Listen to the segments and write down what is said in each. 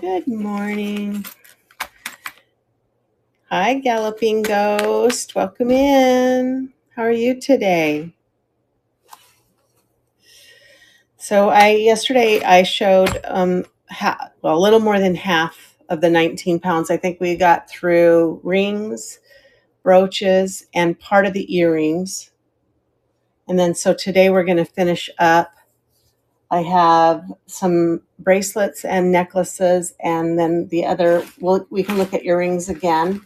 Good morning. Hi, Galloping Ghost. Welcome in. How are you today? So yesterday I showed a little more than half of the 19 pounds. I think we got through rings, brooches, and part of the earrings. And then so today we're going to finish up. I have some bracelets and necklaces, and then the other, we can look at earrings again.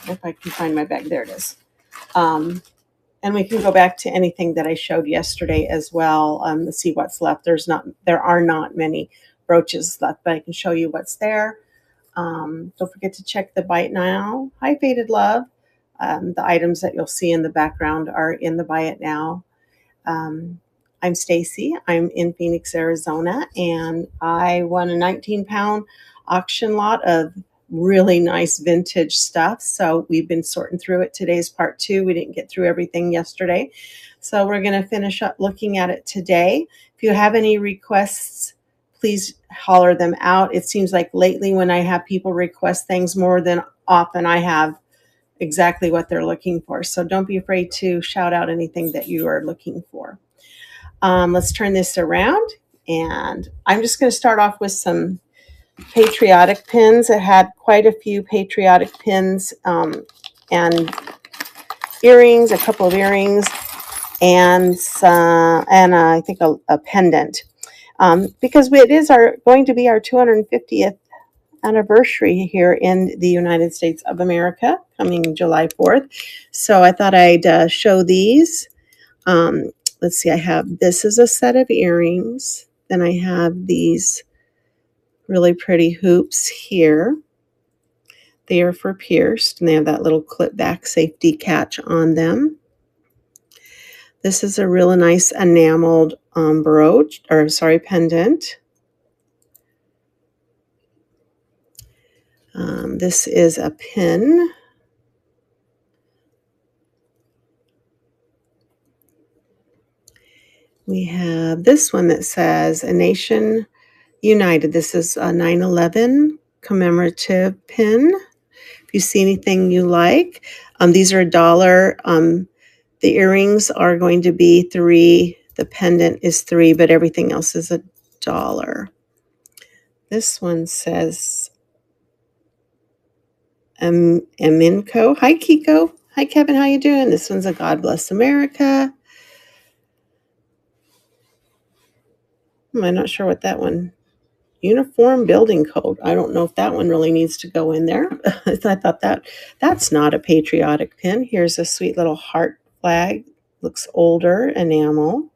If I can find my bag, there it is. And we can go back to anything that I showed yesterday as well to see what's left. There are not many brooches left, but I can show you what's there. Don't forget to check the Buy It Now. Hi, Faded Love. The items that you'll see in the background are in the Buy It Now. I'm Stacy. I'm in Phoenix, Arizona, and I won a 19-pound auction lot of really nice vintage stuff. So we've been sorting through it. Today's part 2. We didn't get through everything yesterday. So we're going to finish up looking at it today. If you have any requests, please holler them out. It seems like lately when I have people request things more than often, I have exactly what they're looking for. So don't be afraid to shout out anything that you are looking for. Let's turn this around, and I'm just going to start off with some patriotic pins. It had quite a few patriotic pins and earrings, a couple of earrings, and I think a pendant, because it is going to be our 250th anniversary here in the United States of America, coming July 4th. So I thought I'd show these. Let's see, this is a set of earrings. Then I have these really pretty hoops here. They are for pierced, and they have that little clip back safety catch on them. This is a really nice enameled pendant. This is a pin. We have this one that says "A Nation United." This is a 9/11 commemorative pin. If you see anything you like, these are $1. The earrings are going to be $3. The pendant is $3, but everything else is $1. This one says Eminco. Hi, Kiko. Hi, Kevin. How you doing? This one's a God Bless America. I'm not sure what that one. Uniform Building Code. I don't know if that one really needs to go in there. I thought that's not a patriotic pin. Here's a sweet little heart flag. Looks older, enamel.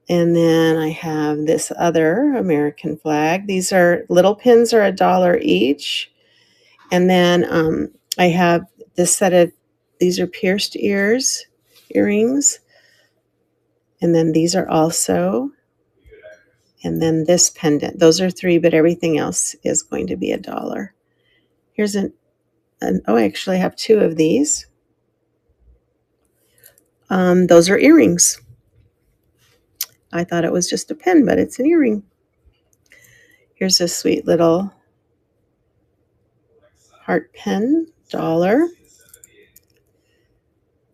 And then I have this other American flag. These are little pins, are $1 each. And then I have this set of, these are pierced earrings. And then these are also, and then this pendant. Those are $3, but everything else is going to be $1. Here's I actually have 2 of these. Those are earrings. I thought it was just a pin, but it's an earring. Here's a sweet little heart pin, $1.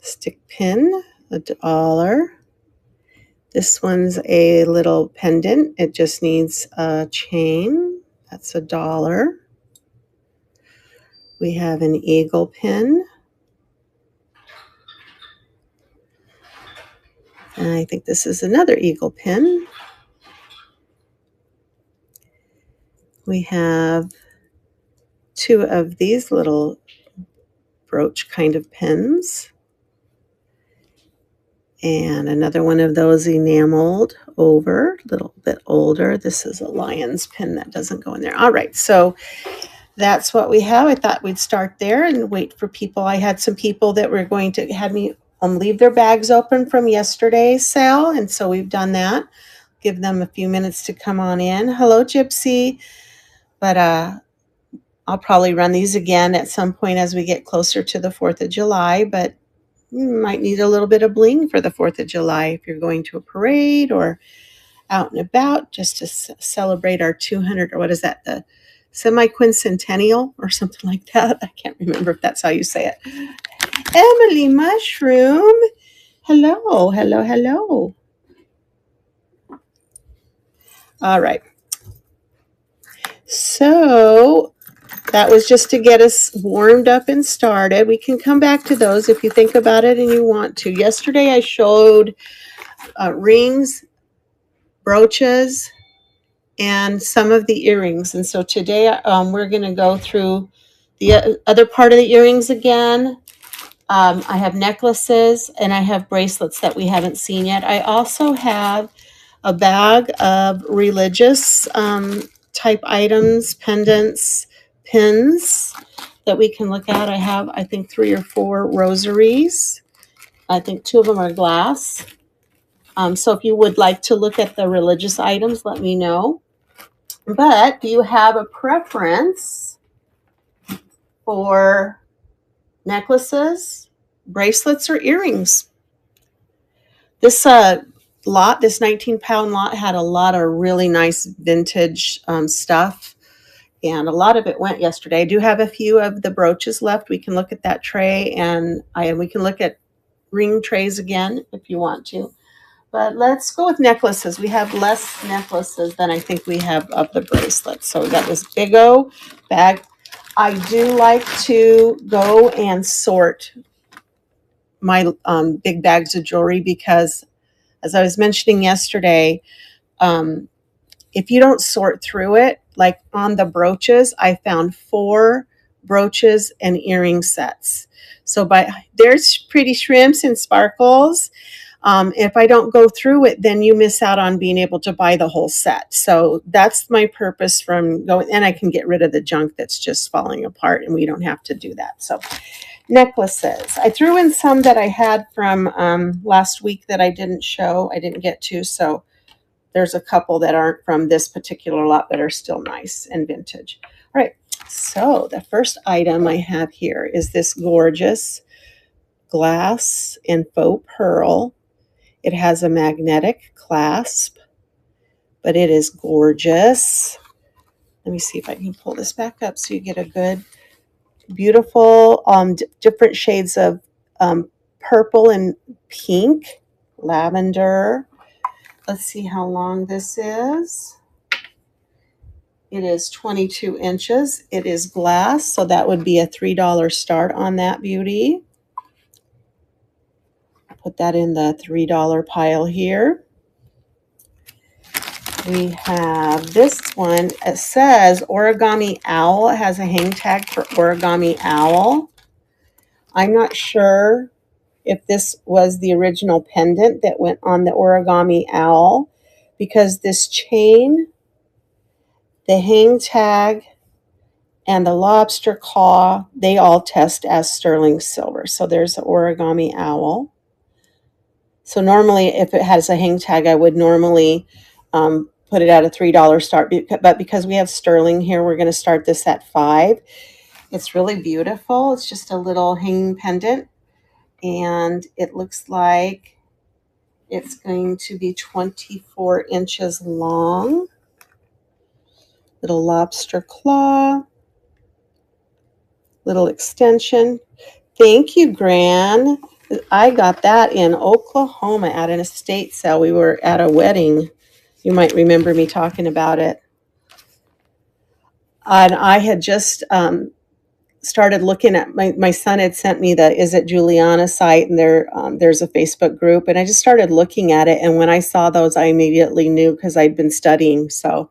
Stick pin, $1. This one's a little pendant. It just needs a chain. That's $1. We have an eagle pin. And I think this is another eagle pin. We have 2 of these little brooch kind of pins. And another one of those enameled over, a little bit older. This is a lion's pin that doesn't go in there. All right, so that's what we have. I thought we'd start there and wait for people. I had some people that were going to have me leave their bags open from yesterday's sale, and so we've done that. Give them a few minutes to come on in. Hello, Gypsy. But I'll probably run these again at some point as we get closer to the 4th of July, but you might need a little bit of bling for the 4th of July if you're going to a parade or out and about just to celebrate our 200, or what is that, the semi-quincentennial or something like that. I can't remember if that's how you say it. Emily Mushroom. Hello, hello, hello. All right. So that was just to get us warmed up and started. We can come back to those if you think about it and you want to. Yesterday I showed rings, brooches, and some of the earrings. And so today we're going to go through the other part of the earrings again. I have necklaces and I have bracelets that we haven't seen yet. I also have a bag of religious type items, pendants, pins that we can look at. I have, I think, 3 or 4 rosaries. I think 2 of them are glass. So if you would like to look at the religious items, let me know. But do you have a preference for necklaces, bracelets, or earrings? This lot, this 19-pound lot, had a lot of really nice vintage stuff, and a lot of it went yesterday. I do have a few of the brooches left. We can look at that tray, and we can look at ring trays again if you want to. But let's go with necklaces. We have less necklaces than I think we have of the bracelets. So we got this big O bag. I do like to go and sort my big bags of jewelry because, as I was mentioning yesterday, if you don't sort through it, like on the brooches, I found 4 brooches and earring sets. So there's pretty shrimps and sparkles. If I don't go through it, then you miss out on being able to buy the whole set. So that's my purpose from going, and I can get rid of the junk that's just falling apart, and we don't have to do that. So necklaces. I threw in some that I had from last week that I didn't get to. So there's a couple that aren't from this particular lot that are still nice and vintage. All right. So the first item I have here is this gorgeous glass and faux pearl. It has a magnetic clasp, but it is gorgeous. Let me see if I can pull this back up so you get a good, beautiful, different shades of purple and pink, lavender. Let's see how long this is. It is 22 inches. It is glass, so that would be a $3 start on that beauty. Put that in the $3 pile here. We have this one. It says Origami Owl. It has a hang tag for Origami Owl. I'm not sure if this was the original pendant that went on the Origami Owl, because this chain, the hang tag, and the lobster claw, they all test as sterling silver. So there's the Origami Owl. So normally, if it has a hang tag, I would normally put it at a $3 start. But because we have sterling here, we're going to start this at $5. It's really beautiful. It's just a little hanging pendant. And it looks like it's going to be 24 inches long. Little lobster claw. Little extension. Thank you, Gran. I got that in Oklahoma at an estate sale. We were at a wedding. You might remember me talking about it. And I had just started looking at, my son had sent me the Is It Juliana site, and there's a Facebook group, and I just started looking at it. And when I saw those, I immediately knew because I'd been studying. So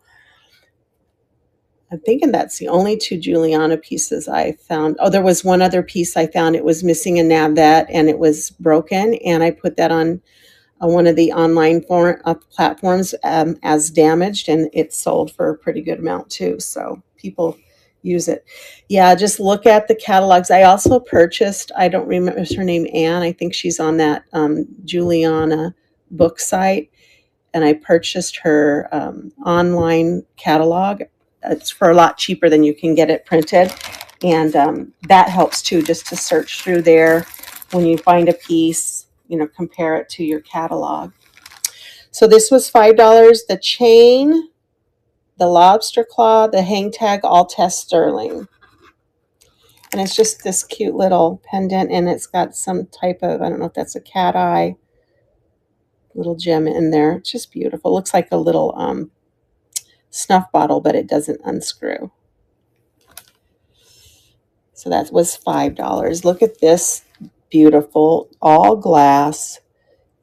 I'm thinking that's the only 2 Juliana pieces I found. Oh, there was one other piece I found. It was missing a navette and it was broken. And I put that on one of the online platforms as damaged, and it sold for a pretty good amount too. So people use it. Yeah, just look at the catalogs. I also purchased, I don't remember her name, Anne. I think she's on that Juliana book site. And I purchased her online catalog. It's for a lot cheaper than you can get it printed. And that helps too, just to search through there when you find a piece, compare it to your catalog. So this was $5. The chain, the lobster claw, the hang tag, all test sterling. And it's just this cute little pendant, and it's got some type of, I don't know if that's a cat eye, little gem in there. It's just beautiful. It looks like a little snuff bottle, but it doesn't unscrew. So that was $5. Look at this beautiful all glass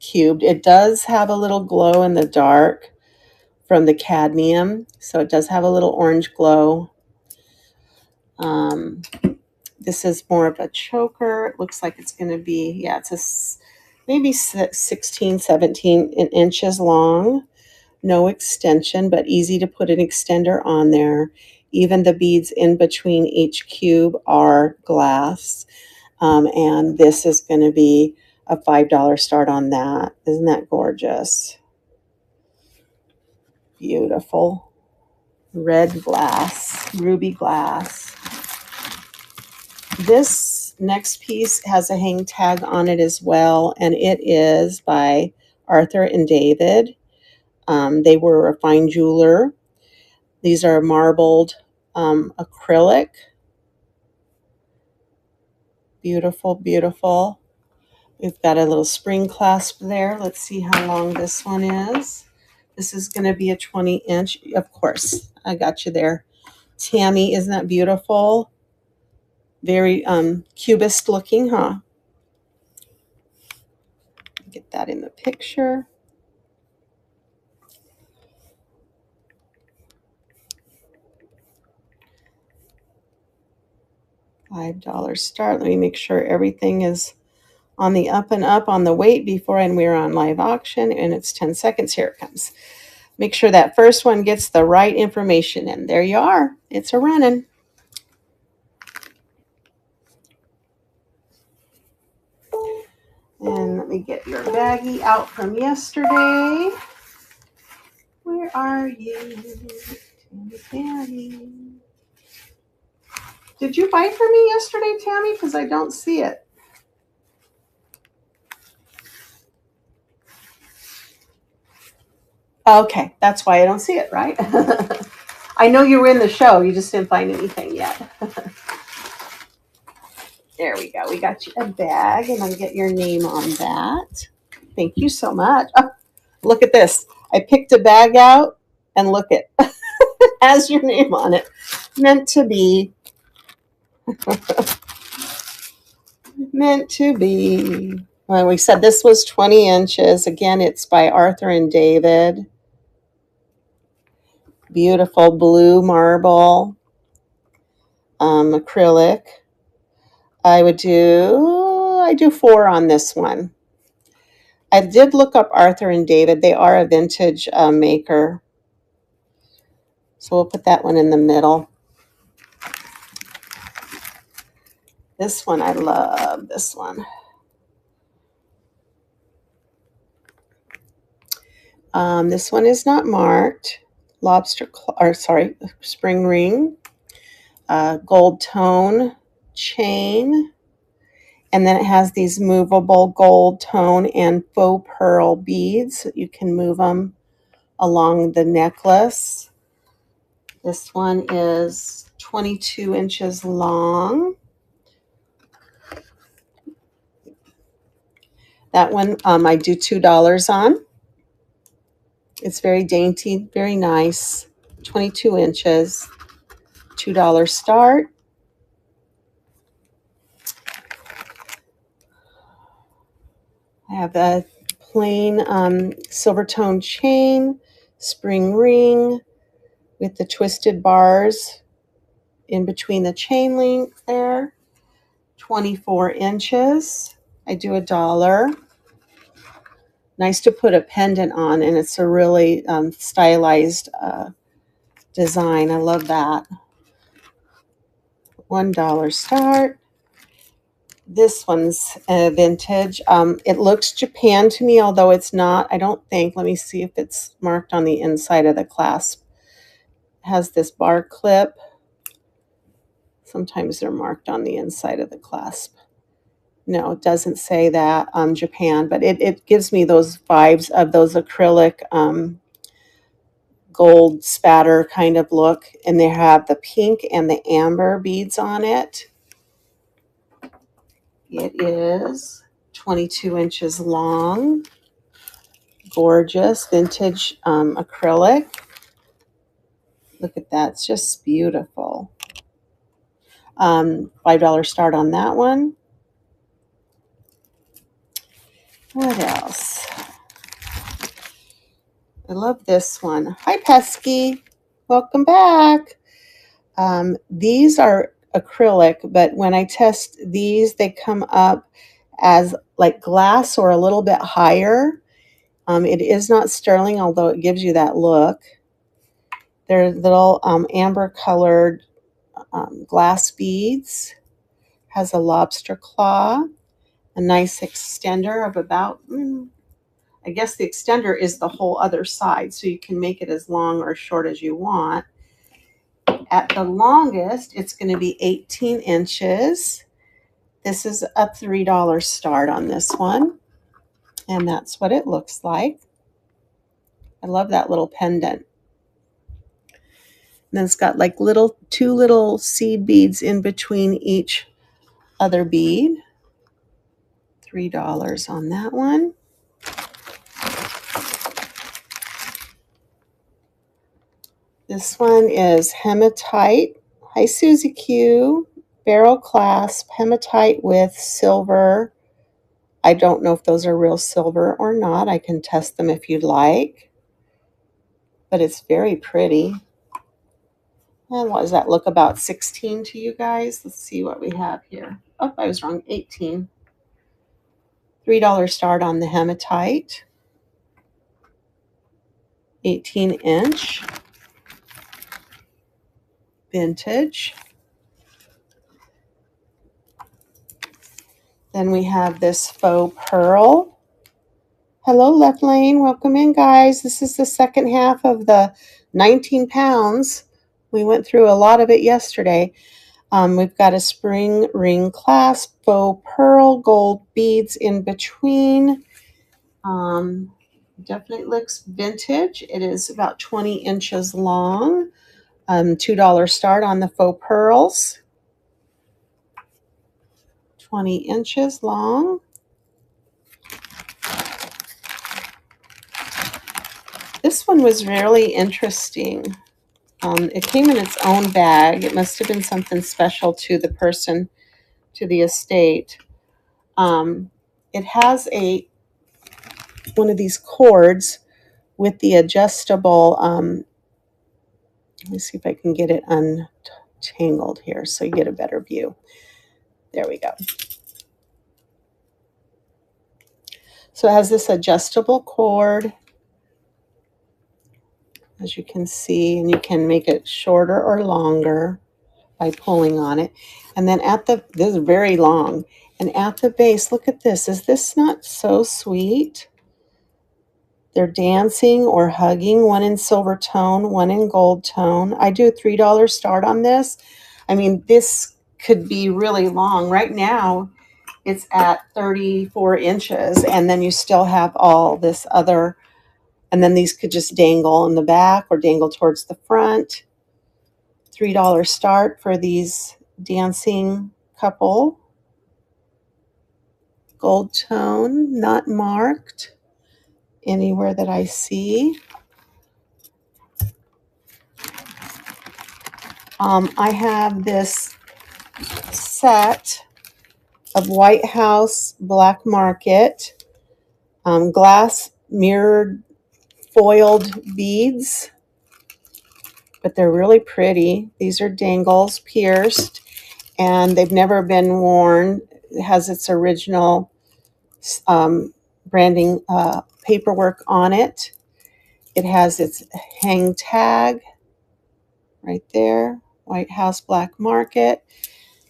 cubed. It does have a little glow in the dark from the cadmium, so it does have a little orange glow. This is more of a choker. It looks like it's going to be, yeah, it's maybe 16, 17 inches long. No extension, but easy to put an extender on there. Even the beads in between each cube are glass. And this is going to be a $5 start on that. Isn't that gorgeous? Beautiful. Red glass, ruby glass. This next piece has a hang tag on it as well, and it is by Arthur and David. They were a fine jeweler. These are marbled acrylic. Beautiful, beautiful. We've got a little spring clasp there. Let's see how long this one is. This is going to be a 20-inch. Of course, I got you there. Tammy, isn't that beautiful? Very cubist looking, huh? Get that in the picture. $5 start. Let me make sure everything is on the up and up on the weight before, and we're on live auction, and it's 10 seconds. Here it comes. Make sure that first one gets the right information, and there you are. It's a running. And let me get your baggie out from yesterday. Where are you, Tammy? Did you buy for me yesterday, Tammy? Because I don't see it. Okay, that's why I don't see it, right? I know you were in the show. You just didn't find anything yet. There we go. We got you a bag, and I'll get your name on that. Thank you so much. Oh, look at this. I picked a bag out, and look, it has your name on it. Meant to be. Meant to be. Well, we said this was 20 inches. Again, it's by Arthur and David. Beautiful blue marble, acrylic. I do 4 on this one. I did look up Arthur and David. They are a vintage maker. So we'll put that one in the middle. This one, I love this one. This one is not marked. Spring ring. Gold tone chain. And then it has these movable gold tone and faux pearl beads. You can move them along the necklace. This one is 22 inches long. That one I do $2 on. It's very dainty, very nice. 22 inches, $2 start. I have a plain silver tone chain, spring ring with the twisted bars in between the chain link there. 24 inches. I do $1. Nice to put a pendant on, and it's a really stylized design. I love that. $1 start. This one's vintage. It looks Japan to me, although it's not. I don't think. Let me see if it's marked on the inside of the clasp. It has this bar clip. Sometimes they're marked on the inside of the clasp. No, it doesn't say that Japan, but it gives me those vibes of those acrylic gold spatter kind of look. And they have the pink and the amber beads on it. It is 22 inches long. Gorgeous vintage acrylic. Look at that. It's just beautiful. $5 start on that one. What else? I love this one. Hi, Pesky. Welcome back. These are acrylic, but when I test these, they come up as like glass or a little bit higher. It is not sterling, although it gives you that look. They're little amber colored glass beads. Has a lobster claw, a nice extender of about, I guess the extender is the whole other side, so you can make it as long or short as you want. At the longest, it's going to be 18 inches. This is a $3 start on this one, and that's what it looks like. I love that little pendant. And then it's got like two little seed beads in between each other bead. $3 on that one. This one is hematite. Hi, Susie Q. Barrel clasp, hematite with silver. I don't know if those are real silver or not. I can test them if you'd like. But it's very pretty. And what does that look about 16 to you guys? Let's see what we have here. Oh, I was wrong. 18. $3 start on the hematite. 18-inch. Vintage. Then we have this faux pearl. Hello, Left Lane. Welcome in, guys. This is the second half of the 19 pounds. We went through a lot of it yesterday. We've got a spring ring clasp, faux pearl, gold beads in between. Definitely looks vintage. It is about 20 inches long. $2 start on the faux pearls. 20 inches long. This one was really interesting. It came in its own bag. It must have been something special to the person, to the estate. It has one of these cords with the adjustable, let me see if I can get it untangled here so you get a better view. There we go. So it has this adjustable cord, as you can see, and you can make it shorter or longer by pulling on it. And then this is very long, and at the base, look at this. Is this not so sweet? They're dancing or hugging, one in silver tone, one in gold tone. I do a $3 start on this. I mean, this could be really long. Right now, it's at 34 inches, and then you still have all this other, and then these could just dangle in the back or dangle towards the front. $3 start for these dancing couple. Gold tone, not marked anywhere that I see. I have this set of White House Black Market glass mirrored foiled beads, but they're really pretty. These are dangles, pierced, and they've never been worn. It has its original branding paperwork on it. It has its hang tag right there, White House Black Market.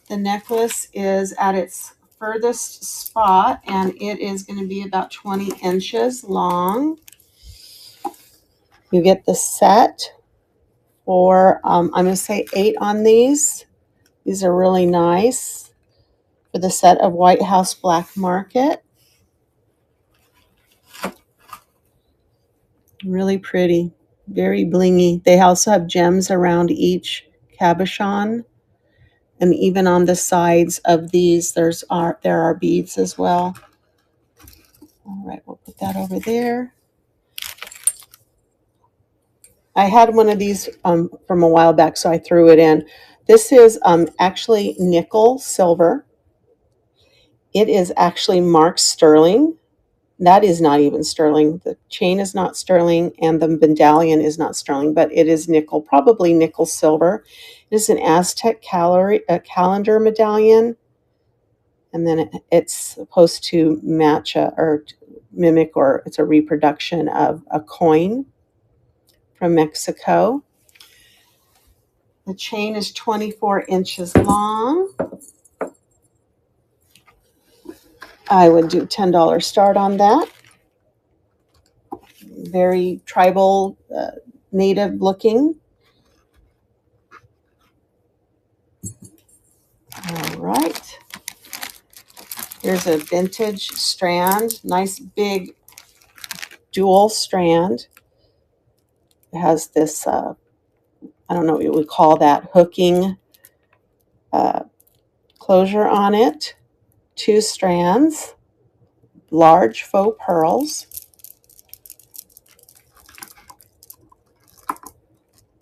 The necklace is at its furthest spot, and it is going to be about 20 inches long. You get the set for, I'm going to say 8 on these. These are really nice. for the set of White House Black Market. Really pretty, very blingy. They also have gems around each cabochon, and even on the sides of these, there are beads as well. All right, we'll put that over there. I had one of these from a while back, so I threw it in. This is actually nickel silver. It is actually marked sterling. That is not even sterling. The chain is not sterling, and the medallion is not sterling, but it is nickel, probably nickel silver. It is an Aztec calendar medallion, and then it's supposed to match or mimic, or it's a reproduction of a coin from Mexico. The chain is 24 inches long. I would do $10 start on that. Very tribal, native looking. All right. Here's a vintage strand, nice big dual strand. It has this, I don't know what you would call that, hooking closure on it. 2 strands, large faux pearls.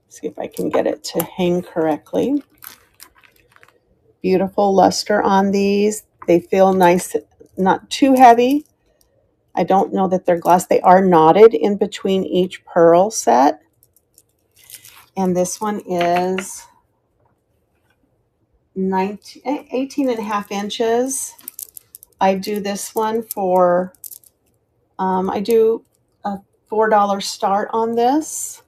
See if I can get it to hang correctly. Beautiful luster on these. They feel nice, not too heavy. I don't know that they're glass. They are knotted in between each pearl set. And this one is 18 and a half inches. I do this one for, I do a $4 start on this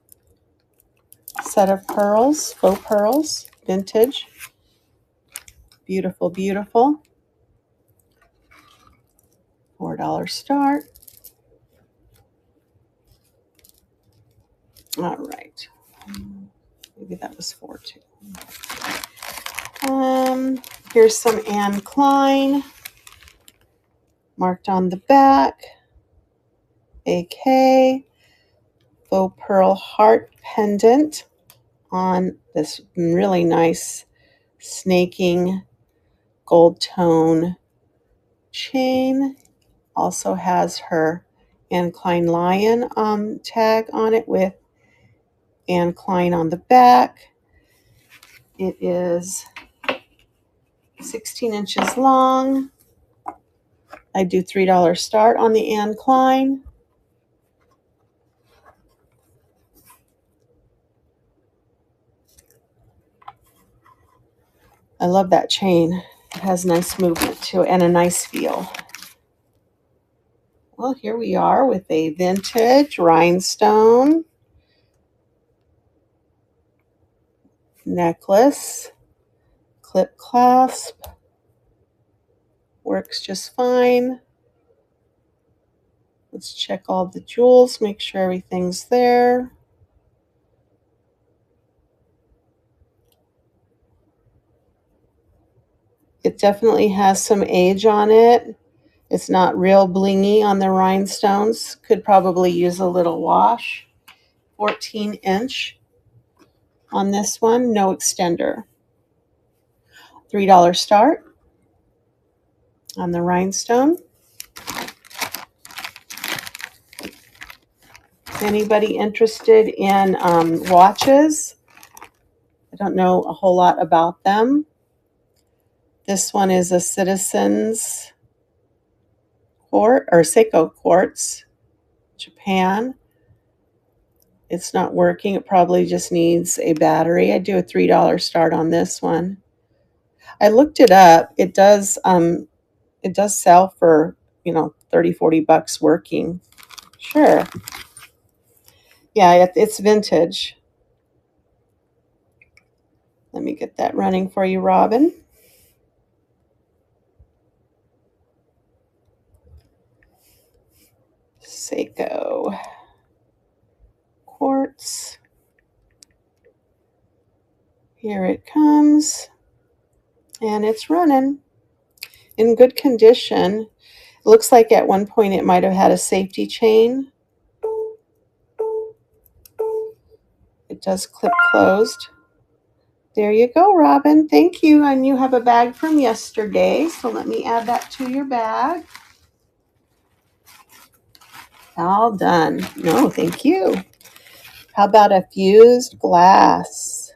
set of pearls, faux pearls, vintage. Beautiful, beautiful. $4 start. All right. Maybe that was 4 too. Here's some Anne Klein marked on the back. AK faux pearl heart pendant on this really nice snaking gold tone chain. Also has her Anne Klein lion tag on it with Anne Klein on the back. It is 16 inches long. I do $3 start on the Anne Klein. I love that chain. It has nice movement to it and a nice feel. Well, here we are with a vintage rhinestone necklace, clip clasp. Works just fine. Let's check all the jewels, make sure everything's there. It definitely has some age on it. It's not real blingy on the rhinestones. Could probably use a little wash. 14-inch on this one, no extender. $3 start on the rhinestone. Anybody interested in watches? I don't know a whole lot about them. This one is a Citizens Quartz or Seiko Quartz, Japan. It's not working. It probably just needs a battery. I do a $3 start on this one. I looked it up. It does sell for, 30, 40 bucks working. Sure. Yeah, it's vintage. Let me get that running for you, Robin. Seiko Quartz. Here it comes. And it's running. in good condition. It looks like at one point it might have had a safety chain. It does clip closed. There you go, Robin. Thank you. And you have a bag from yesterday, so let me add that to your bag. All done. No, thank you. How about a fused glass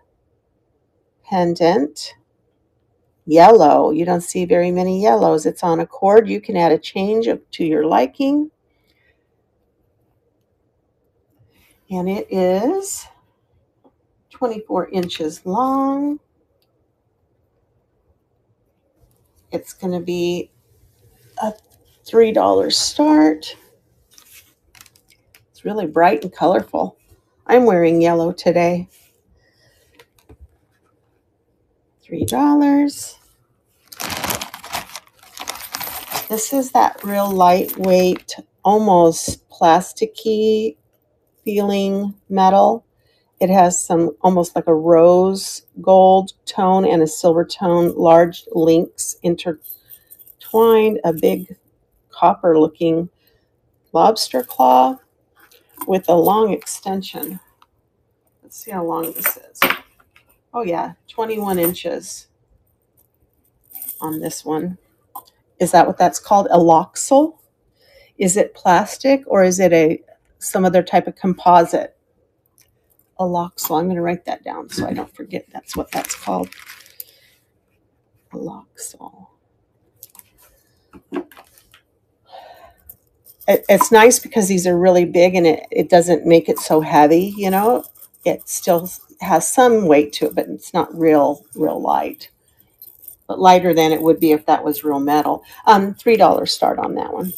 pendant? Yellow. You don't see very many yellows. It's on a cord. You can add a change to your liking. And it is 24 inches long. It's going to be a $3 start. It's really bright and colorful. I'm wearing yellow today. $3. This is that real lightweight, almost plasticky feeling metal. It has some almost like a rose gold tone and a silver tone, large links intertwined, a big copper looking lobster claw with a long extension. Let's see how long this is. Oh yeah, 21 inches on this one. Is that what that's called? A loxel? Is it plastic or is it some other type of composite? A loxel. I'm going to write that down so I don't forget that's what that's called. A loxel. It's nice because these are really big and it doesn't make it so heavy, you know. It still has some weight to it, but it's not real light. But lighter than it would be if that was real metal. $3 start on that one.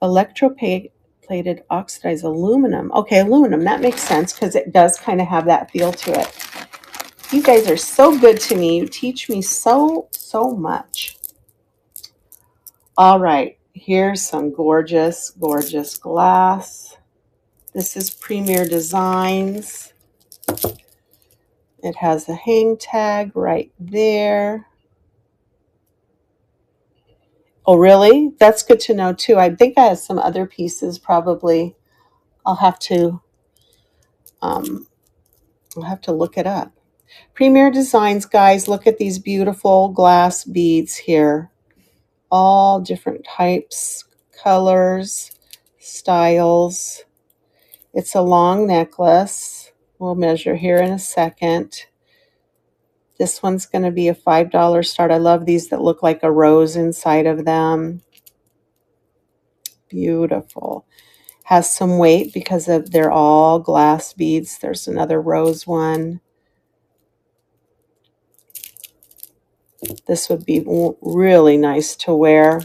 Electroplated oxidized aluminum. Okay, aluminum, that makes sense because it does kind of have that feel to it. You guys are so good to me. You teach me so much. All right, here's some gorgeous glass. This is Premier Designs. It has a hang tag right there. Oh, really? That's good to know too. I think I have some other pieces probably. I'll have to look it up. Premier Designs, guys, look at these beautiful glass beads here. All different types, colors, styles. It's a long necklace. We'll measure here in a second. This one's going to be a $5 start. I love these that look like a rose inside of them. Beautiful. Has some weight because they're all glass beads. There's another rose one. This would be really nice to wear.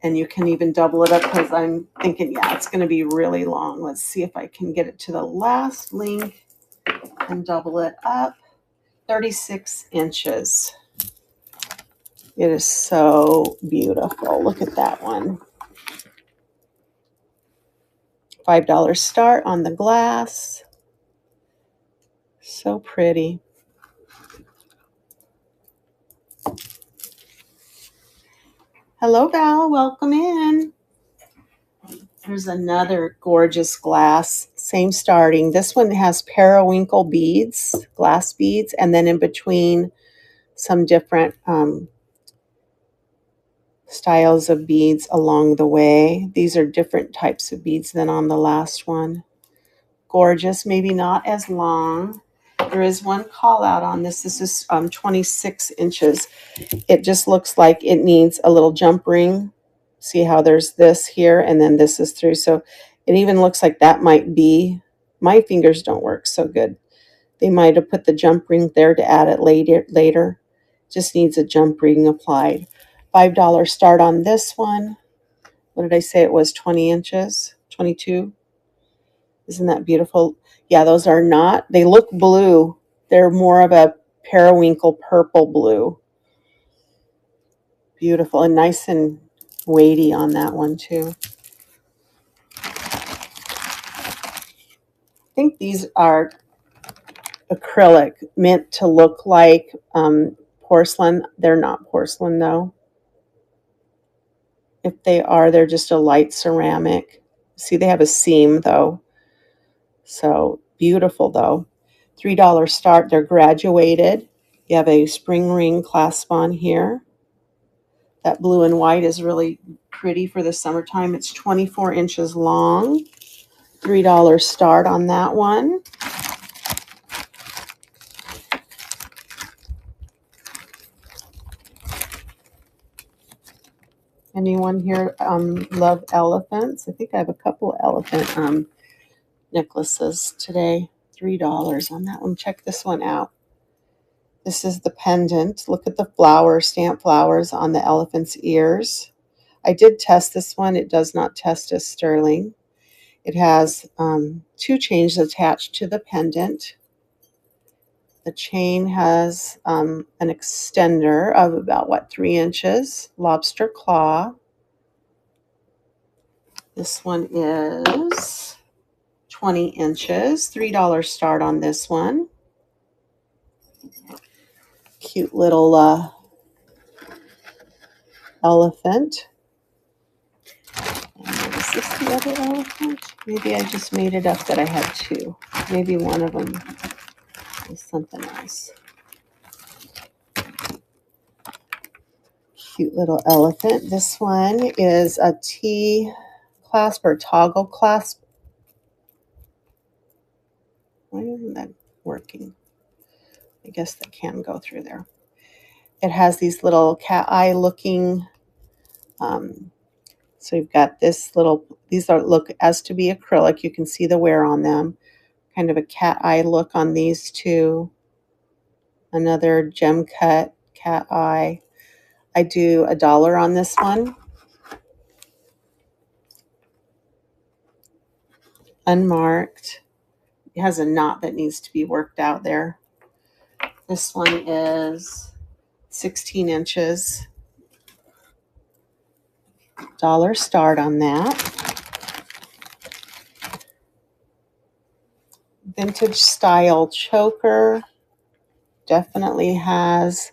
And you can even double it up because I'm thinking, yeah, it's going to be really long. Let's see if I can get it to the last link and double it up. 36 inches. It is so beautiful. Look at that one. $5 start on the glass. So pretty. Hello, Val. Welcome in. Here's another gorgeous glass. Same starting. This one has periwinkle beads, glass beads, and then in between some different styles of beads along the way. These are different types of beads than on the last one. Gorgeous, maybe not as long. There is one call out on this. This is 26 inches. It just looks like it needs a little jump ring. See how there's this here and then this is through. So it even looks like that might be, my fingers don't work so good. They might have put the jump ring there to add it later. Just needs a jump ring applied. $5 start on this one. What did I say it was? 20 inches? 22? Isn't that beautiful? Yeah, those are not, they look blue. They're more of a periwinkle purple blue. Beautiful and nice and weighty on that one too. I think these are acrylic meant to look like porcelain. They're not porcelain though. If they are, they're just a light ceramic. See, they have a seam though. So beautiful though. $3 start. They're graduated. You have a spring ring clasp on here. That blue and white is really pretty for the summertime. It's 24 inches long. $3 start on that one. Anyone here love elephants? I think I have a couple of elephant necklaces today. $3 on that one. Check this one out. This is the pendant. Look at the flowers, stamp flowers on the elephant's ears. I did test this one. It does not test as sterling. It has 2 chains attached to the pendant. The chain has an extender of about, 3 inches, lobster claw. This one is 20 inches, $3 start on this one. Cute little elephant. And is this the other elephant? Maybe I just made it up that I had 2. Maybe one of them is something else. Cute little elephant. This one is a T clasp or toggle clasp. Why isn't that working? I guess that can go through there. It has these little cat eye looking, so you've got this little, these are look as to be acrylic. You can see the wear on them. Kind of a cat eye look on these 2. Another gem cut cat eye. I do $1 on this one. Unmarked. It has a knot that needs to be worked out there. This one is 16 inches. $1 start on that. Vintage style choker. Definitely has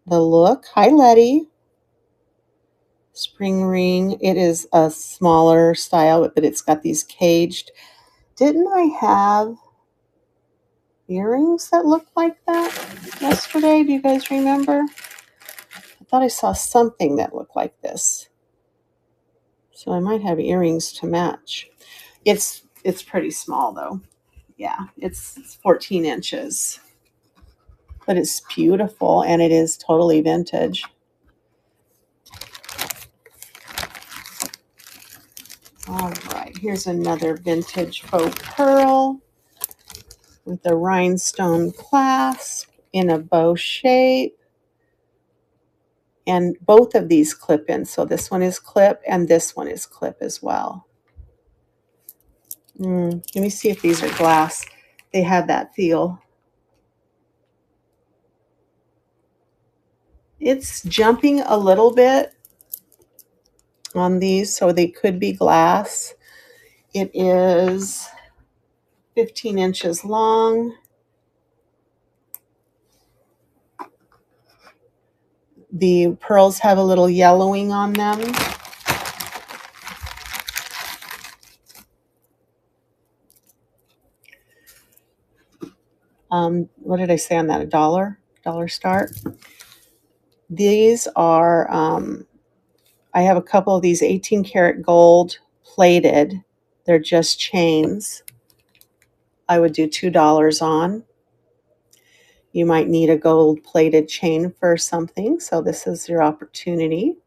the look. Hi, Letty. Spring ring. It is a smaller style, but it's got these caged. Didn't I have earrings that looked like that yesterday? Do you guys remember? I thought I saw something that looked like this. So I might have earrings to match. It's pretty small though. Yeah, it's 14 inches. But it's beautiful and it is totally vintage. All right, here's another vintage faux pearl with a rhinestone clasp in a bow shape. And both of these clip in. So this one is clip and this one is clip as well. Let me see if these are glass. They have that feel. It's jumping a little bit on these, so they could be glass. It is 15 inches long. The pearls have a little yellowing on them. What did I say on that? $1 start. These are, I have a couple of these 18 karat gold plated. They're just chains. I would do $2 on. You might need a gold plated chain for something, so this is your opportunity.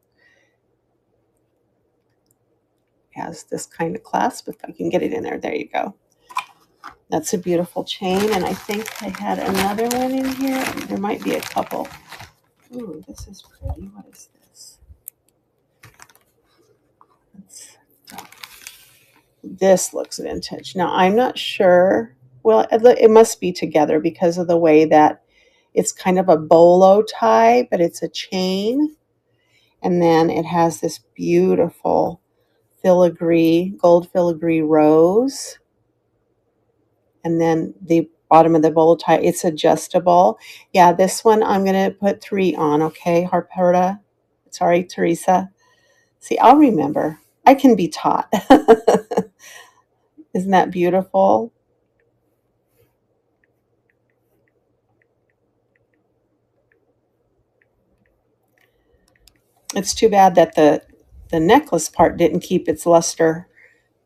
It has this kind of clasp. If I can get it in there, there you go. That's a beautiful chain, and I think I had another one in here. There might be a couple. Ooh, this is pretty. What is this? This looks vintage. Now, I'm not sure. Well, it must be together because of the way that it's kind of a bolo tie, but it's a chain. And then it has this beautiful filigree, gold filigree rose. And then the bottom of the bow tie. It's adjustable. Yeah, this one I'm going to put 3 on, okay, Harperta? Sorry, Teresa. See, I'll remember. I can be taught. Isn't that beautiful? It's too bad that the necklace part didn't keep its luster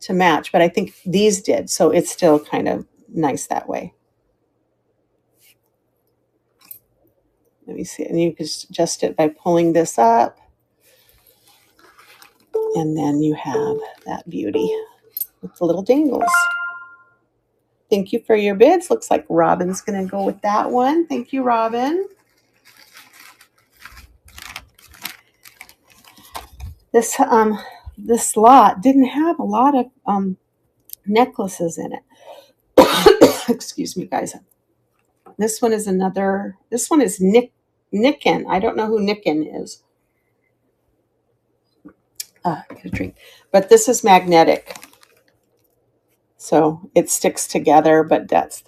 to match, but I think these did, so it's still kind of nice that way. Let me see, and you can adjust it by pulling this up, and then you have that beauty with the little dangles. Thank you for your bids. Looks like Robin's going to go with that one. Thank you, Robin. This lot didn't have a lot of necklaces in it. Excuse me, guys. This one is another. This one is Nikken. I don't know who Nikken is. Get a drink. But this is magnetic, so it sticks together. But this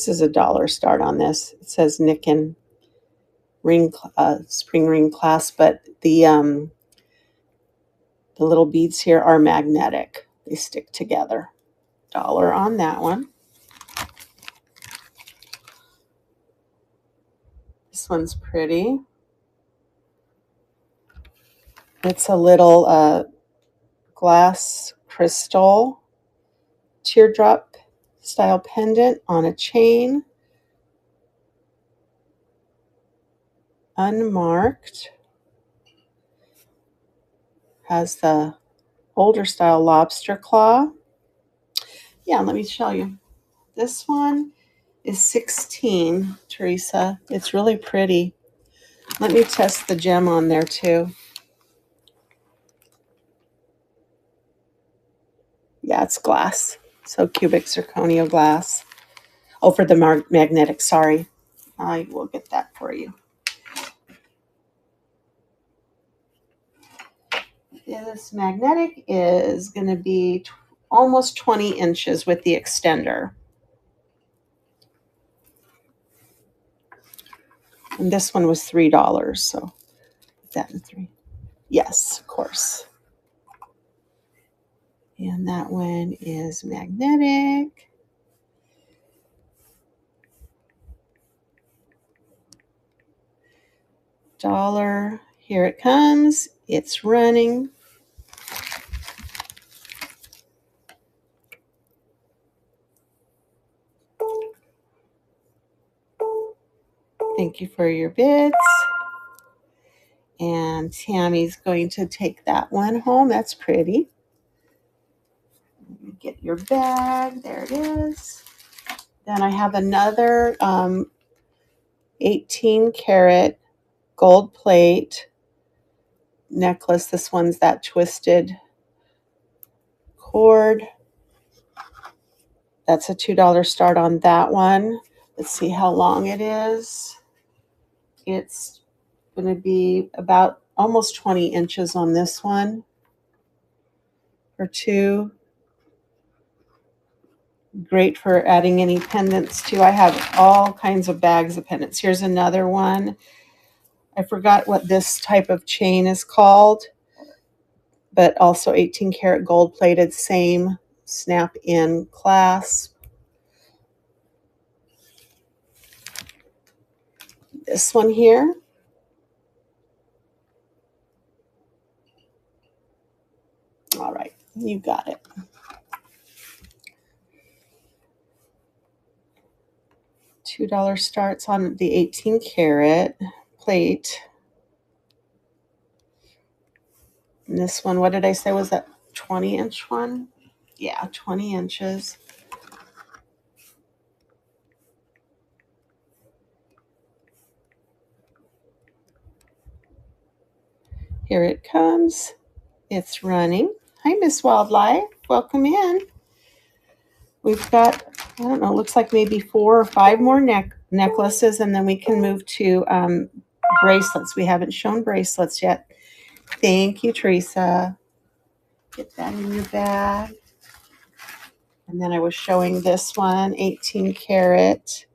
is $1 start on this. It says Nikken ring, spring ring clasp, but the little beads here are magnetic. They stick together. $1 on that one. This one's pretty. It's a little glass crystal teardrop style pendant on a chain. Unmarked. Has the older style lobster claw. Yeah, let me show you. This one is 16, Teresa. It's really pretty. Let me test the gem on there too. Yeah, it's glass. So cubic zirconia glass. Oh, for the magnetic, sorry. I will get that for you. Yeah, this magnetic is going to be almost 20 inches with the extender. And this one was $3, so put that in 3. Yes, of course. And that one is magnetic. $1. Here it comes. It's running. Thank you for your bids. And Tammy's going to take that one home. That's pretty. Get your bag. There it is. Then I have another 18 karat gold plate necklace. This one's that twisted cord. That's a $2 start on that one. Let's see how long it is. It's going to be about almost 20 inches on this one for 2. Great for adding any pendants too. I have all kinds of bags of pendants. Here's another one. I forgot what this type of chain is called, but also 18 karat gold plated, same snap in clasp. This one here. All right, you got it. $2 starts on the 18 karat plate. And this one, what did I say? Was that 20-inch one? Yeah, 20 inches. Here it comes. It's running. Hi, Miss Wildlife. Welcome in. We've got, I don't know, looks like maybe 4 or 5 more necklaces, and then we can move to bracelets. We haven't shown bracelets yet. Thank you, Teresa. Get that in your bag. And then I was showing this one, 18 karat.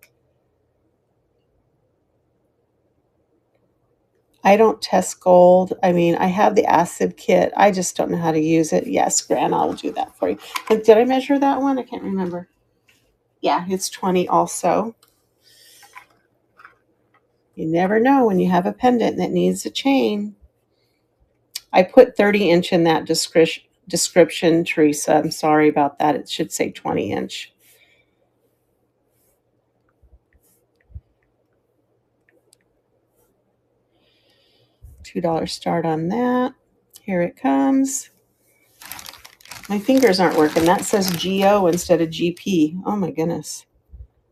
I don't test gold. I mean, I have the acid kit. I just don't know how to use it. Yes, Gran, I'll do that for you. And did I measure that one? I can't remember. Yeah, it's 20 also. You never know when you have a pendant that needs a chain. I put 30-inch in that description, Teresa. I'm sorry about that. It should say 20-inch. $2 start on that. Here it comes. My fingers aren't working. That says GO instead of GP. Oh my goodness.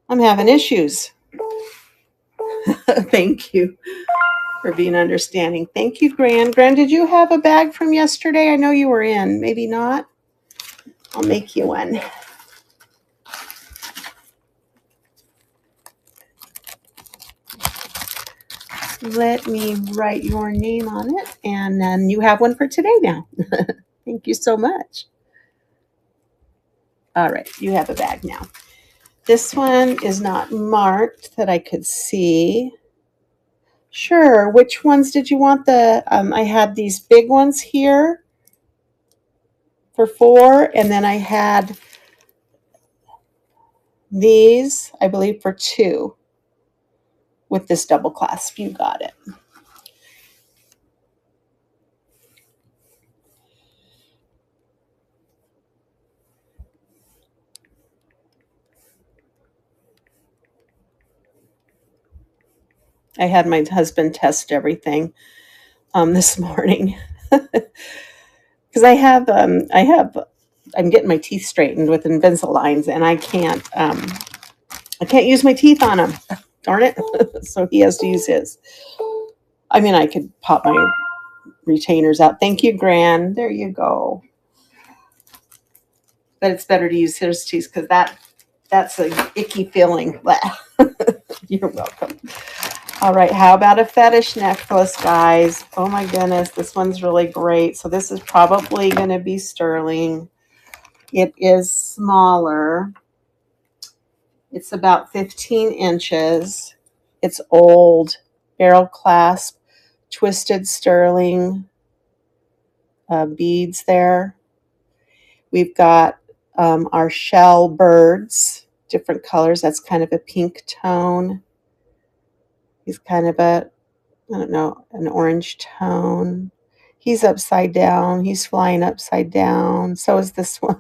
I'm having issues. Thank you for being understanding. Thank you, Gran. Gran, did you have a bag from yesterday? I know you were in. Maybe not. I'll make you one. Let me write your name on it, and then you have one for today now. Thank you so much. All right, you have a bag now. This one is not marked that I could see. Sure, which ones did you want? I had these big ones here for 4, and then I had these, I believe, for 2 with this double clasp. You got it. I had my husband test everything this morning because I'm getting my teeth straightened with Invisaligns, and I can't use my teeth on him. Darn it! So he has to use his. I mean, I could pop my retainers out. Thank you, Gran. There you go. But it's better to use his teeth because that's an icky feeling. You're welcome. All right, how about a fetish necklace, guys? Oh my goodness, this one's really great. So this is probably going to be sterling. It is smaller. It's about 15 inches. It's old, barrel clasp, twisted sterling beads there. We've got our shell birds, different colors. That's kind of a pink tone. He's kind of I don't know, an orange tone. He's upside down. He's flying upside down. So is this one.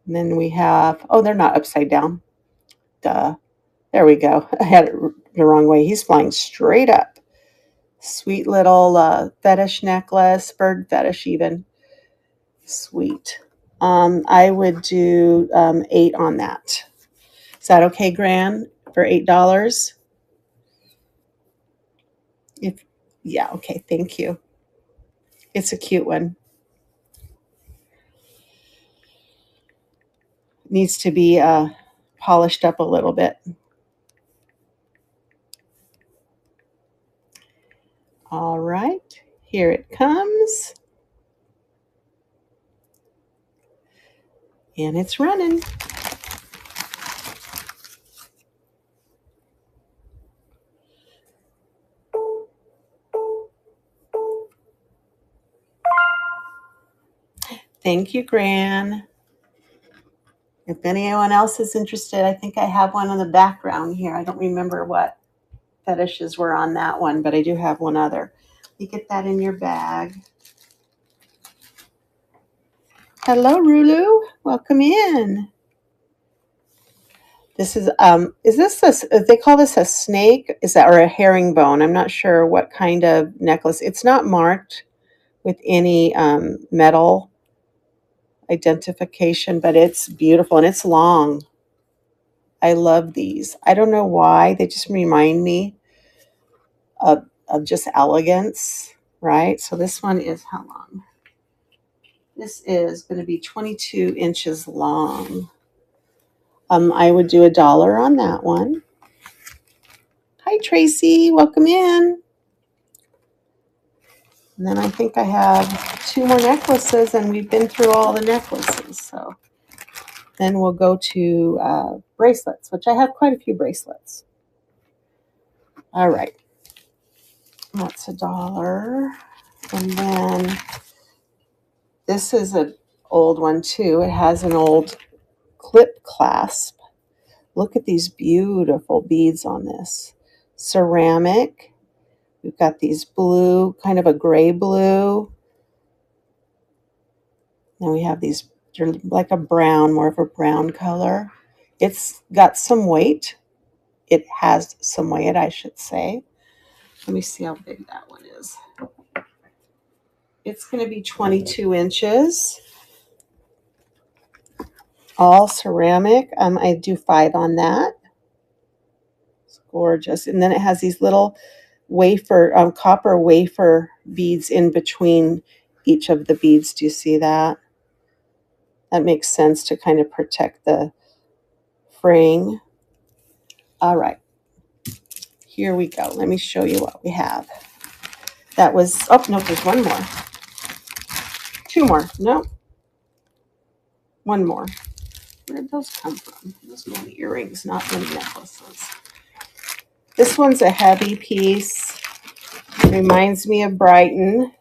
And then we have, oh, they're not upside down. Duh. There we go. I had it the wrong way. He's flying straight up. Sweet little fetish necklace, bird fetish even. Sweet. I would do 8 on that. Is that okay, Gran, for $8? Yeah, okay, thank you. It's a cute one. Needs to be polished up a little bit. All right, here it comes. And it's running. Thank you, Gran. If anyone else is interested, I think I have one in the background here. I don't remember what fetishes were on that one, but I do have one other. You get that in your bag. Hello, Rulu. Welcome in. This is this they call this a snake? Is that, or a herringbone? I'm not sure what kind of necklace. It's not marked with any metal identification, but it's beautiful and it's long. I love these. I don't know why. They just remind me of just elegance, right? So this one is how long? This is going to be 22 inches long. I would do $1 on that one. Hi, Tracy. Welcome in. And then I think I have 2 more necklaces, and we've been through all the necklaces. So then we'll go to bracelets, which I have quite a few bracelets. All right. That's $1. And then this is an old one too. It has an old clip clasp. Look at these beautiful beads on this. Ceramic. We've got these blue, kind of a gray blue. Then we have these, they're like a brown, more of a brown color. It's got some weight. It has some weight, I should say. Let me see how big that one is. It's going to be 22 inches. All ceramic. I do 5 on that. It's gorgeous. And then it has these little wafer, copper wafer beads in between each of the beads. Do you see that? That makes sense to kind of protect the fraying. All right. Here we go. Let me show you what we have. That was, oh, no, there's one more. 2 more. No. One more. Where did those come from? Those are many earrings, not many necklaces. This one's a heavy piece. Reminds me of Brighton.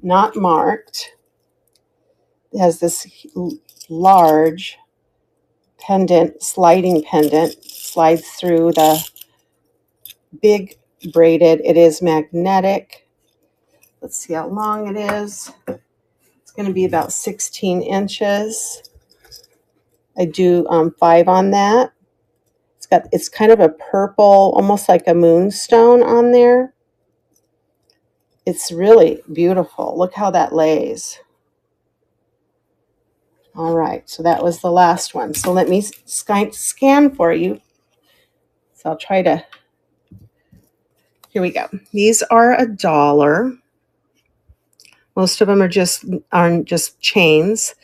Not marked. It has this large pendant, sliding pendant. Slides through the big braided. It is magnetic. Let's see how long it is. It's going to be about 16 inches. I do 5 on that. It's kind of a purple, almost like a moonstone on there. It's really beautiful. Look how that lays. All right, so that was the last one. So let me scan for you. So I'll try to, here we go. These are $1. Most of them are just chains.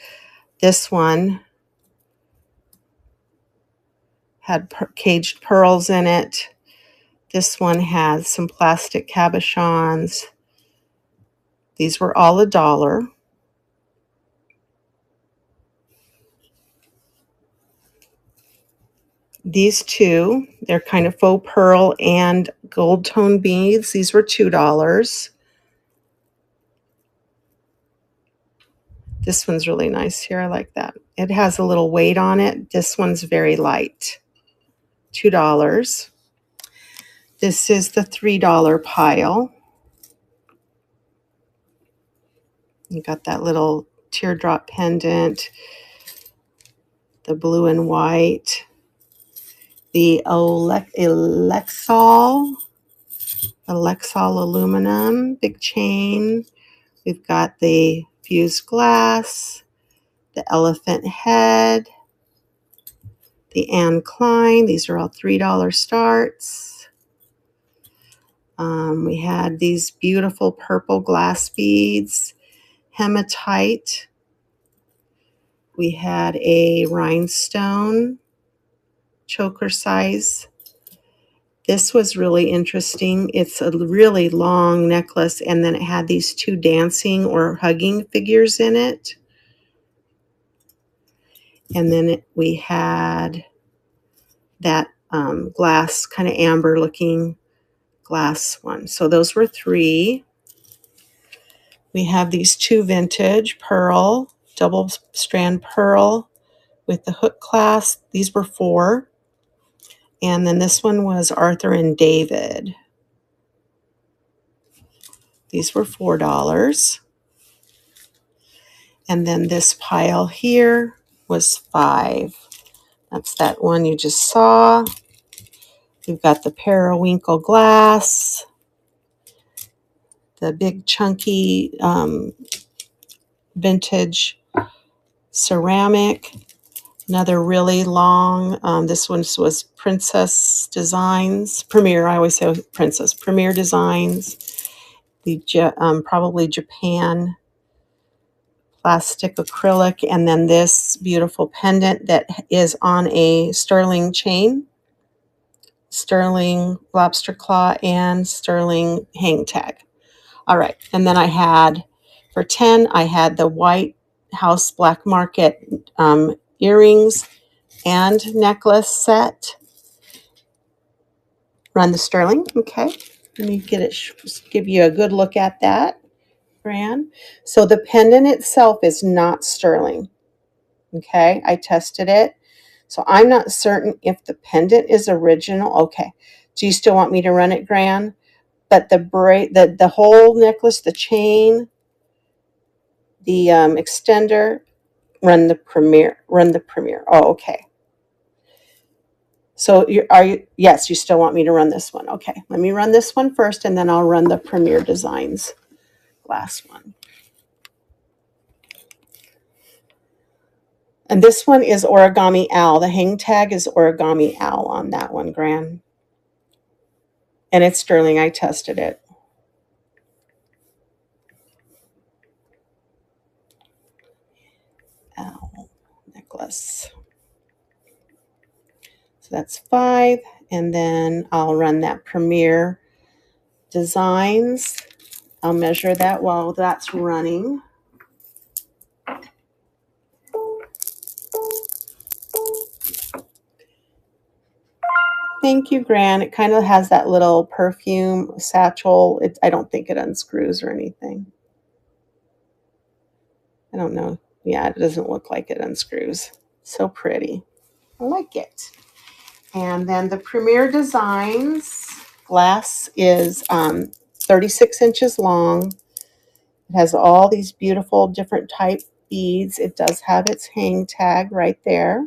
This one had caged pearls in it. This one has some plastic cabochons. These were all $1. These two, they're kind of faux pearl and gold tone beads. These were $2. This one's really nice here. I like that. It has a little weight on it. This one's very light. $2. This is the $3 pile. You got that little teardrop pendant, the blue and white, the Lexol aluminum, big chain. We've got the fused glass, the elephant head, the Anne Klein. These are all $3 starts. We had these beautiful purple glass beads, hematite. We had a rhinestone, choker size. This was really interesting. It's a really long necklace, and then it had these 2 dancing or hugging figures in it. And then we had that glass, kind of amber looking glass one. So those were 3. We have these 2 vintage pearl, double strand pearl with the hook clasp. These were 4. And then this one was Arthur and David. These were $4. And then this pile here was 5. That's that one you just saw. We've got the periwinkle glass, the big chunky vintage ceramic, another really long, this one was Princess Designs, Premier, I always say Princess, Premier Designs, the probably Japan plastic acrylic, and then this beautiful pendant that is on a sterling chain, sterling lobster claw, and sterling hang tag. All right. And then I had, for 10, I had the White House Black Market earrings and necklace set. Run the sterling. Okay. Let me get it, give you a good look at that, Fran. So the pendant itself is not sterling. Okay. I tested it. So I'm not certain if the pendant is original. Okay. Do you still want me to run it, Gran? But the whole necklace, the chain, the extender, run the premiere. Run the premiere. Oh, okay. So yes, you still want me to run this one. Okay, let me run this one first, and then I'll run the Premier Designs glass one. And this one is Origami Owl. The hang tag is Origami Owl on that one, Gran. And it's sterling. I tested it. Owl necklace. So that's 5. And then I'll run that Premier Designs. I'll measure that while that's running. Thank you, Gran. It kind of has that little perfume satchel. I don't think it unscrews or anything. I don't know. Yeah, it doesn't look like it unscrews. So pretty. I like it. And then the Premier Designs glass is 36 inches long. It has all these beautiful different type beads. It does have its hang tag right there.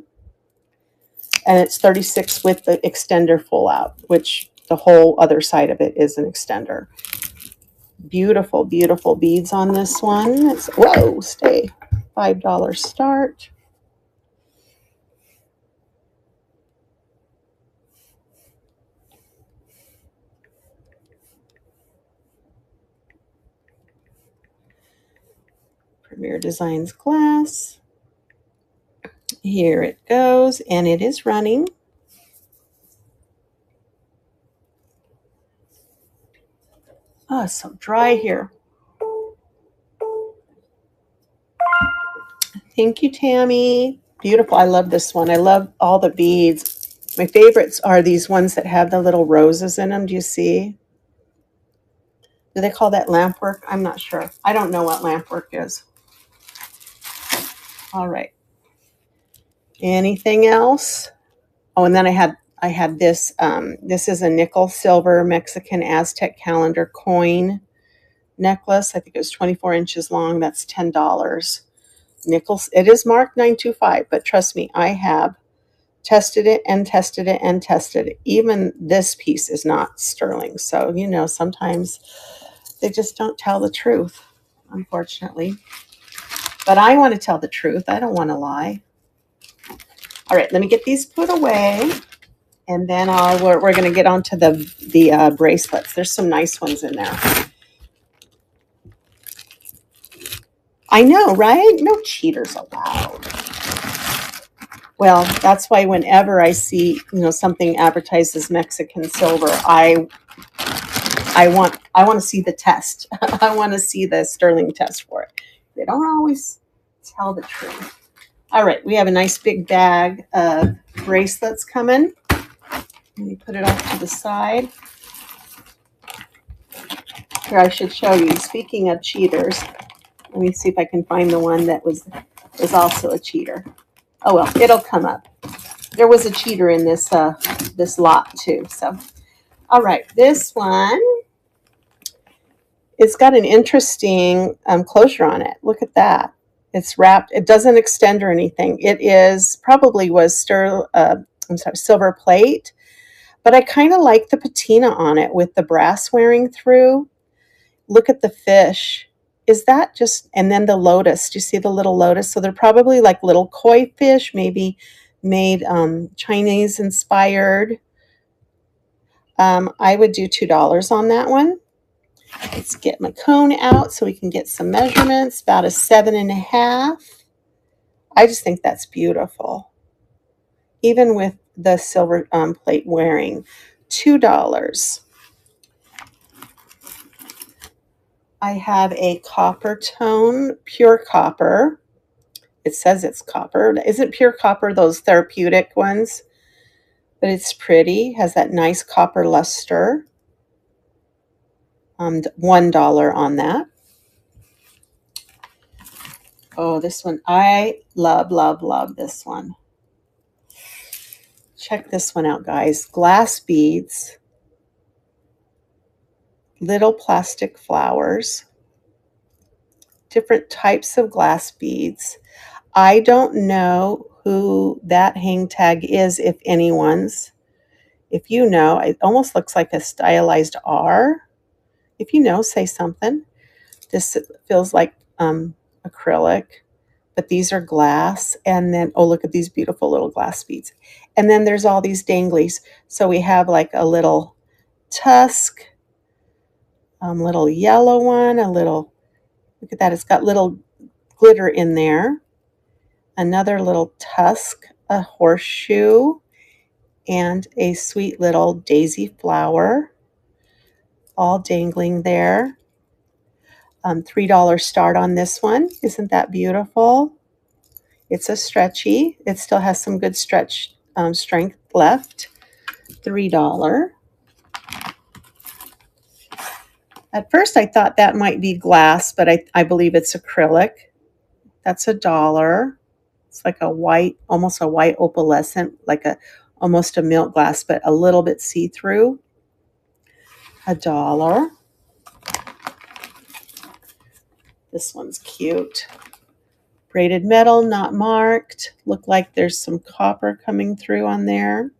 And it's 36 with the extender full out, which the whole other side of it is an extender. Beautiful, beautiful beads on this one. It's, whoa, stay. $5 start. Premier Designs glass. Here it goes, and it is running. Oh, it's so dry here. Thank you, Tammy. Beautiful. I love this one. I love all the beads. My favorites are these ones that have the little roses in them. Do you see? Do they call that lamp work? I'm not sure. I don't know what lamp work is. All right. Anything else? Oh, and then I had this. This is a nickel silver Mexican Aztec calendar coin necklace. I think it was 24 inches long. That's $10. Nickels. It is marked 925, but trust me, I have tested it and tested it and tested it. Even this piece is not sterling. So, you know, sometimes they just don't tell the truth, unfortunately. But I want to tell the truth. I don't want to lie. All right, let me get these put away. And then we're going to get onto the bracelets. There's some nice ones in there. I know, right? No cheaters allowed. Well, that's why whenever I see, you know, something advertised as Mexican silver, I want to see the test. I want to see the sterling test for it. They don't always tell the truth. All right, we have a nice big bag of bracelets coming. Let me put it off to the side. Here, I should show you. Speaking of cheaters, let me see if I can find the one that was also a cheater. Oh well, it'll come up. There was a cheater in this this lot too. So, all right, this one, it's got an interesting closure on it. Look at that. It's wrapped. It doesn't extend or anything. It is probably was silver plate, but I kind of like the patina on it with the brass wearing through. Look at the fish. Is that just, and then the lotus. Do you see the little lotus? So they're probably like little koi fish, maybe made Chinese inspired. I would do $2 on that one. Let's get my cone out so we can get some measurements. About a 7.5. I just think that's beautiful. Even with the silver plate wearing. $2. I have a copper tone, pure copper. It says it's copper. Isn't pure copper those therapeutic ones? But it's pretty, has that nice copper luster. $1 on that. Oh, this one, I love, love, love this one. Check this one out, guys. Glass beads, little plastic flowers, different types of glass beads. I don't know who that hang tag is, if anyone's. If you know, it almost looks like a stylized R. If you know, say something. This feels like acrylic, but these are glass. And then, oh, look at these beautiful little glass beads. And then there's all these danglies. So we have like a little tusk, little yellow one, a little, look at that, it's got little glitter in there. Another little tusk, a horseshoe, and a sweet little daisy flower, all dangling there. $3 start on this one. Isn't that beautiful? It's a stretchy. It still has some good stretch strength left. $3. At first I thought that might be glass, but I believe it's acrylic. That's $1. It's like a white, almost a white opalescent, like almost a milk glass, but a little bit see-through. $1. This one's cute. Braided metal, not marked. Look like there's some copper coming through on there.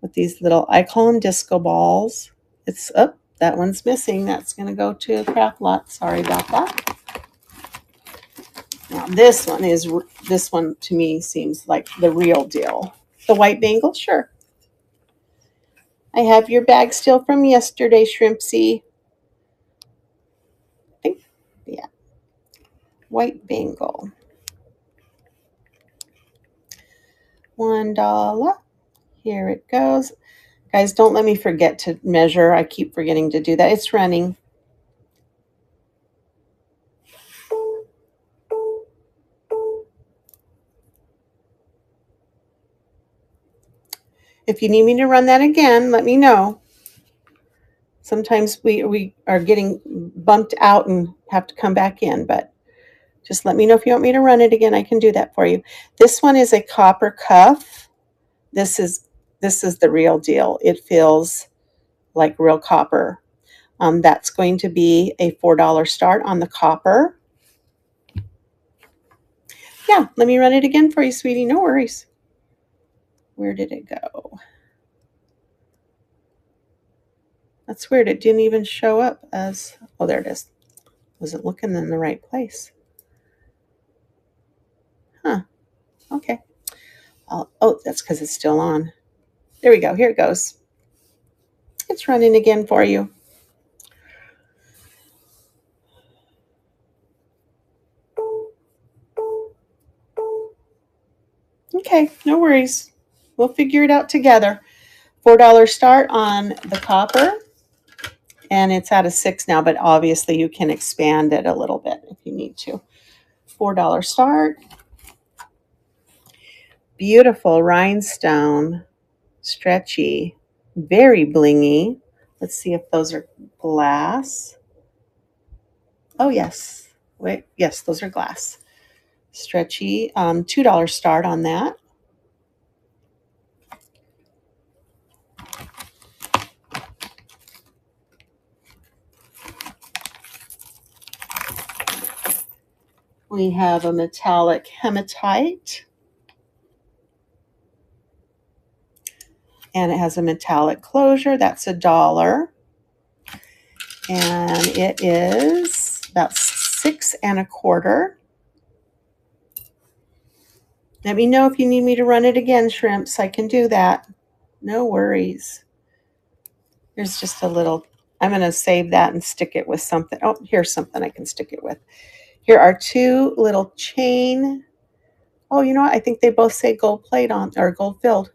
With these little, I call them disco balls. It's up. That one's missing. That's going to go to a craft lot. Sorry about that. Now this one to me seems like the real deal. The white bangle, sure. I have your bag still from yesterday, Shrimpsy. I think, yeah. White bangle. $1. Here it goes. Guys, don't let me forget to measure. I keep forgetting to do that. It's running. If you need me to run that again, let me know. Sometimes we are getting bumped out and have to come back in, but just let me know if you want me to run it again. I can do that for you. This one is a copper cuff. This is the real deal. It feels like real copper. That's going to be a $4 start on the copper. Yeah, let me run it again for you, sweetie. No worries. Where did it go? That's weird. It didn't even show up as, oh, there it is. Wasn't looking in the right place. Huh. Okay. Oh, that's because it's still on. There we go. Here it goes. It's running again for you. Okay, no worries. We'll figure it out together. $4 start on the copper. And it's at a 6 now, but obviously you can expand it a little bit if you need to. $4 start. Beautiful rhinestone, stretchy, very blingy. Let's see if those are glass. Oh, yes. Wait, yes, those are glass. Stretchy, $2 start on that. We have a metallic hematite. And it has a metallic closure. That's $1. And it is about 6 1/4. Let me know if you need me to run it again, shrimps. I can do that. No worries. There's just a little, I'm going to save that and stick it with something. Oh, here's something I can stick it with. Here are 2 little chain. Oh, you know what? I think they both say gold plate on, or gold filled.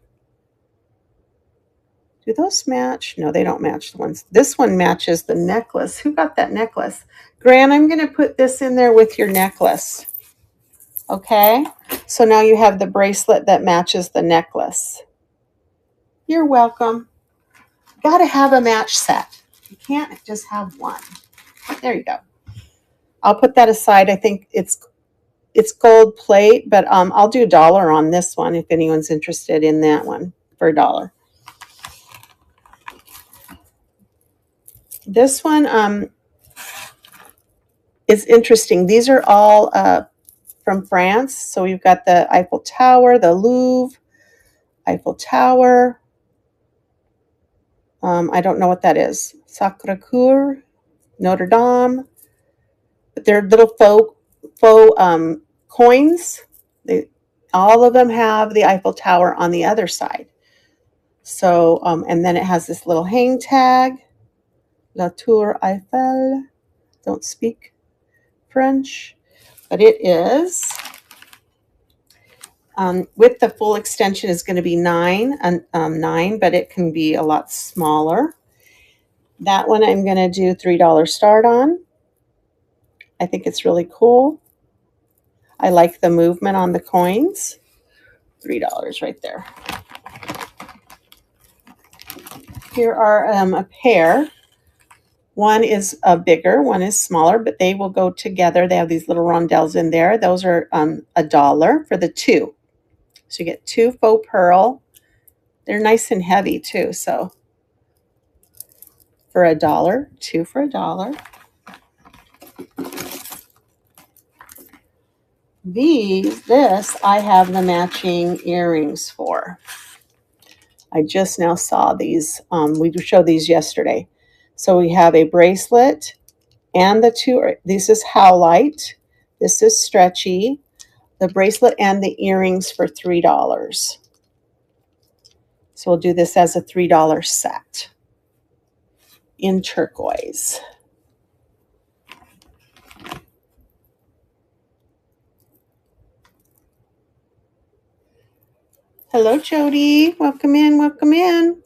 Do those match? No, they don't match the ones. This one matches the necklace. Who got that necklace? Gran, I'm going to put this in there with your necklace. Okay? So now you have the bracelet that matches the necklace. You're welcome. Got to have a match set. You can't just have one. There you go. I'll put that aside. I think it's gold plate, but I'll do $1 on this one if anyone's interested in that one for $1. This one is interesting. These are all from France. So we've got the Eiffel Tower, the Louvre, Eiffel Tower. I don't know what that is. Sacré-Cœur, Notre Dame. But they're little faux coins. All of them have the Eiffel Tower on the other side. So, and then it has this little hang tag. La Tour Eiffel. Don't speak French, but it is. With the full extension is going to be 9, but it can be a lot smaller. That one I'm going to do $3 start on. I think it's really cool. I like the movement on the coins. $3 right there. Here are a pair. One is bigger, one is smaller, but they will go together. They have these little rondelles in there. Those are $1 for the 2. So you get 2 faux pearl. They're nice and heavy too. So for $1, 2 for $1. This I have the matching earrings for. I just now saw these. We showed these yesterday. So we have a bracelet and the 2. This is howlite. This is stretchy. The bracelet and the earrings for $3. So we'll do this as a $3 set in turquoise. Hello, Jody. Welcome in. Welcome in.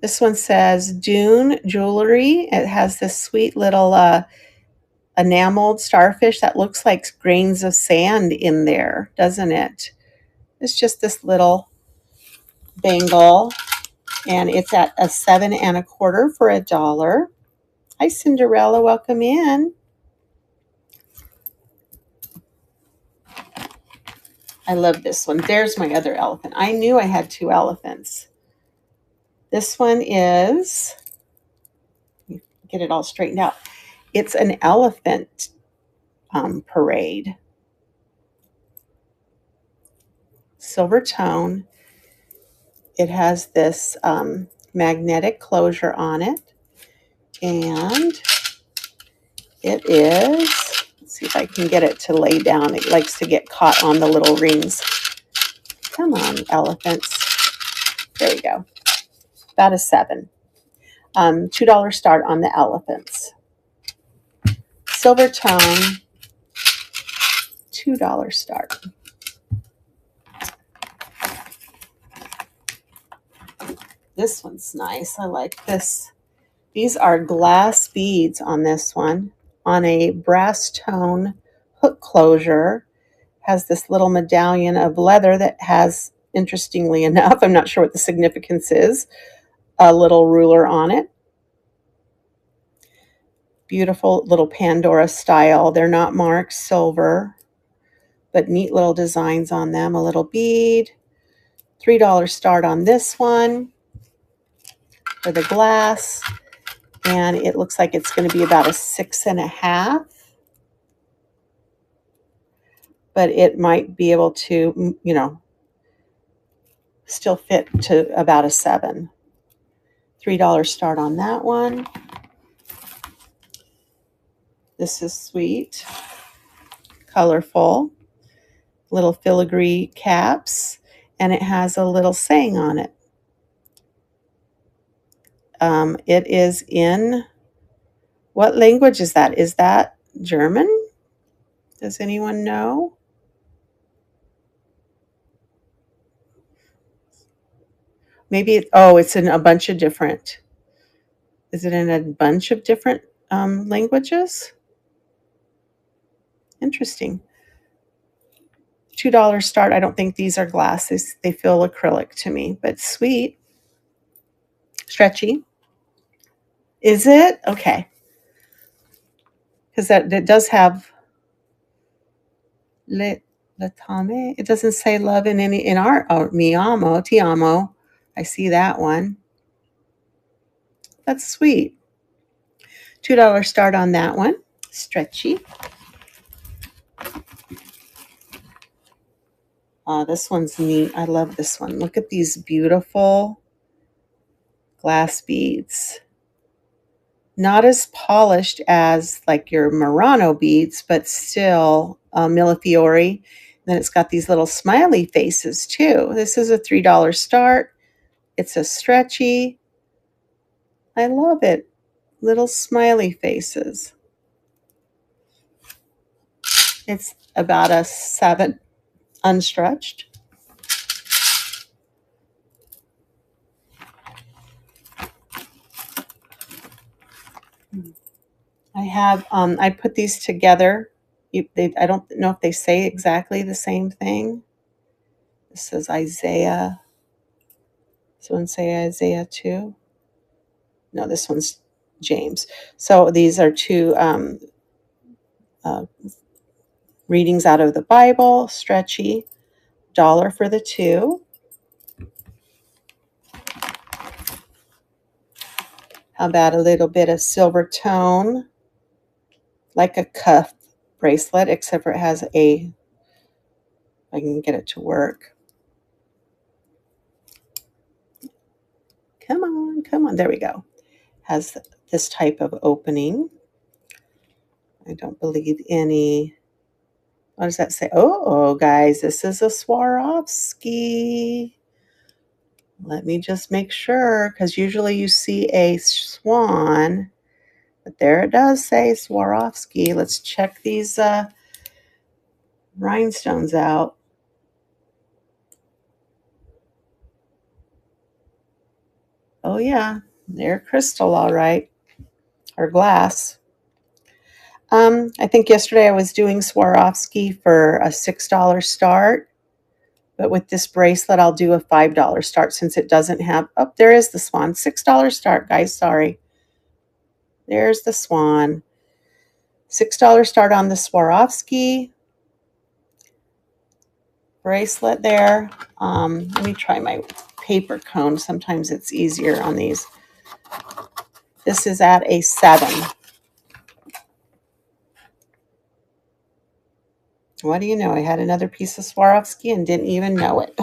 This one says Dune Jewelry. It has this sweet little enameled starfish that looks like grains of sand in there, doesn't it? It's just this little bangle, and it's at a 7 1/4 for $1. Hi, Cinderella. Welcome in. I love this one. There's my other elephant. I knew I had 2 elephants. This one is, get it all straightened out. It's an elephant parade. Silver tone. It has this magnetic closure on it. And it is, let's see if I can get it to lay down. It likes to get caught on the little rings. Come on, elephants. There you go. About a 7. $2 start on the elephants. Silver tone, $2 start. This one's nice. I like this. These are glass beads on this one, on a brass tone hook closure. Has this little medallion of leather that has, interestingly enough, I'm not sure what the significance is, a little ruler on it. Beautiful little Pandora style. They're not marked silver, but neat little designs on them. A little bead. $3 start on this one for the glass. And it looks like it's going to be about a 6 1/2. But it might be able to, still fit to about a 7. $3 start on that one. This is sweet, colorful, little filigree caps, and it has a little saying on it. It is in, what language is that? Is that German? Does anyone know? Maybe, oh, it's in a bunch of different, is it in a bunch of different languages? Interesting. $2 start. I don't think these are glasses. They feel acrylic to me, but sweet. Stretchy. Is it? Okay. Because that it does have le tame. It doesn't say love in any in our mi amo, ti amo. I see that one. That's sweet. $2 start on that one. Stretchy. This one's neat. I love this one. Look at these beautiful glass beads. Not as polished as like your Murano beads, but still millefiori. Then it's got these little smiley faces too. This is a $3 start. It's a stretchy. I love it. Little smiley faces. It's about a 7 unstretched. I have, I put these together. I don't know if they say exactly the same thing. This says Isaiah. This one say Isaiah 2. No, this one's James. So these are two uh, readings out of the Bible, stretchy. $1 for the 2. How about a little bit of silver tone, like a cuff bracelet, except for it has a, I can get it to work. Come on, come on. There we go. Has this type of opening. I don't believe any. What does that say? Oh, guys, this is a Swarovski. Let me just make sure, because usually you see a swan, but there it does say Swarovski. Let's check these rhinestones out. Oh, yeah, they're crystal, all right, or glass. I think yesterday I was doing Swarovski for a $6 start, but with this bracelet, I'll do a $5 start since it doesn't have, oh, there is the swan. $6 start, guys, sorry. There's the swan. $6 start on the Swarovski bracelet there. Let me try my paper cone. Sometimes it's easier on these. This is at a 7. What do you know? I had another piece of Swarovski and didn't even know it.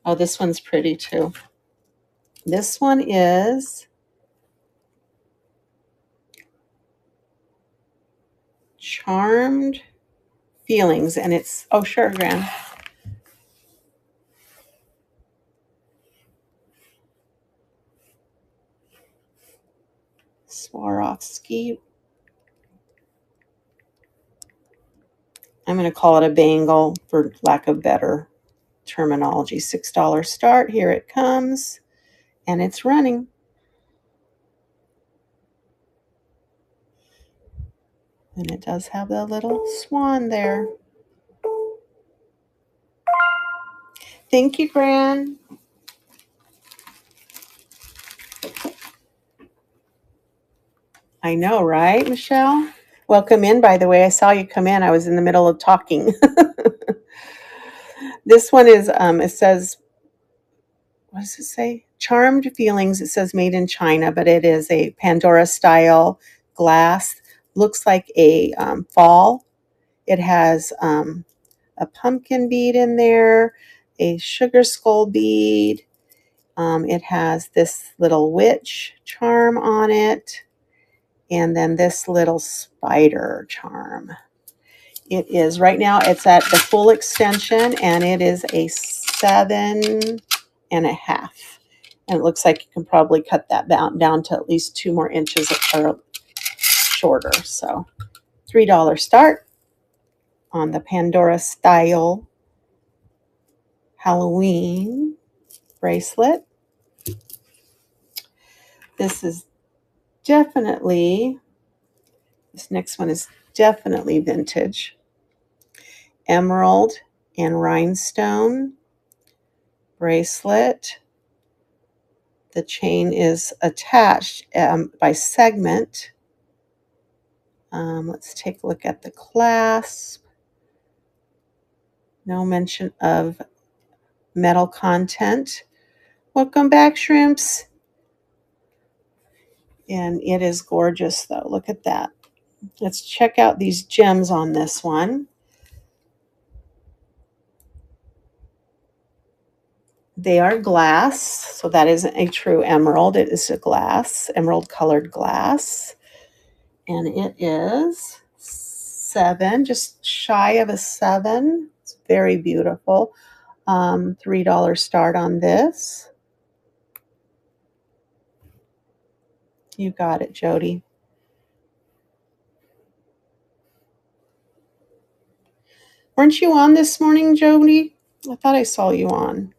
Oh, this one's pretty too. This one is Charmed Feelings, and it's, oh, sure, Gran. Swarovski. I'm going to call it a bangle for lack of better terminology. $6 start. Here it comes, and it's running. And it does have the little swan there. Thank you, Gran. I know, right, Michelle? Welcome in, by the way. I saw you come in. I was in the middle of talking. This one is, it says, what does it say? Charmed Feelings. It says made in China, but it is a Pandora style glass. Looks like a fall. It has a pumpkin bead in there, a sugar skull bead. It has this little witch charm on it, and then this little spider charm. It is, right now, it's at the full extension, and it is a 7.5. And it looks like you can probably cut that down to at least 2 more inches or shorter. So $3 start on the Pandora style Halloween. bracelet. This next one is definitely vintage. Emerald and rhinestone bracelet. The chain is attached by segment. Let's take a look at the clasp. No mention of metal content. Welcome back, shrimps. And it is gorgeous, though. Look at that. Let's check out these gems on this one. They are glass, so that isn't a true emerald. It is a glass, emerald colored glass. And it is 7, just shy of a 7. It's very beautiful. $3 start on this. You got it, Jody. Weren't you on this morning, Jody? I thought I saw you on.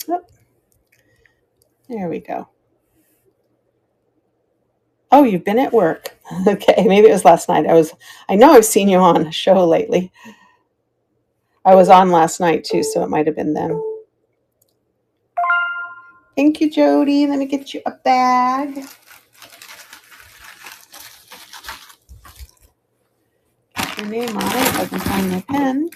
Oh, there we go. Oh, you've been at work. Okay, maybe it was last night. I know I've seen you on a show lately. I was on last night too, so it might have been then. Thank you, Jody. Let me get you a bag. Put your name on it if I can find my pen.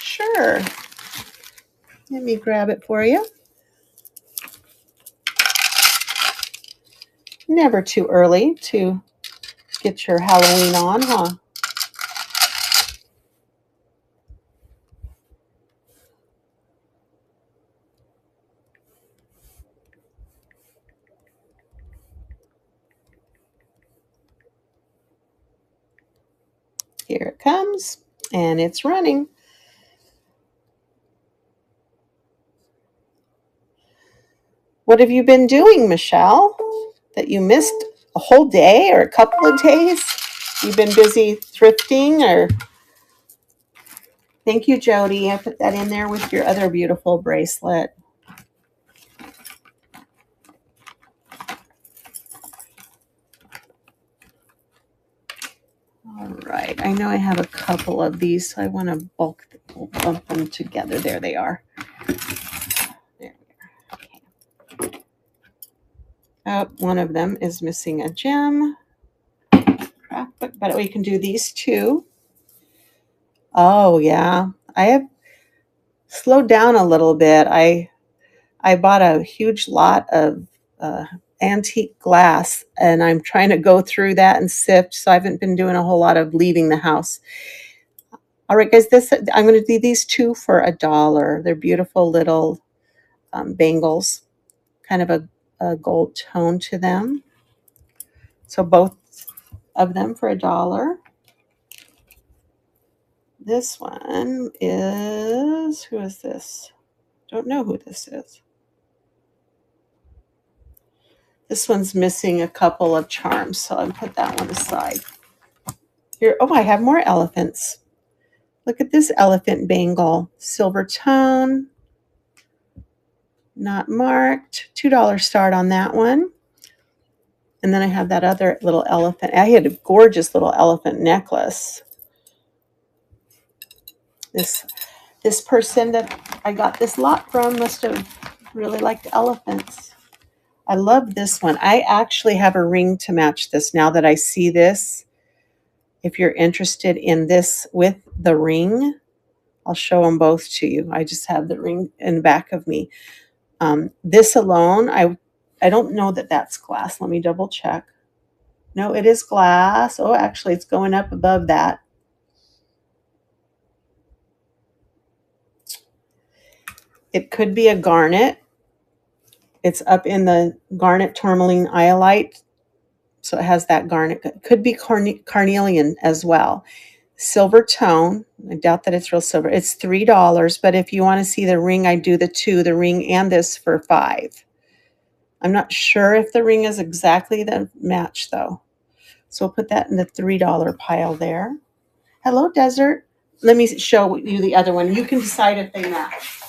Sure. Let me grab it for you. Never too early to get your Halloween on, huh? Here it comes, and it's running. What have you been doing, Michelle, that you missed a whole day or a couple of days? You've been busy thrifting or... Thank you, Jody. I put that in there with your other beautiful bracelet. All right. I know I have a couple of these, so I want to bump them together. There they are. There we are. Okay. Oh, one of them is missing a gem. But we can do these two. Oh, yeah. I have slowed down a little bit. I bought a huge lot of antique glass, and I'm trying to go through that and sift, so I haven't been doing a whole lot of leaving the house. All right, guys, I'm going to do these two for $1. They're beautiful little bangles, kind of a gold tone to them. So both of them for $1. This one is, who is this? Don't know who this is. This one's missing a couple of charms, so I'll put that one aside. Here, oh, I have more elephants. Look at this elephant bangle, silver tone, not marked. $2 start on that one. And then I have that other little elephant. I had a gorgeous little elephant necklace. This person that I got this lot from must have really liked elephants. I love this one. I actually have a ring to match this now that I see this. If you're interested in this with the ring, I'll show them both to you. I just have the ring in the back of me. This alone, I don't know that that's glass. Let me double check. No, it is glass. Oh, actually, it's going up above that. It could be a garnet. It's up in the garnet tourmaline iolite. So it has that garnet. It could be carnelian as well. silver tone. I doubt that it's real silver. It's $3, but if you want to see the ring, I do the two, the ring and this for $5. I'm not sure if the ring is exactly the match though. So we'll put that in the $3 pile there. Hello, Desert. Let me show you the other one. You can decide if they match.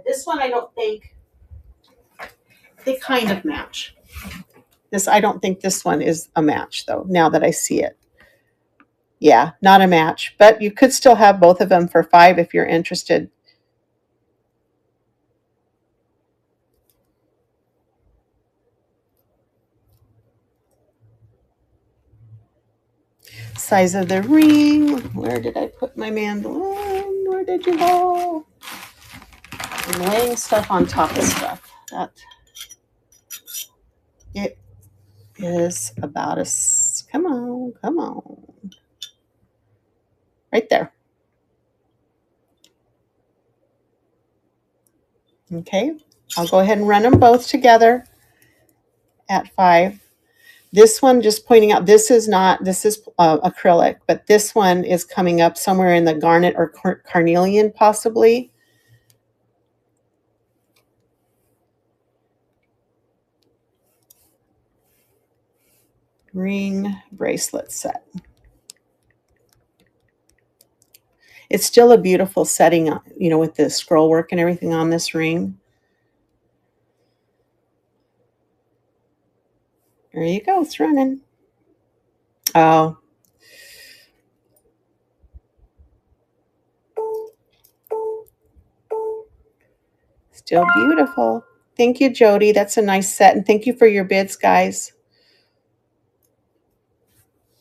This one, I don't think, they kind of match. I don't think this one is a match though, now that I see it. Yeah, not a match, but you could still have both of them for $5 if you're interested. Size of the ring. Where did I put my mandolin? Where did you go? I'm laying stuff on top of stuff. It is about come on. Right there. Okay, I'll go ahead and run them both together at $5. This one, just pointing out, this is acrylic, but this one is coming up somewhere in the garnet or carnelian possibly. Ring bracelet set. It's still a beautiful setting, with the scroll work and everything on this ring. There you go, it's running. Oh. Still beautiful. Thank you, Jody. That's a nice set. And thank you for your bids, guys.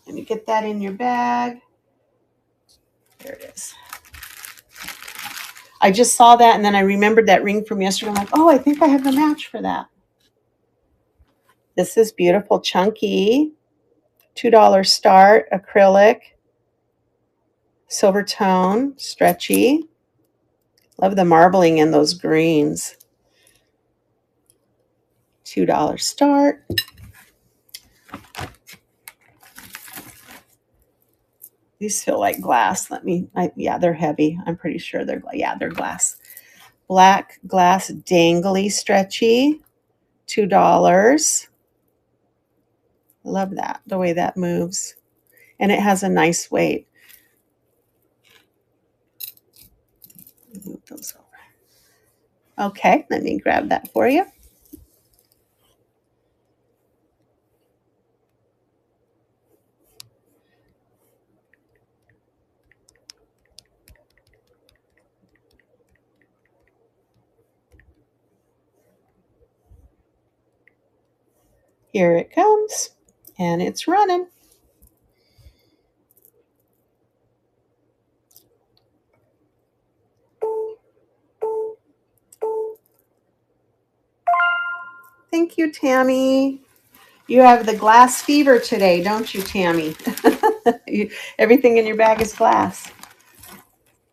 Let me get that in your bag. There it is. I just saw that, and then I remembered that ring from yesterday. I'm like, oh, I think I have the match for that. This is beautiful, chunky, $2 start, acrylic, silver tone, stretchy. Love the marbling in those greens. $2 start. These feel like glass. Yeah, they're heavy. I'm pretty sure they're glass. Black glass dangly stretchy, $2. Love that, the way that moves. And it has a nice weight. Move those over. Okay, let me grab that for you. Here it comes, and it's running. Thank you, Tammy. You have the glass fever today, don't you, Tammy? Everything in your bag is glass.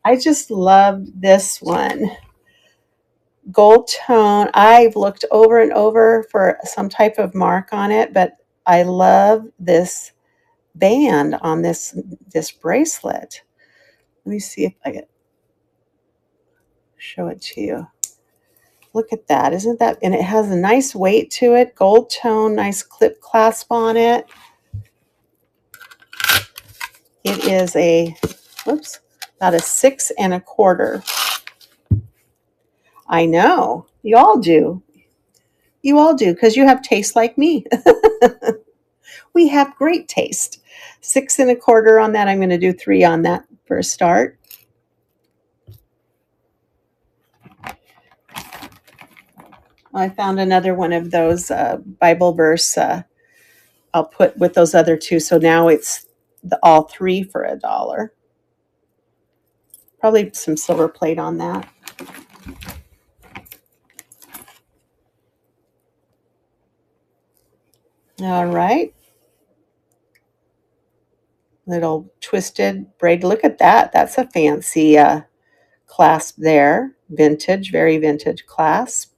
I just loved this one. Gold tone. I've looked over and over for some type of mark on it, but I love this band on this bracelet. Let me see if I can show it to you. Look at that. Isn't that? And it has a nice weight to it. Gold tone, nice clip clasp on it. It is about a 6 1/4. I know. You all do. You all do, because you have taste like me. We have great taste. 6 1/4 on that. I'm going to do 3 on that for a start. I found another one of those Bible verse I'll put with those other two. So now it's all 3 for $1. Probably some silver plate on that. All right. Little twisted braid. Look at that. That's a fancy clasp there. Vintage, very vintage clasp.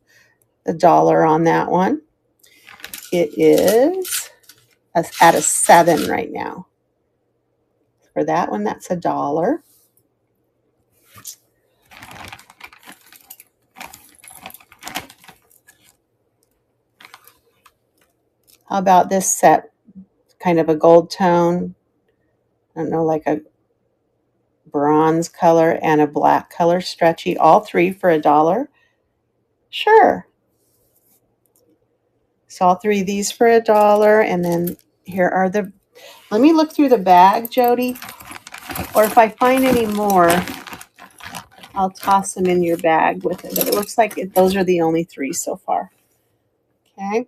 $1 on that one. It is at a 7 right now. For that one, that's $1. How about this set? Kind of a gold tone. I don't know, like a bronze color and a black color, stretchy. All three for $1. Sure. So all three of these for $1. And then here are the, let me look through the bag, Jody. Or if I find any more, I'll toss them in your bag with it. But it looks like those are the only three so far. Okay.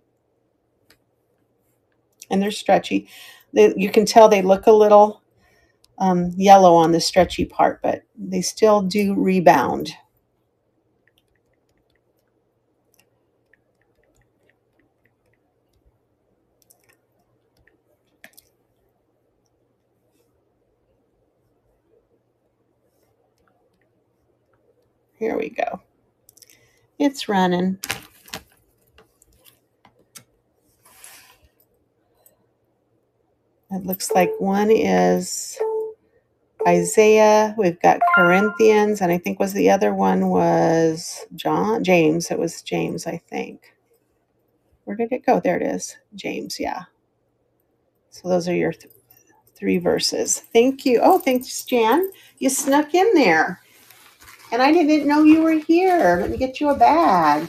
And they're stretchy. You can tell they look a little yellow on the stretchy part, but they still do rebound. Here we go. It's running. It looks like one is Isaiah. We've got Corinthians, and I think the other one was James. It was James, I think. Where did it go? There it is. James, yeah. So those are your three verses. Thank you. Oh, thanks, Jan. You snuck in there. And I didn't know you were here. Let me get you a bag.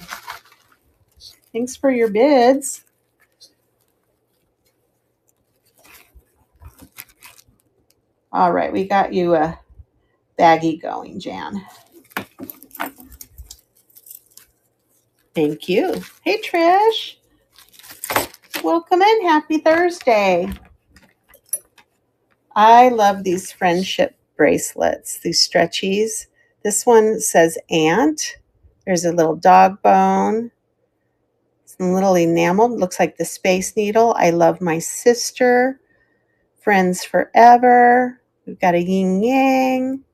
Thanks for your bids. All right, we got you a baggie going, Jan. Thank you. Hey, Trish. Welcome in. Happy Thursday. I love these friendship bracelets, these stretchies. This one says aunt. There's a little dog bone. Some little enameled. Looks like the Space Needle. I love my sister. Friends forever. We've got a yin yang.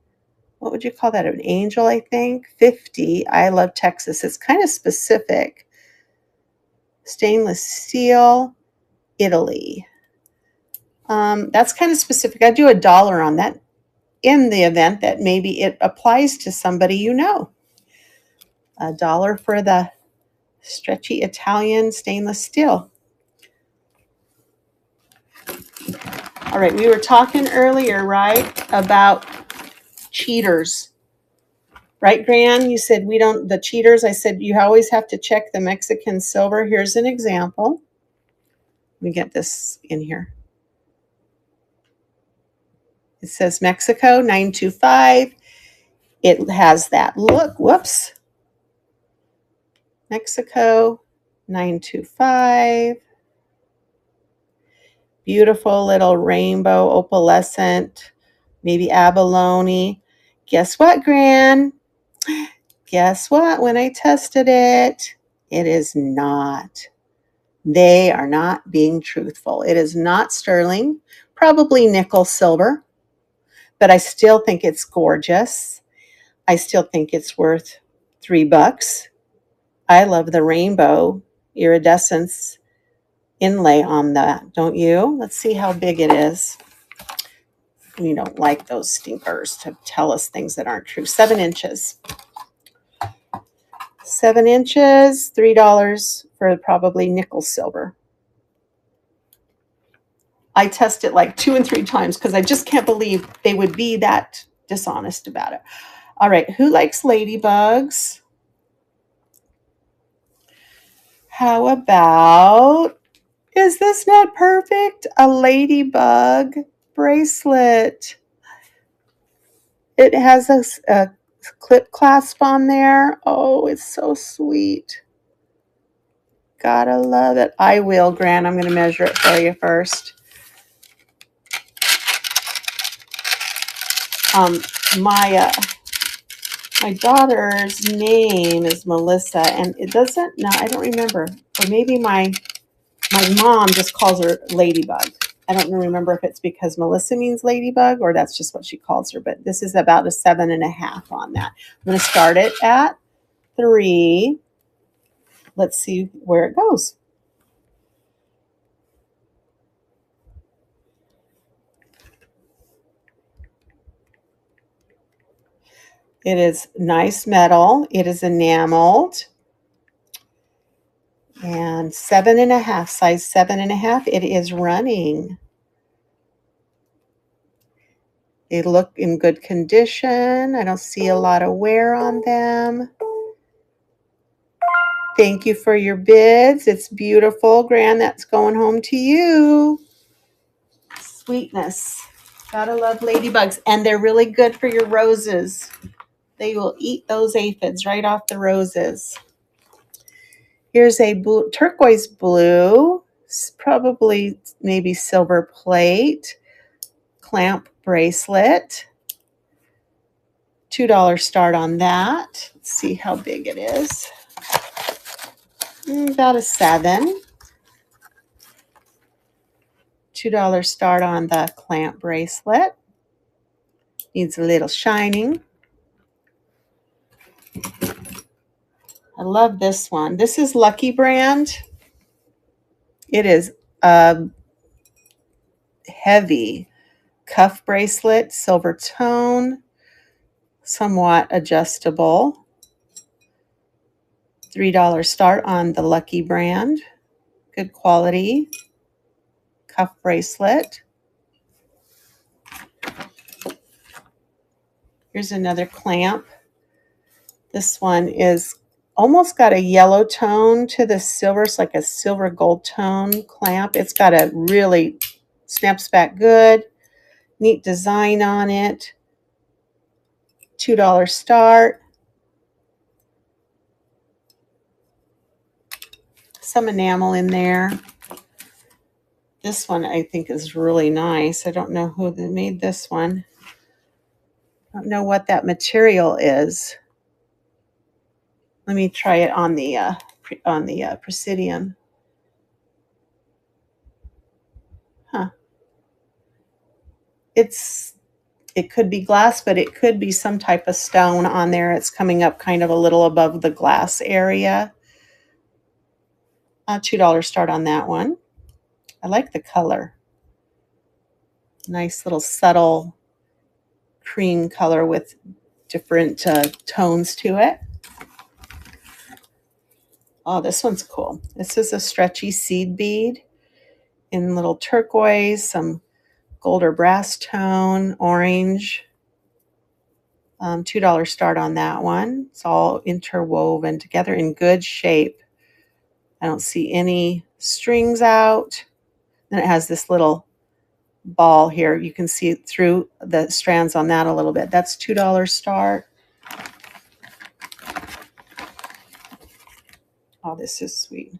What would you call that? An angel, I think. 50. I love Texas. It's kind of specific. Stainless steel. Italy. That's kind of specific. I do $1 on that in the event that maybe it applies to somebody you know. $1 for the stretchy Italian stainless steel. All right, we were talking earlier, right, about cheaters. Right, Gran? You said the cheaters. I said you always have to check the Mexican silver. Here's an example. Let me get this in here. It says Mexico 925. It has that look. Whoops. Mexico 925. Beautiful little rainbow opalescent, maybe abalone. Guess what, Gran? Guess what? When I tested it, it is not. They are not being truthful. It is not sterling, probably nickel silver, but I still think it's gorgeous. I still think it's worth $3. I love the rainbow iridescence inlay on that, don't you? Let's see how big it is. We don't like those stinkers to tell us things that aren't true. 7 inches. 7 inches, $3 for probably nickel silver. I test it like 2 and 3 times because I just can't believe they would be that dishonest about it. All right, who likes ladybugs? How about, is this not perfect? A ladybug bracelet. It has a clip clasp on there. Oh, it's so sweet. Gotta love it. I will, Gran. I'm going to measure it for you first. My daughter's name is Melissa, and it doesn't. No, I don't remember. Or maybe my mom just calls her Ladybug. I don't remember if it's because Melissa means ladybug or that's just what she calls her. But this is about a 7.5 on that. I'm going to start it at 3. Let's see where it goes. It is nice metal. It is enameled. And 7.5, size 7.5. It is running. They look in good condition. I don't see a lot of wear on them. Thank you for your bids. It's beautiful. Gran, that's going home to you. Sweetness. Gotta love ladybugs. And they're really good for your roses. They will eat those aphids right off the roses. Here's a blue, turquoise blue. It's probably maybe silver plate. Clamp bracelet. $2 start on that. Let's see how big it is. About a 7. $2 start on the clamp bracelet. Needs a little shining. I love this one. This is Lucky brand. It is a heavy cuff bracelet, silver tone, somewhat adjustable. $3 start on the Lucky brand. Good quality cuff bracelet. Here's another clamp. This one is almost got a yellow tone to the silver. It's like a silver gold tone clamp. It's got a really, snaps back good. Neat design on it. $2 start. Some enamel in there. This one I think is really nice. I don't know who made this one. I don't know what that material is. Let me try it on the Presidium. Huh. It could be glass, but it could be some type of stone on there. It's coming up kind of a little above the glass area. $2 start on that one. I like the color. Nice little subtle cream color with different tones to it. Oh, this one's cool. This is a stretchy seed bead in little turquoise, some gold or brass tone, orange. $2 start on that one. It's all interwoven together in good shape. I don't see any strings out. Then it has this little ball here. You can see through the strands on that a little bit. That's $2 start. Oh, this is sweet.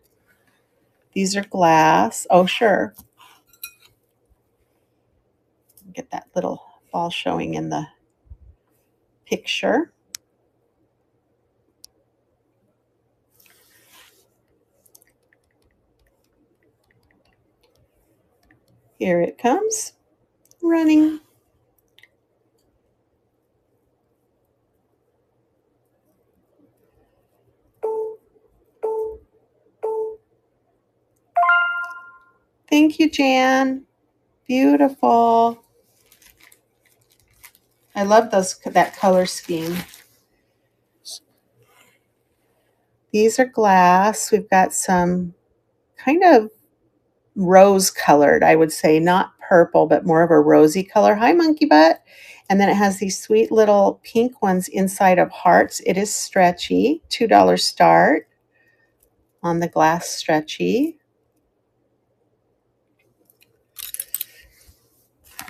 These are glass. Oh, sure. Get that little ball showing in the picture. Here it comes, running. Thank you, Jan. Beautiful. I love that color scheme. These are glass. We've got some kind of rose colored, I would say, not purple, but more of a rosy color. Hi, monkey butt. And then it has these sweet little pink ones inside of hearts. It is stretchy. $2 start on the glass stretchy.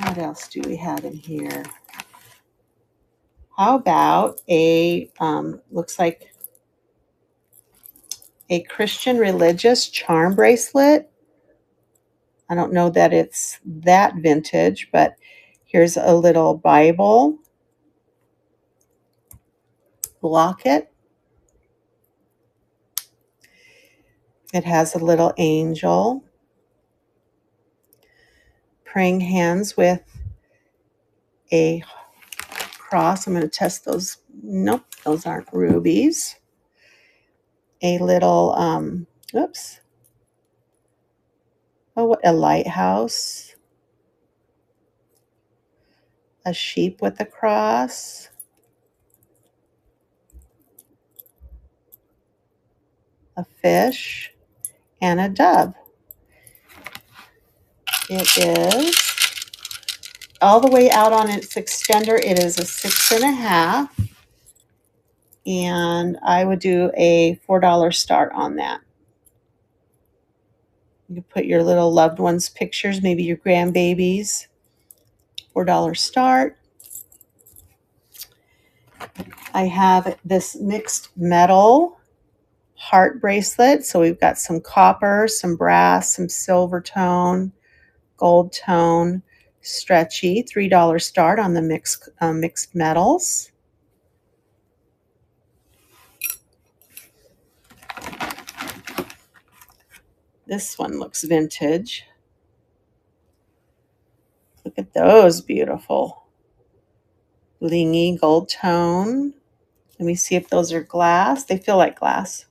What else do we have in here? How about a, looks like a Christian religious charm bracelet. I don't know that it's that vintage, but here's a little Bible locket. It has a little angel praying hands with a cross. I'm going to test those. Nope, those aren't rubies. A little, oops. Oh, a lighthouse. A sheep with a cross. a fish, and a dove. It is all the way out on its extender. It is a 6.5, and I would do a $4 start on that. You can put your little loved ones' pictures, maybe your grandbabies. $4 start. I have this mixed metal heart bracelet. So we've got some copper, some brass, some silver tone, gold tone, stretchy. $3 start on the mixed metals. This one looks vintage. Look at those, beautiful. Blingy gold tone. Let me see if those are glass. They feel like glass.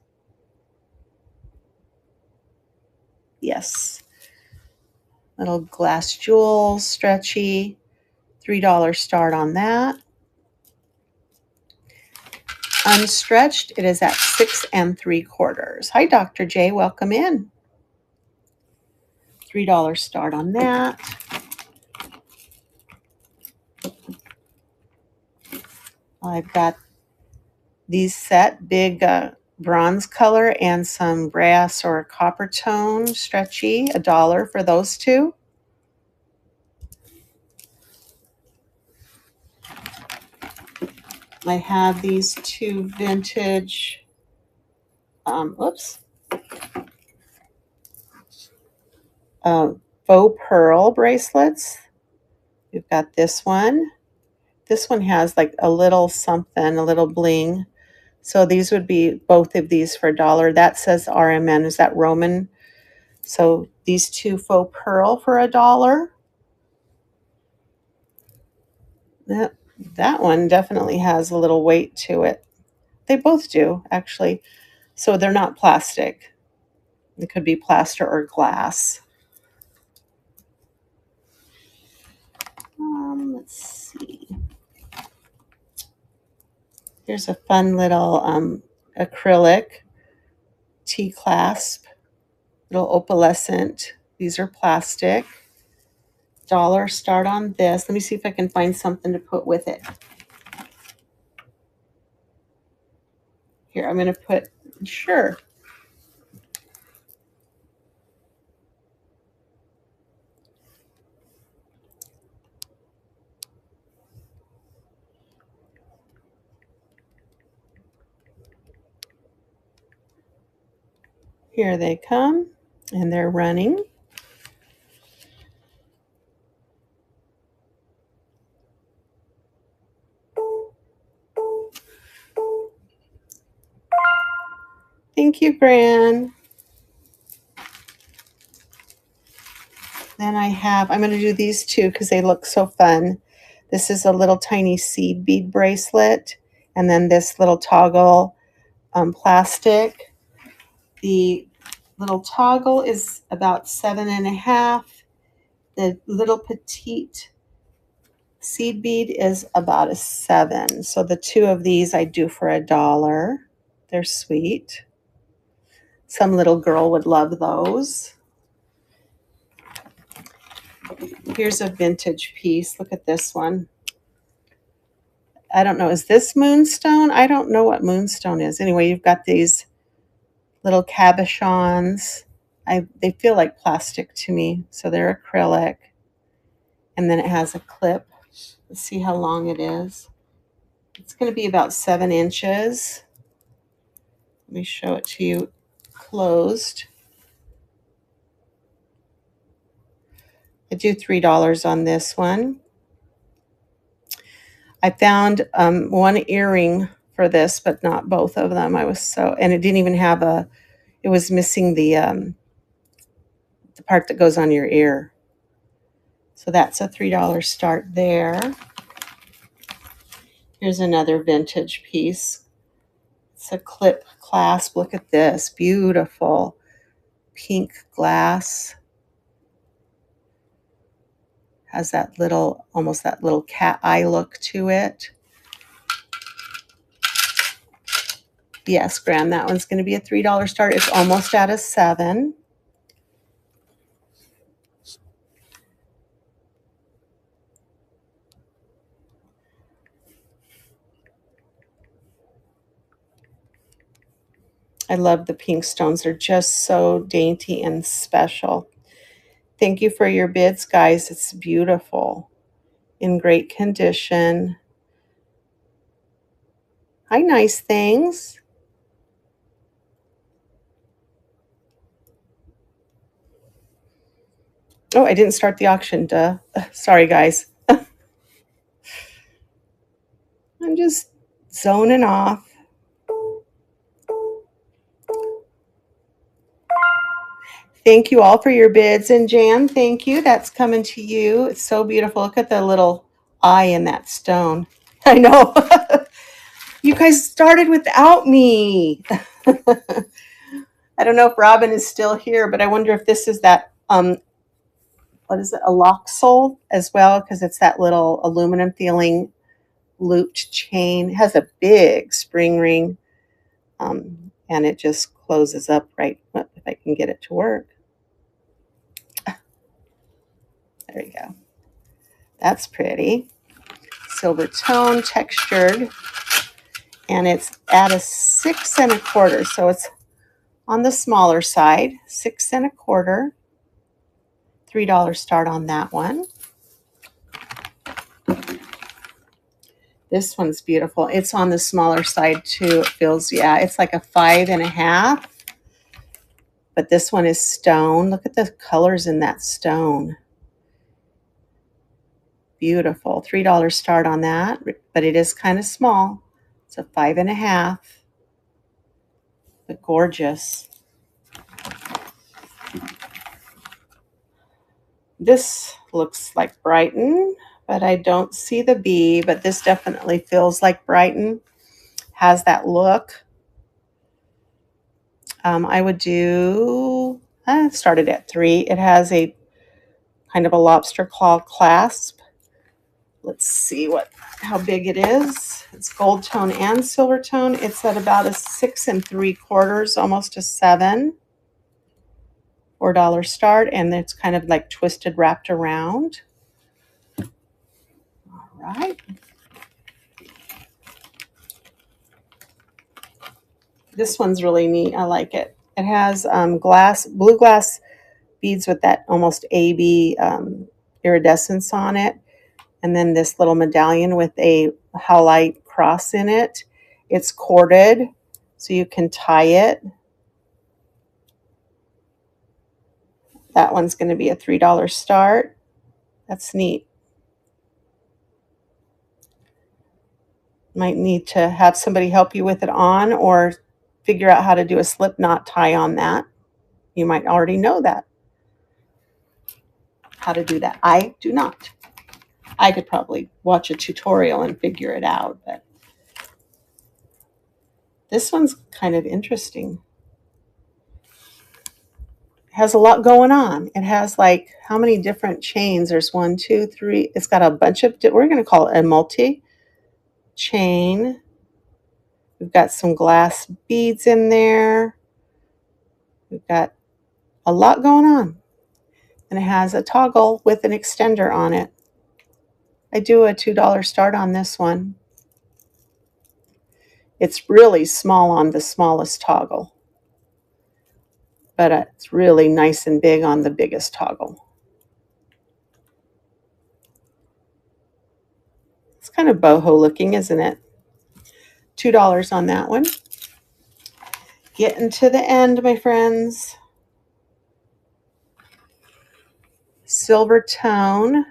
Yes. Little glass jewels, stretchy. $3 start on that. Unstretched, it is at 6 3/4. Hi, Dr. J. Welcome in. $3 start on that. I've got these set big bronze color and some brass or copper tone stretchy. $1 for those two. I have these two vintage, faux pearl bracelets. We've got this one. This one has like a little something, a little bling. So these would be both of these for $1. That says RMN. Is that Roman? So these two faux pearl for $1. That one definitely has a little weight to it. They both do, actually. So they're not plastic. It could be plaster or glass. Let's see. Here's a fun little acrylic T-clasp, little opalescent. These are plastic. $1 start on this. Let me see if I can find something to put with it. Here, I'm going to put, sure. Here they come, and they're running. Thank you, Gran. Then I'm going to do these two because they look so fun. This is a little tiny seed bead bracelet, and then this little toggle plastic. The little toggle is about 7.5. The little petite seed bead is about a 7. So the two of these I do for $1. They're sweet. Some little girl would love those. Here's a vintage piece. Look at this one. I don't know. Is this moonstone? I don't know what moonstone is. Anyway, you've got these little cabochons. They feel like plastic to me, so they're acrylic. And then it has a clip. Let's see how long it is. It's going to be about 7 inches. Let me show it to you closed. I do $3 on this one. I found one earring for this, but not both of them. And it didn't even have it was missing the part that goes on your ear. So that's a $3 start there. Here's another vintage piece. It's a clip clasp. Look at this, beautiful pink glass. Has that little, almost that little cat eye look to it. Yes, Graham, that one's going to be a $3 start. It's almost at a 7. I love the pink stones. They're just so dainty and special. Thank you for your bids, guys. It's beautiful. In great condition. Hi, nice things. Oh, I didn't start the auction, duh. Sorry, guys. I'm just zoning off. Thank you all for your bids. And Jan, thank you. That's coming to you. It's so beautiful. Look at the little eye in that stone. I know. You guys started without me. I don't know if Robin is still here, but I wonder if this is that, what is it, a lock sole as well, because it's that little aluminum feeling looped chain. It has a big spring ring, and it just closes up right, if I can get it to work. There you go. That's pretty. Silver tone, textured, and it's at a 6 1/4, so it's on the smaller side. 6 1/4. $3 start on that one. This one's beautiful. It's on the smaller side too. It feels, yeah, it's like a 5 1/2. But this one is stone. Look at the colors in that stone. Beautiful. $3 start on that, but it is kind of small. It's a 5 1/2, but gorgeous. This looks like Brighton, but I don't see the B, but this definitely feels like Brighton. Has that look. I would do, I started at 3. It has a kind of a lobster claw clasp. Let's see how big it is. It's gold tone and silver tone. It's at about a 6 3/4, almost a 7. $4 start, and it's kind of like twisted, wrapped around. All right. This one's really neat. I like it. It has blue glass beads with that almost AB iridescence on it. And then this little medallion with a howlite cross in it. It's corded, so you can tie it. That one's going to be a $3 start. That's neat. Might need to have somebody help you with it on, or figure out how to do a slip knot tie on that. You might already know that, how to do that. I do not. I could probably watch a tutorial and figure it out, but this one's kind of interesting. It has a lot going on. It has like, how many different chains? There's 1, 2, 3. It's got a bunch of, we're going to call it a multi chain. We've got some glass beads in there. We've got a lot going on. And it has a toggle with an extender on it. I do a $2 start on this one. It's really small on the smallest toggle, but it's really nice and big on the biggest toggle. It's kind of boho looking, isn't it? $2 on that one. Getting to the end, my friends. Silver tone.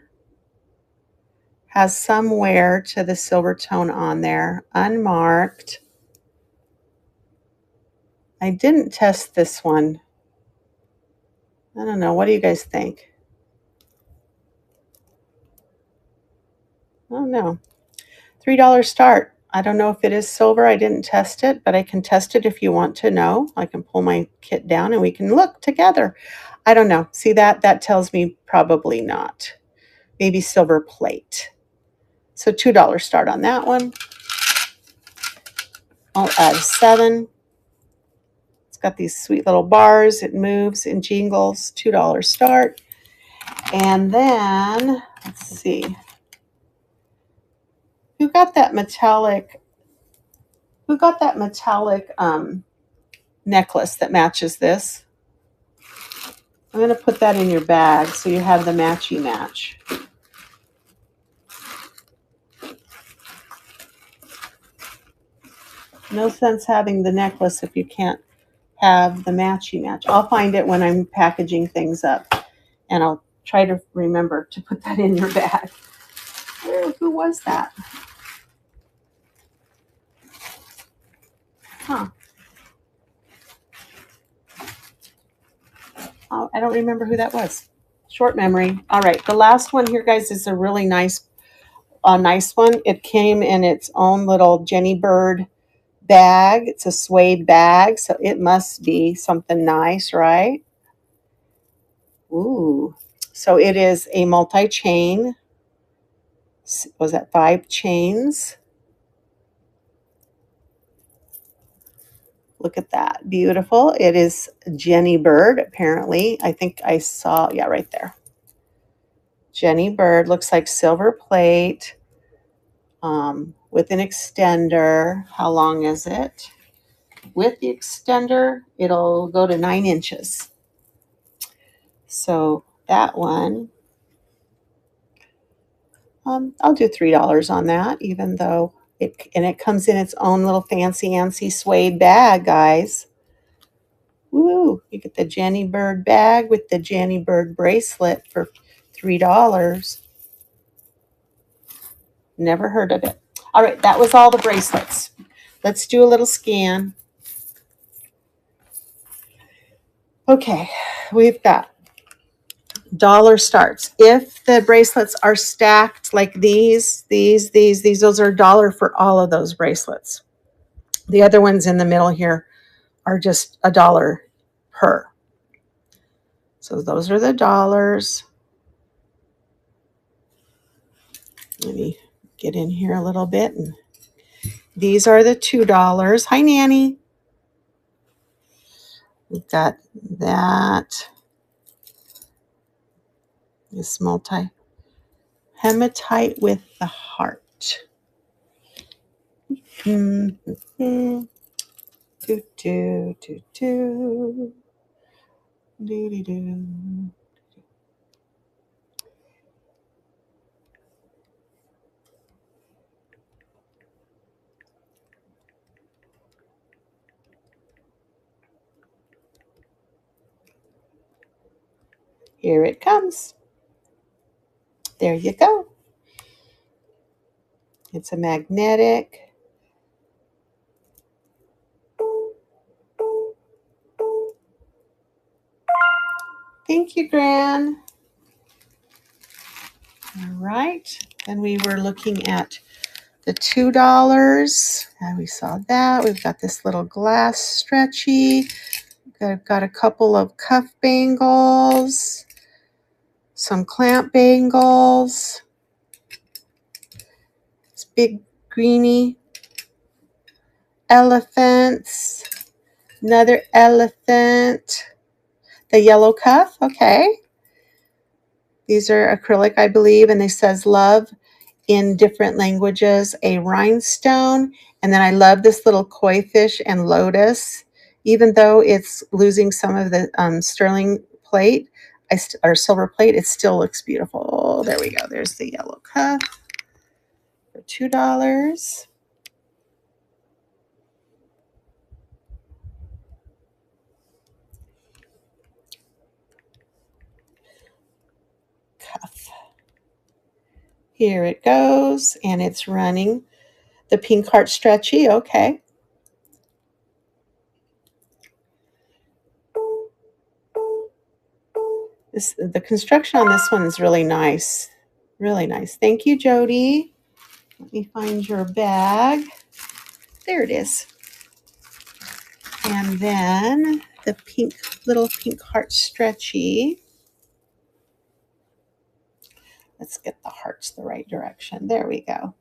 Has some wear to the silver tone on there. Unmarked. I didn't test this one. I don't know. What do you guys think? I don't know. $3 start. I don't know if it is silver. I didn't test it, but I can test it if you want to know. I can pull my kit down and we can look together. I don't know. See that? That tells me probably not. Maybe silver plate. So $2 start on that one. all out of 7. It's got these sweet little bars. It moves and jingles. $2 start. And then, let's see. Who got that metallic necklace that matches this? I'm going to put that in your bag so you have the matchy match. No sense having the necklace if you can't have the matchy match. I'll find it when I'm packaging things up, and I'll try to remember to put that in your bag. Who was that? Huh. Oh, I don't remember who that was. Short memory. All right, the last one here, guys, is a really nice one. It came in its own little Jenny Bird bag. It's a suede bag, so it must be something nice, right? Ooh. So it is a multi-chain. Was that 5 chains? Look at that. Beautiful. It is Jenny Bird, apparently. I think I saw, yeah, right there. Jenny Bird. Looks like silver plate with an extender. How long is it? With the extender, it'll go to 9 inches. So that one, I'll do $3 on that, even though it comes in its own little fancy suede bag, guys. Woo! You get the Jenny Bird bag with the Jenny Bird bracelet for $3. Never heard of it. All right, that was all the bracelets. Let's do a little scan. Okay, we've got dollar starts. If the bracelets are stacked like these, those are $1 for all of those bracelets. The other ones in the middle here are just $1 per. So those are the dollars. Let me get in here a little bit. And these are the $2. Hi, Nanny. We've got that. This hematite with the heart. Mm-hmm. Do, do, do, do. Do, do, do. Here it comes. There you go. It's a magnetic. Thank you, Gran. All right. Then we were looking at the $2. And we saw that. We've got this little glass stretchy. I've got a couple of cuff bangles. Some clamp bangles. This big greeny elephants. Another elephant. The yellow cuff. Okay. These are acrylic, I believe, and it says love in different languages, a rhinestone. And then I love this little koi fish and lotus. Even though it's losing some of the sterling plate or silver plate, it still looks beautiful. Oh, there we go. There's the yellow cuff for $2. Cuff. Here it goes, and it's running the pink heart stretchy. Okay. The construction on this one is really nice. Really nice. Thank you, Jody. Let me find your bag. There it is. And then the little pink heart stretchy. Let's get the hearts the right direction. There we go.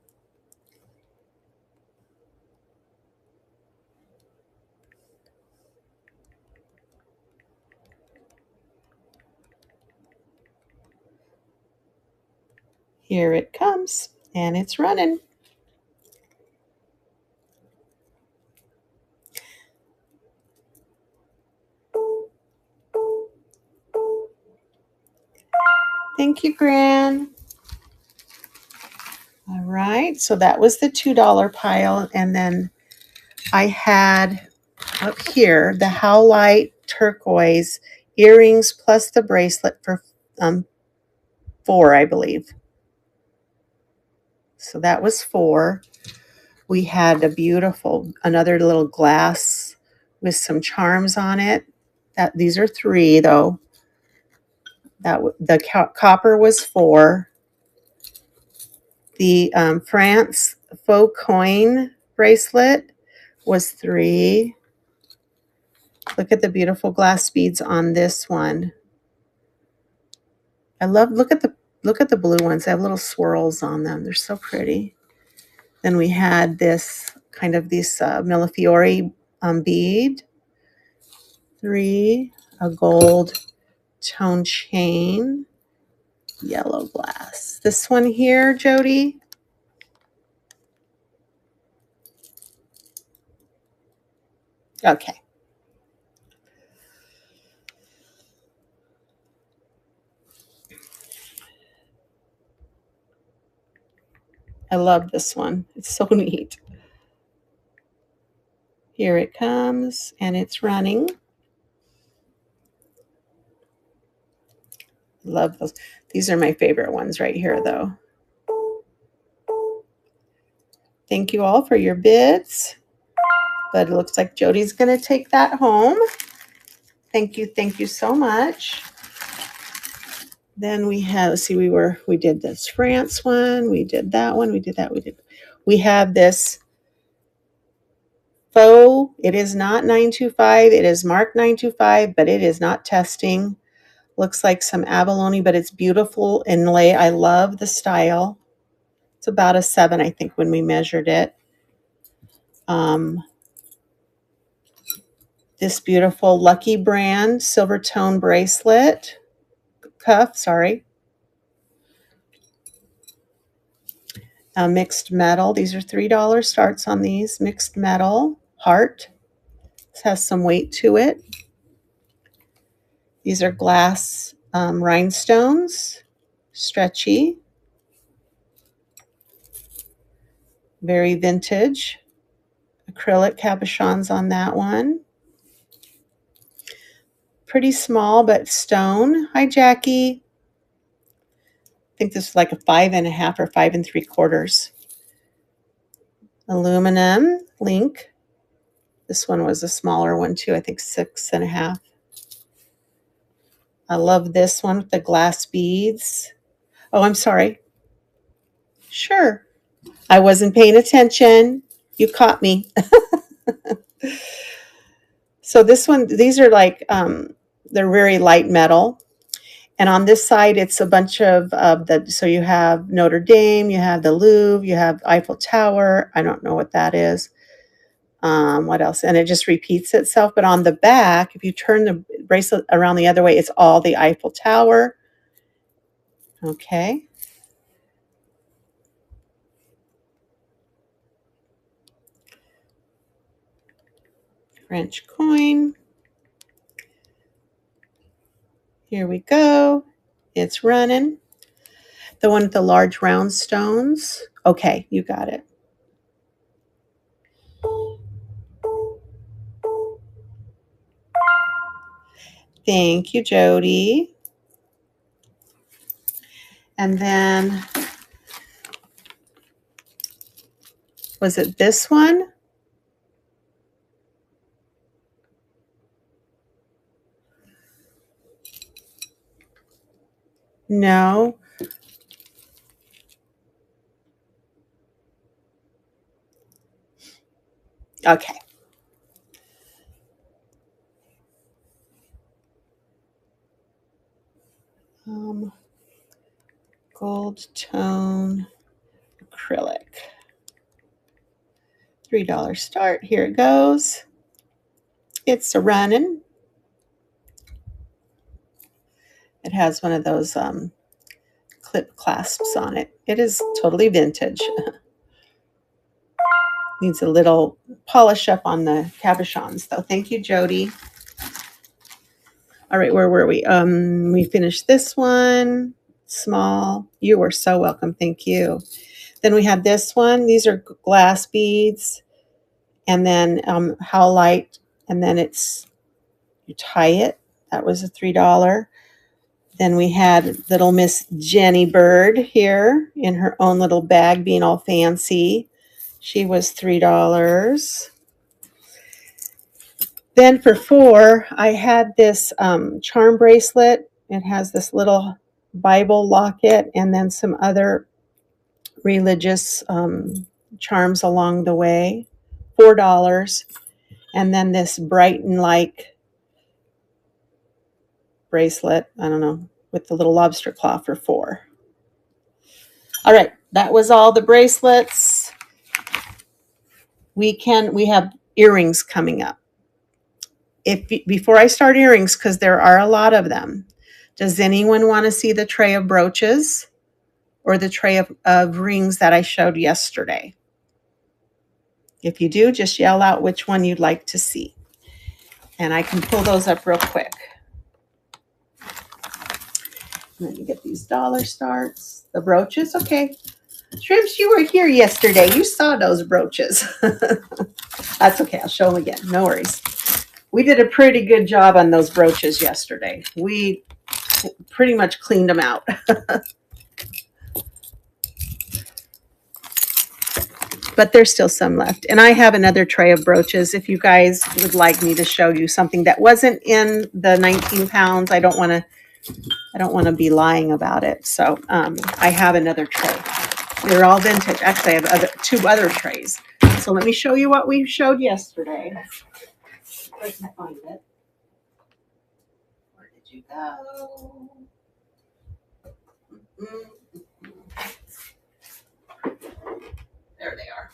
Here it comes, and it's running. Thank you, Gran. All right, so that was the $2 pile, and then I had up here the Howlite turquoise earrings plus the bracelet for $4, I believe. So that was $4. We had a beautiful, another little glass with some charms on it. These are $3 though. The copper was $4. The France faux coin bracelet was $3. Look at the beautiful glass beads on this one. I love, look at the blue ones. They have little swirls on them. They're so pretty. Then we had this kind of this Millefiori bead. $3. A gold tone chain. Yellow glass. This one here, Jody. Okay. I love this one. It's so neat. Here it comes, and it's running. Love those. These are my favorite ones right here, though. Thank you all for your bids. But it looks like Jody's going to take that home. Thank you so much. Then we have, let's see, we did this France one, we did that one, we have this faux, it is not 925, it is marked 925, but it is not testing. Looks like some abalone, but it's beautiful inlay. I love the style. It's about a 7, I think, when we measured it. This beautiful Lucky Brand silver tone bracelet, cuff, sorry. Mixed metal. These are $3 starts on these. Mixed metal, heart. This has some weight to it. These are glass rhinestones, stretchy. Very vintage. Acrylic cabochons on that one. Pretty small, but stone. Hi, Jackie. I think this is like a 5.5 or 5 3/4. Aluminum link. This one was a smaller one too. I think 6.5. I love this one with the glass beads. Oh, I'm sorry. Sure. I wasn't paying attention. You caught me. So this one, these are like, they're very light metal. And on this side, it's a bunch of so you have Notre Dame, you have the Louvre, you have Eiffel Tower. I don't know what that is. What else? And it just repeats itself. But on the back, if you turn the bracelet around the other way, it's all the Eiffel Tower. Okay. French coin. Here we go. It's running. The one with the large round stones. Okay, you got it. Thank you, Jody. And then, was it this one? No. Okay. Gold tone acrylic. $3 start. Here it goes. It's a running. It has one of those clip clasps on it. It is totally vintage. Needs a little polish up on the cabochons, though. Thank you, Jody. All right, where were we? We finished this one. Small. You are so welcome. Thank you. Then we have this one. These are glass beads. And then howlite. And then you tie it. That was a $3. Then we had little Miss Jenny Bird here in her own little bag, being all fancy. She was $3. Then for $4, I had this charm bracelet. It has this little Bible locket and then some other religious charms along the way. $4. And then this Brighton like bracelet, I don't know, with the little lobster claw for $4. All right, that was all the bracelets. We have earrings coming up. Before I start earrings, because there are a lot of them, does anyone want to see the tray of brooches or the tray of rings that I showed yesterday? If you do, just yell out which one you'd like to see. And I can pull those up real quick. Let me get these dollar starts. The brooches, okay. Shrimps, you were here yesterday. You saw those brooches. That's okay. I'll show them again. No worries. We did a pretty good job on those brooches yesterday. We pretty much cleaned them out. But there's still some left. And I have another tray of brooches if you guys would like me to show you something that wasn't in the 19 pounds. I don't want to be lying about it. So I have another tray. They're all vintage. Actually, I have two other trays. So let me show you what we showed yesterday. Where can I find it? Where did you go? There they are.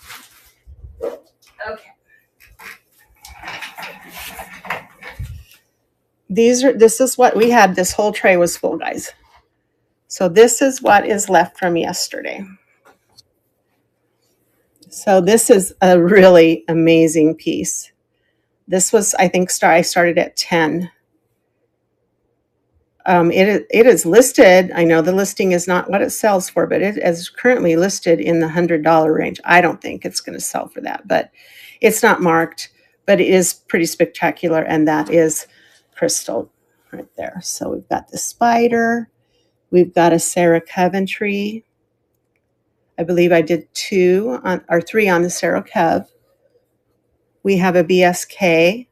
Okay. This is what we had. This whole tray was full, guys. So this is what is left from yesterday. So this is a really amazing piece. This was, I think, I started at 10. It is listed. I know the listing is not what it sells for, but it is currently listed in the $100 range. I don't think it's going to sell for that, but it's not marked, but it is pretty spectacular. And that is crystal right there. So we've got the spider. We've got a Sarah Coventry. I believe I did 3 on the Sarah Cov. We have a BSK.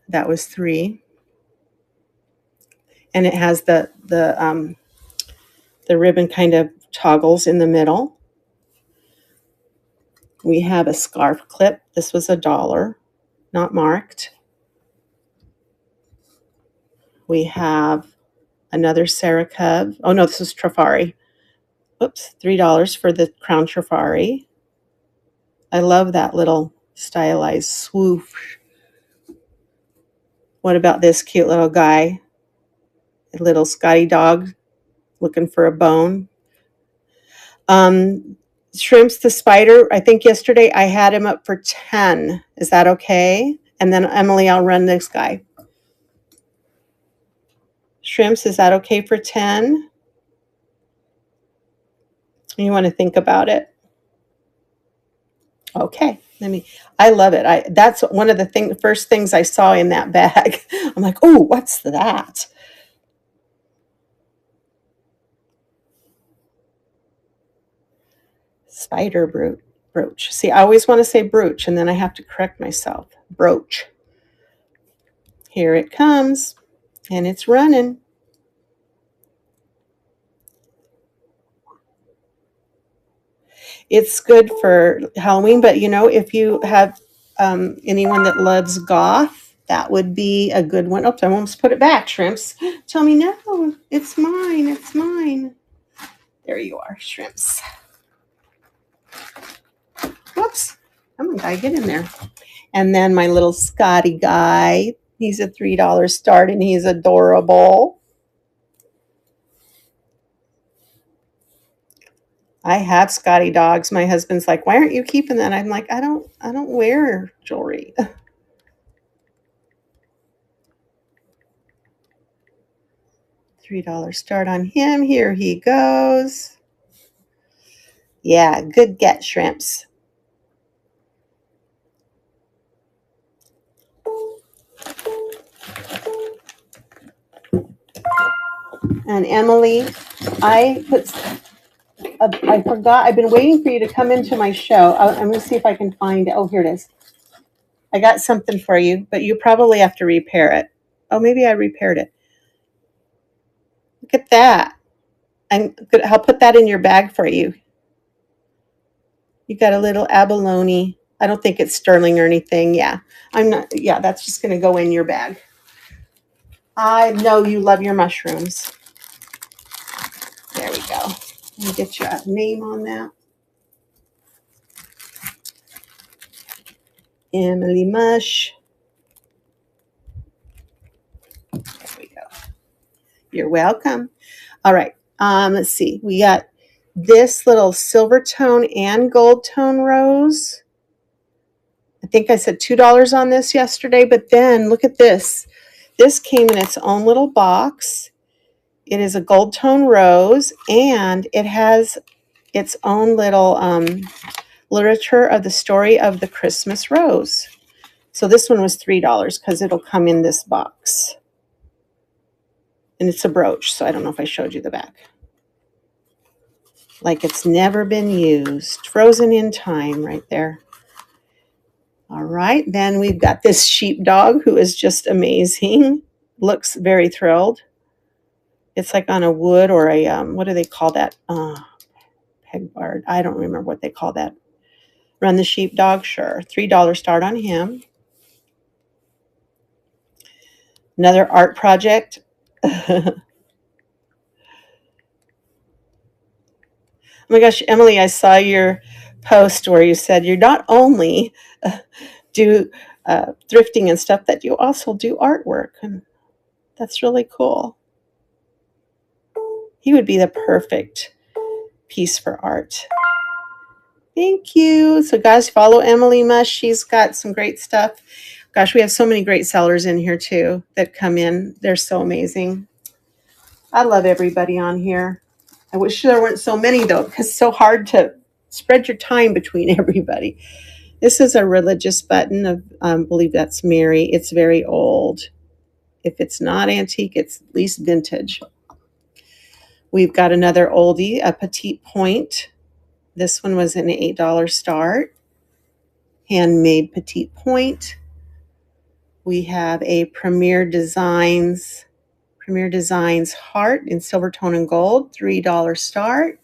That was 3. And it has the ribbon kind of toggles in the middle. We have a scarf clip. This was $1, not marked. We have another Sarah Cov. Oh no, this is Trifari. Oops, $3 for the crown Trifari. I love that little stylized swoosh. What about this cute little guy? A little Scotty dog looking for a bone. Shrimps the spider, I think yesterday I had him up for 10. Is that okay? And then Emily, I'll run this guy. Shrimps, is that okay for 10? You want to think about it? Okay. I love it. That's one of the first things I saw in that bag. I'm like, oh, what's that? Spider brooch. See, I always want to say brooch, and then I have to correct myself. Brooch. Here it comes, and it's running. It's good for Halloween, but if you have anyone that loves goth, that would be a good one. Oops, I almost put it back, Shrimps. Tell me, no, it's mine. It's mine. There you are, Shrimps. Whoops. Come on, guy, get in there. And then my little Scotty guy. He's a $3 start, and he's adorable. I have Scotty dogs. My husband's like, "Why aren't you keeping that?" I'm like, I don't wear jewelry." $3 start on him. Here he goes. Yeah, good get, shrimps. And Emily, I put I forgot. I've been waiting for you to come into my show. I'm going to see if I can find it. Oh, here it is. I got something for you, but you probably have to repair it. Oh, maybe I repaired it. Look at that. I'll put that in your bag for you. You got a little abalone. I don't think it's sterling or anything. Yeah, I'm not. Yeah, that's just going to go in your bag. I know you love your mushrooms. There we go. Let me get your name on that. Emily Mush. There we go. You're welcome. All right. Let's see. We got this little silver tone and gold tone rose. I think I said $2 on this yesterday, but then look at this. This came in its own little box. It is a gold tone rose, and it has its own little literature of the story of the Christmas rose. So this one was $3 because it'll come in this box. And it's a brooch, so I don't know if I showed you the back. Like it's never been used. Frozen in time right there. All right, then we've got this sheepdog who is just amazing. Looks very thrilled. It's like on a wood or a, what do they call that? Pegboard. I don't remember what they call that. Run the sheepdog, sure. $3 start on him. Another art project. Oh my gosh, Emily, I saw your post where you said you not only do thrifting and stuff, that you also do artwork. And that's really cool. He would be the perfect piece for art. Thank you. So guys, follow Emily Mush. She's got some great stuff. Gosh, we have so many great sellers in here too that come in. They're so amazing. I love everybody on here. I wish there weren't so many though, because it's so hard to spread your time between everybody. This is a religious button of, I believe that's Mary. It's very old. If it's not antique, it's at least vintage. We've got another oldie, a petite point. This one was an $8 start. Handmade petite point. We have a Premier Designs heart in silver tone and gold, $3 start.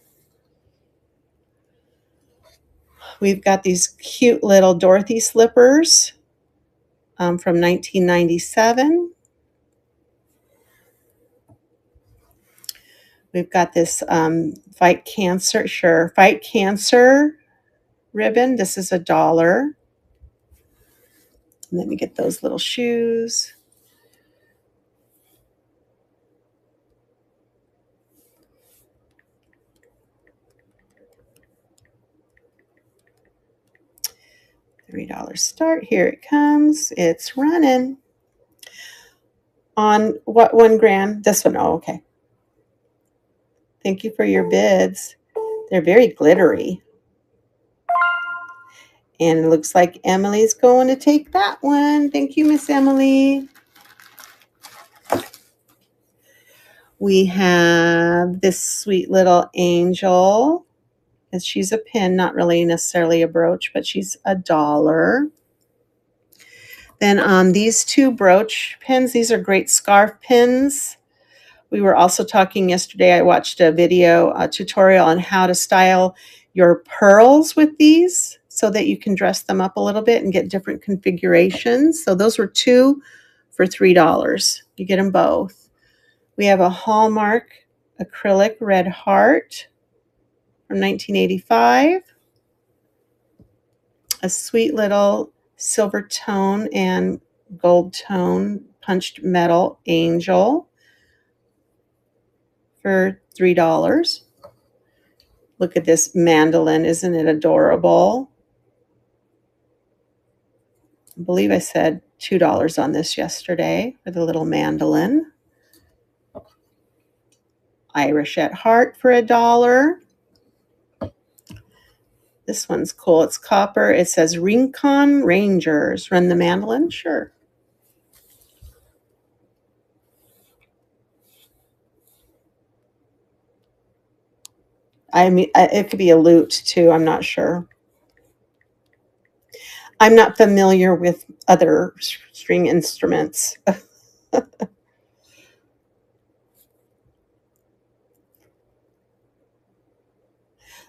We've got these cute little Dorothy slippers from 1997. We've got this Fight Cancer ribbon. This is $1. Let me get those little shoes. $3 start. Here it comes. It's running. On what 1 gram? This one. Oh, okay. Thank you for your bids. They're very glittery. And it looks like Emily's going to take that one. Thank you, Miss Emily. We have this sweet little angel. And she's a pin, not really necessarily a brooch, but she's $1. Then these two brooch pins, these are great scarf pins. We were also talking yesterday, I watched a video, a tutorial on how to style your pearls with these so that you can dress them up a little bit and get different configurations. So those were 2 for $3. You get them both. We have a Hallmark acrylic red heart from 1985. A sweet little silver tone and gold tone punched metal angel for $3. Look at this mandolin. Isn't it adorable? I believe I said $2 on this yesterday for the little mandolin. Irish at heart for $1. This one's cool. It's copper. It says Rincon Rangers. Run the mandolin? Sure. I mean, it could be a lute too. I'm not sure. I'm not familiar with other string instruments.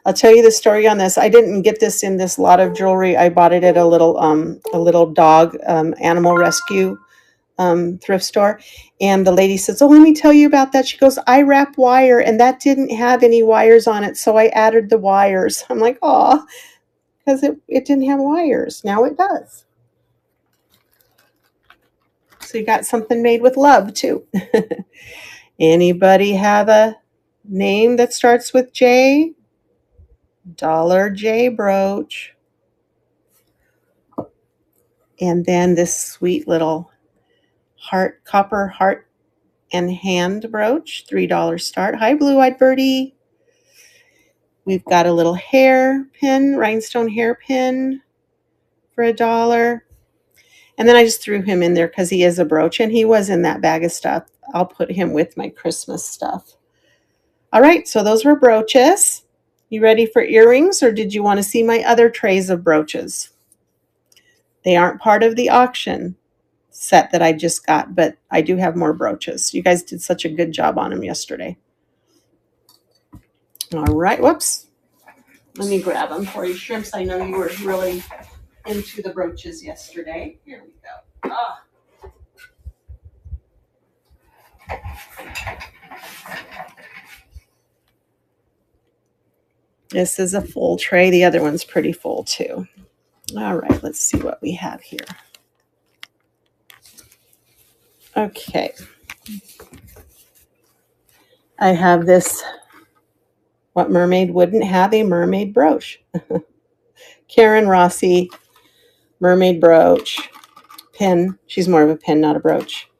I'll tell you the story on this. I didn't get this in this lot of jewelry. I bought it at a little dog animal rescue thrift store. And the lady says, "Oh, let me tell you about that." She goes, "I wrap wire and that didn't have any wires on it. So I added the wires." I'm like, "Oh, because it didn't have wires. Now it does." So you got something made with love too. Anybody have a name that starts with J? Dollar J brooch. And then this sweet little copper heart and hand brooch, $3 start. Hi, blue-eyed birdie. We've got a little hairpin, rhinestone hairpin for $1. And then I just threw him in there because he is a brooch, and he was in that bag of stuff. I'll put him with my Christmas stuff. All right, so those were brooches. You ready for earrings, or did you want to see my other trays of brooches? They aren't part of the auction set that I just got, but I do have more brooches. You guys did such a good job on them yesterday. All right, whoops. Let me grab them for you. Shrimps, I know you were really into the brooches yesterday. Here we go. Ah. This is a full tray. The other one's pretty full too. All right, let's see what we have here. Okay. I have this, what mermaid wouldn't have a mermaid brooch? Karen Rossi, mermaid brooch, pin. She's more of a pin, not a brooch.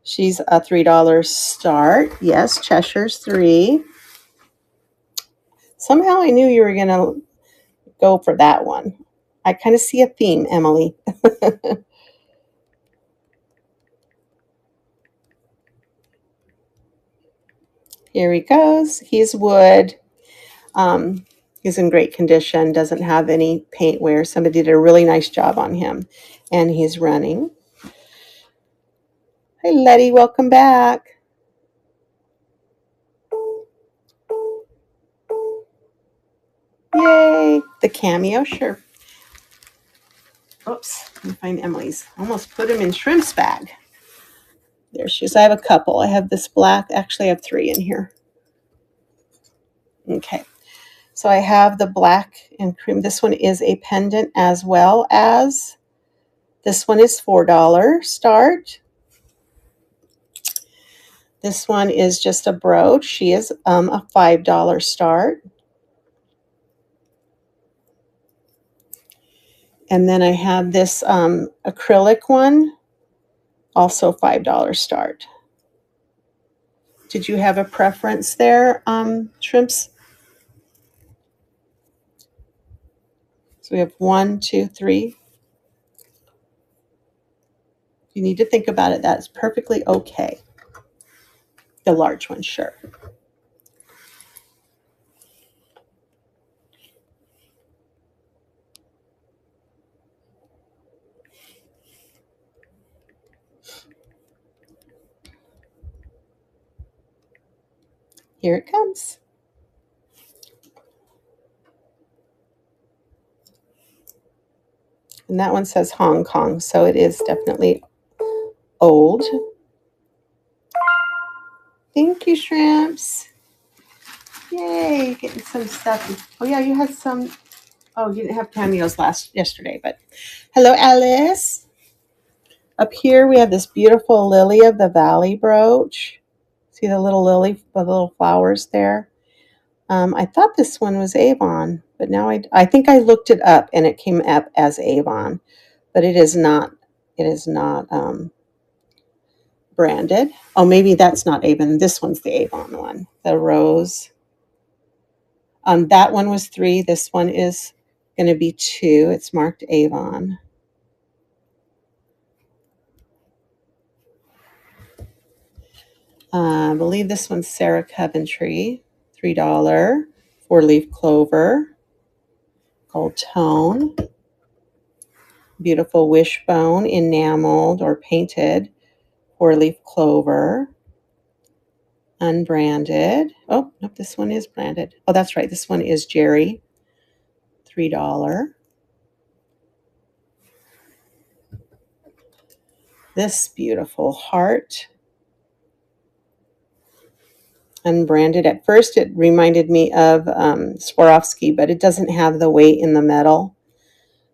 She's a $3 start. Yes, Cheshire's 3. Somehow I knew you were going to go for that one. I kind of see a theme, Emily. Here he goes. He's wood. He's in great condition, doesn't have any paint wear. Somebody did a really nice job on him. And he's running. Hey, Letty, welcome back. Yay. The cameo, sure. Oops, let me find Emily's. Almost put him in Shrimp's bag. There she is. I have a couple. I have this black. Actually, I have 3 in here. Okay. So I have the black and cream. This one is a pendant as well as this one is $4 start. This one is just a brooch. She is a $5 start. And then I have this acrylic one, also $5 start. Did you have a preference there, Shrimps? So we have 1, 2, 3. You need to think about it. That's perfectly okay. The large one, sure. Here it comes. And that one says Hong Kong, so it is definitely old. Thank you, Shrimps. Yay, getting some stuff. Oh, yeah, you had some. Oh, you didn't have cameos yesterday, but hello, Alice. Up here, we have this beautiful Lily of the Valley brooch. See the little lily, the little flowers there? I thought this one was Avon, but now I think I looked it up and it came up as Avon, but it is not. It is not branded. Oh, maybe that's not Avon. This one's the Avon one. The rose. That one was 3. This one is going to be 2. It's marked Avon. I believe this one's Sarah Coventry. $3. 4-leaf clover. Gold tone. Beautiful wishbone, enameled or painted. 4-leaf clover. Unbranded. Oh, nope, this one is branded. Oh, that's right. This one is Jerry. $3. This beautiful heart. Unbranded. At first, it reminded me of Swarovski, but it doesn't have the weight in the metal.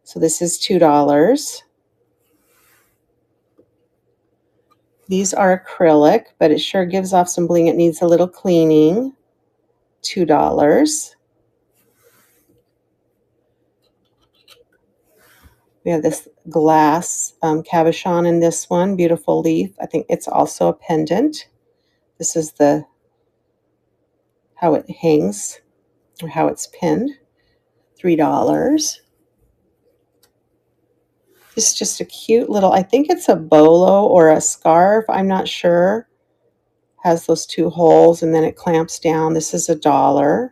So this is $2. These are acrylic, but it sure gives off some bling. It needs a little cleaning. $2. We have this glass cabochon in this one. Beautiful leaf. I think it's also a pendant. This is how it hangs or how it's pinned. $3. This is just a cute little, I think it's a bolo or a scarf. I'm not sure. Has those 2 holes and then it clamps down. This is $1.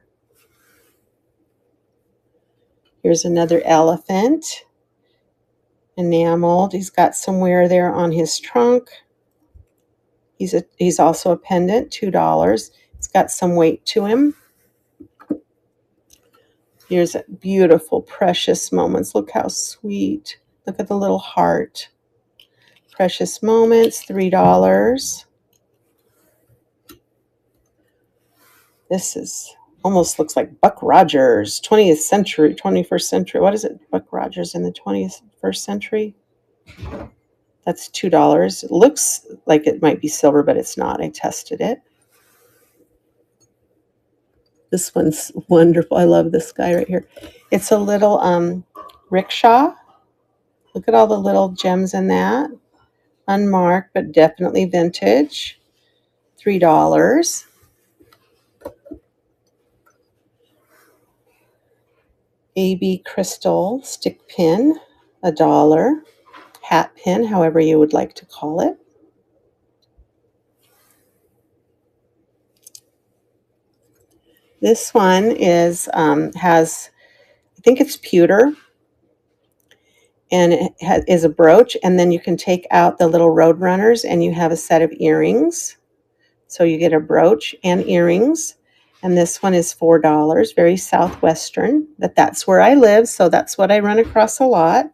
Here's another elephant. Enameled. He's got some wear there on his trunk. He's also a pendant. $2. It's got some weight to him. Here's a beautiful, precious moments. Look how sweet. Look at the little heart. Precious moments. $3. This is almost looks like Buck Rogers, 20th century, 21st century. What is it? Buck Rogers in the 21st century? That's $2. It looks like it might be silver, but it's not. I tested it. This one's wonderful. I love this guy right here. It's a little rickshaw. Look at all the little gems in that. Unmarked, but definitely vintage. $3. AB crystal stick pin. $1. Hat pin, however you would like to call it. This one is has, I think it's pewter, and it is a brooch, and then you can take out the little road runners and you have a set of earrings. So you get a brooch and earrings, and this one is $4, very southwestern. That's where I live, so that's what I run across a lot.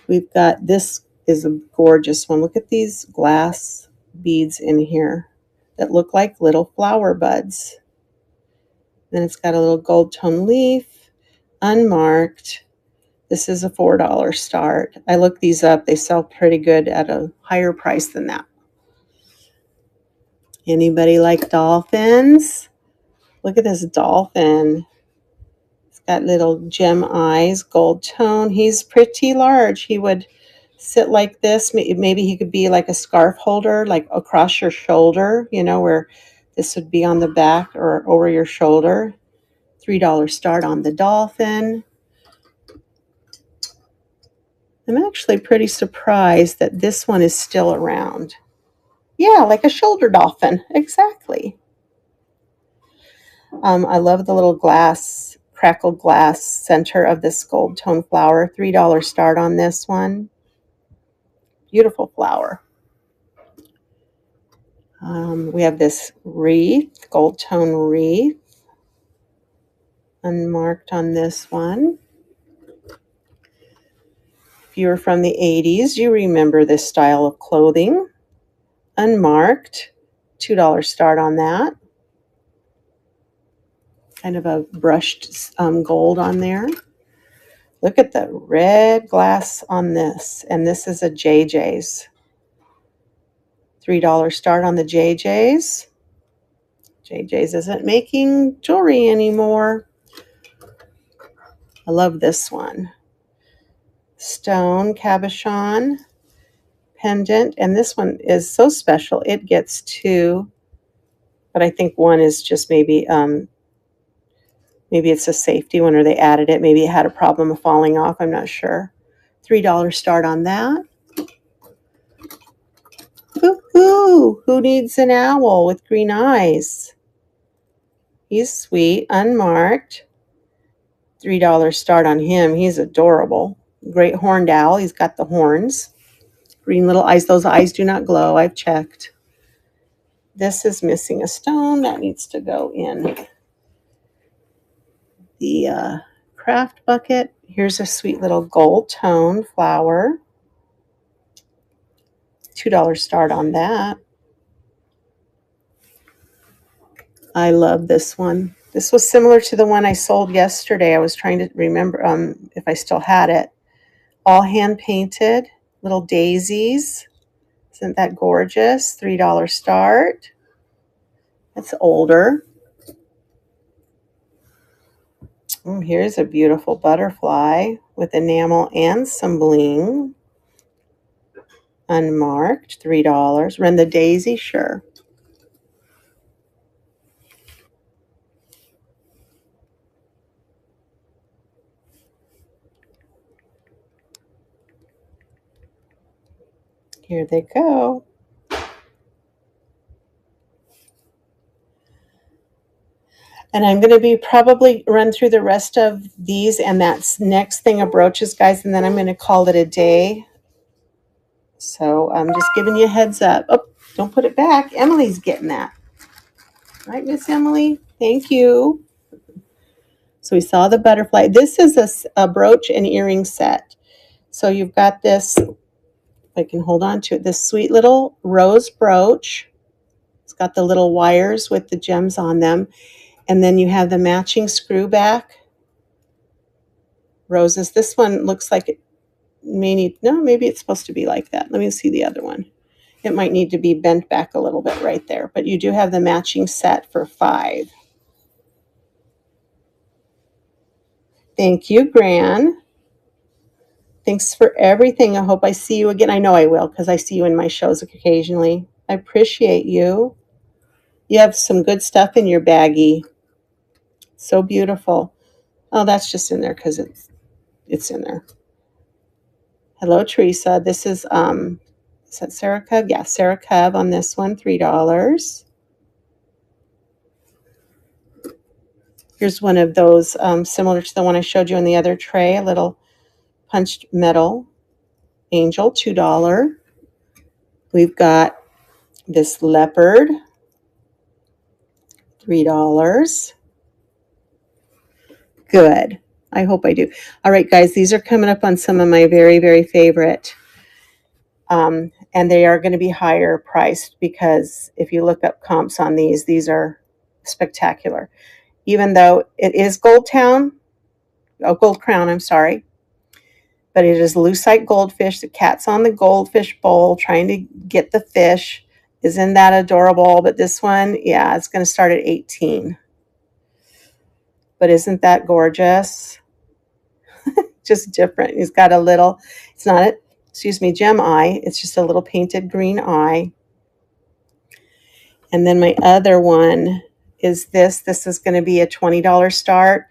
We've got, this is a gorgeous one. Look at these glass beads in here that look like little flower buds. Then it's got a little gold tone leaf, unmarked. This is a $4 start. I looked these up. They sell pretty good at a higher price than that. Anybody like dolphins? Look at this dolphin. It's got little gem eyes, gold tone. He's pretty large. He would sit like this. Maybe he could be like a scarf holder, like across your shoulder, you know, where this would be on the back or over your shoulder. $3 start on the dolphin. I'm actually pretty surprised that this one is still around. Yeah, like a shoulder dolphin. Exactly. I love the little glass, crackled glass center of this gold tone flower. $3 start on this one. Beautiful flower. We have this wreath, gold tone wreath. Unmarked on this one. If you were from the 80s, you remember this style of clothing. Unmarked. $2 start on that. Kind of a brushed gold on there. Look at the red glass on this. And this is a JJ's. $3 start on the JJ's. JJ's isn't making jewelry anymore. I love this one. Stone cabochon pendant, and this one is so special. It gets two, but I think one is just maybe it's a safety one, or they added it. Maybe it had a problem of falling off. I'm not sure. $3 start on that. Woo-hoo! Who needs an owl with green eyes? He's sweet, unmarked. $3 start on him. He's adorable. Great horned owl. He's got the horns. Green little eyes. Those eyes do not glow. I've checked. This is missing a stone. That needs to go in the craft bucket. Here's a sweet little gold tone flower. $2 start on that. I love this one. This was similar to the one I sold yesterday. I was trying to remember if I still had it. All hand painted, little daisies. Isn't that gorgeous? $3 start. That's older. Here's a beautiful butterfly with enamel and some bling. Unmarked, $3. Run the daisy, sure. Here they go. And I'm going to be probably run through the rest of these and that's next thing of brooches, guys, and then I'm going to call it a day. So I'm just giving you a heads up. Oh, don't put it back. Emily's getting that. Right, Miss Emily? Thank you. So we saw the butterfly. This is a brooch and earring set. So you've got this, if I can hold on to it, this sweet little rose brooch. It's got the little wires with the gems on them. And then you have the matching screw back roses. This one looks like it may need, no, maybe it's supposed to be like that. Let me see the other one. It might need to be bent back a little bit right there, but you do have the matching set for $5. Thank you, Gran. Thanks for everything. I hope I see you again. I know I will because I see you in my shows occasionally. I appreciate you. You have some good stuff in your baggie. So beautiful. Oh, that's just in there because it's in there. Hello, Teresa. This is that Sarah Cub? Yeah, Sarah Cub on this one, $3. Here's one of those similar to the one I showed you in the other tray, a little punched metal angel, $2. We've got this leopard, $3. Good. I hope I do. All right, guys, these are coming up on some of my very, very favorite. And they are going to be higher priced because if you look up comps on these are spectacular. Even though it is Gold Crown, I'm sorry. But it is lucite goldfish. The cat's on the goldfish bowl trying to get the fish. Isn't that adorable? But this one, yeah, it's going to start at $18. But isn't that gorgeous? Just different. He's got a little, it's not a, gem eye. It's just a little painted green eye. And then my other one is this. This is going to be a $20 start.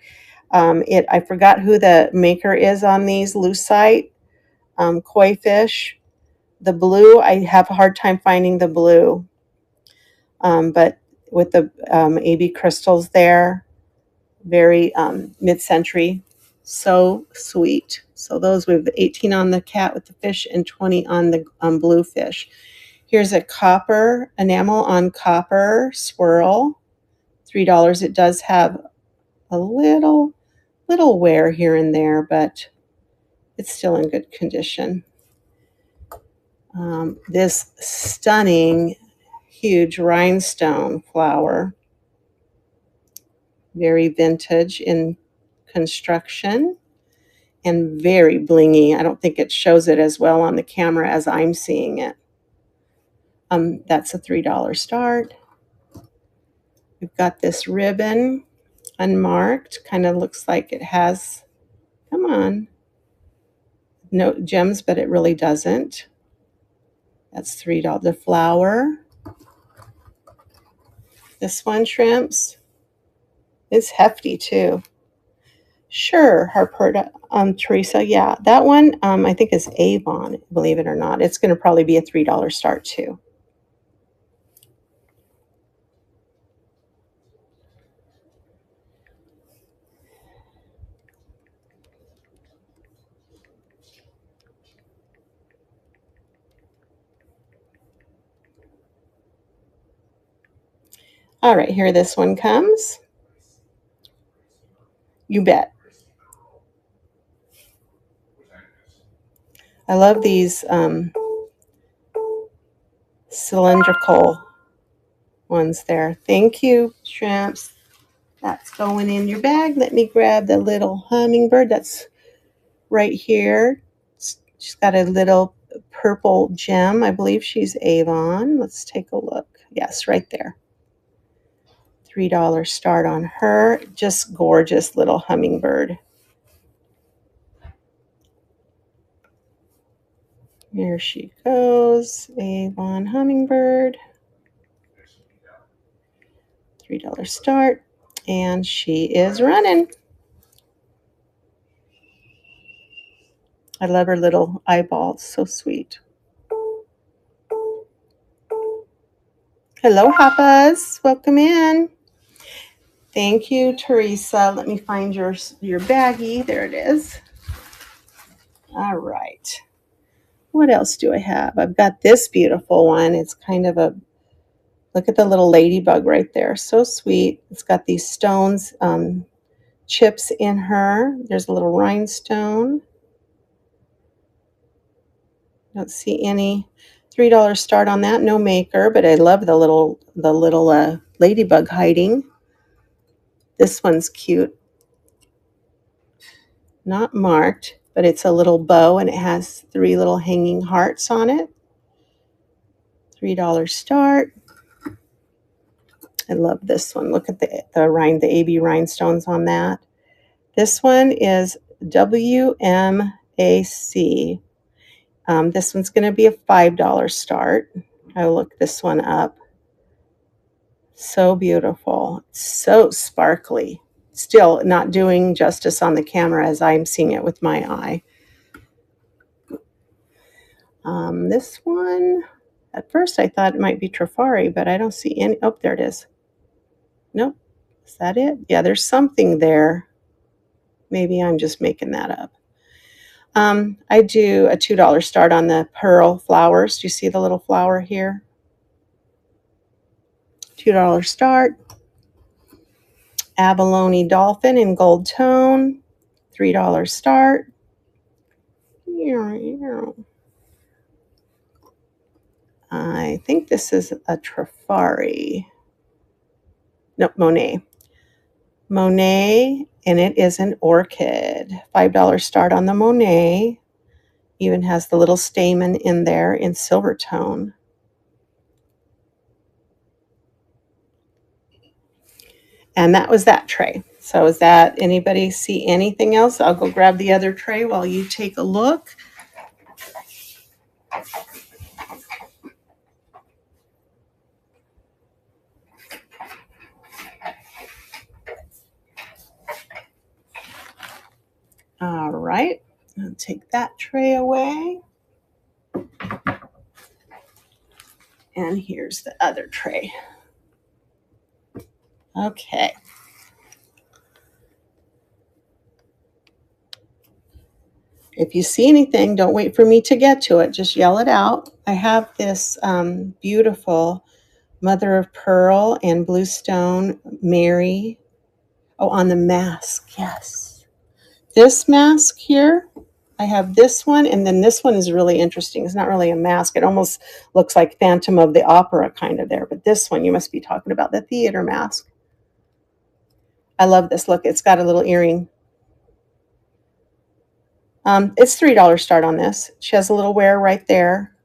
I forgot who the maker is on these lucite koi fish. The blue, I have a hard time finding the blue. But with the AB crystals there, very mid-century. So sweet. So those, we have 18 on the cat with the fish and 20 on the blue fish. Here's a copper enamel on copper swirl, $3. It does have a little wear here and there, but it's still in good condition. This stunning, huge rhinestone flower, very vintage in construction and very blingy. I don't think it shows it as well on the camera as I'm seeing it. That's a $3 start. We've got this ribbon, unmarked, kind of looks like it has, come on, no gems, but it really doesn't. That's $3. The flower. This one, shrimps. It's hefty too. Sure, Harperta, Teresa. Yeah, that one I think is Avon, believe it or not. It's going to probably be a $3 start too. All right, here this one comes. You bet. I love these cylindrical ones there. Thank you, shrimps. That's going in your bag. Let me grab the little hummingbird that's right here. She's got a little purple gem. I believe she's Avon. Let's take a look. Yes, right there. $3 start on her. Just gorgeous little hummingbird. Here she goes. Avon hummingbird. $3 start. And she is running. I love her little eyeballs. So sweet. Hello, Hoppas. Welcome in. Thank you, Teresa. Let me find your baggie. There it is. All right. What else do I have? I've got this beautiful one. It's kind of a, look at the little ladybug right there. So sweet. It's got these stones, chips in her. There's a little rhinestone. Don't see any. $3 start on that. No maker, but I love the little ladybug hiding. This one's cute. Not marked, but it's a little bow and it has 3 little hanging hearts on it. $3 start. I love this one. Look at the AB rhinestones on that. This one is WMAC. This one's going to be a $5 start. I'll look this one up. So beautiful. So sparkly. Still not doing justice on the camera as I'm seeing it with my eye. This one, at first I thought it might be Trifari, but I don't see any. Oh, there it is. Nope. Is that it? Yeah, there's something there. Maybe I'm just making that up. I do a $2 start on the pearl flowers. Do you see the little flower here? $2 start. Abalone dolphin in gold tone. $3 start. I think this is a Trifari. Nope, Monet. Monet, and it is an orchid. $5 start on the Monet. Even has the little stamen in there in silver tone. And that was that tray. So is that, anybody see anything else? I'll go grab the other tray while you take a look. All right, I'll take that tray away. And here's the other tray. Okay. If you see anything, don't wait for me to get to it. Just yell it out. I have this beautiful mother of pearl and blue stone Mary. Oh, on the mask. Yes. This mask here, I have this one, and then this one is really interesting. It's not really a mask. It almost looks like Phantom of the Opera kind of there. But this one, you must be talking about the theater mask. I love this. Look, it's got a little earring. It's $3 start on this. She has a little wear right there.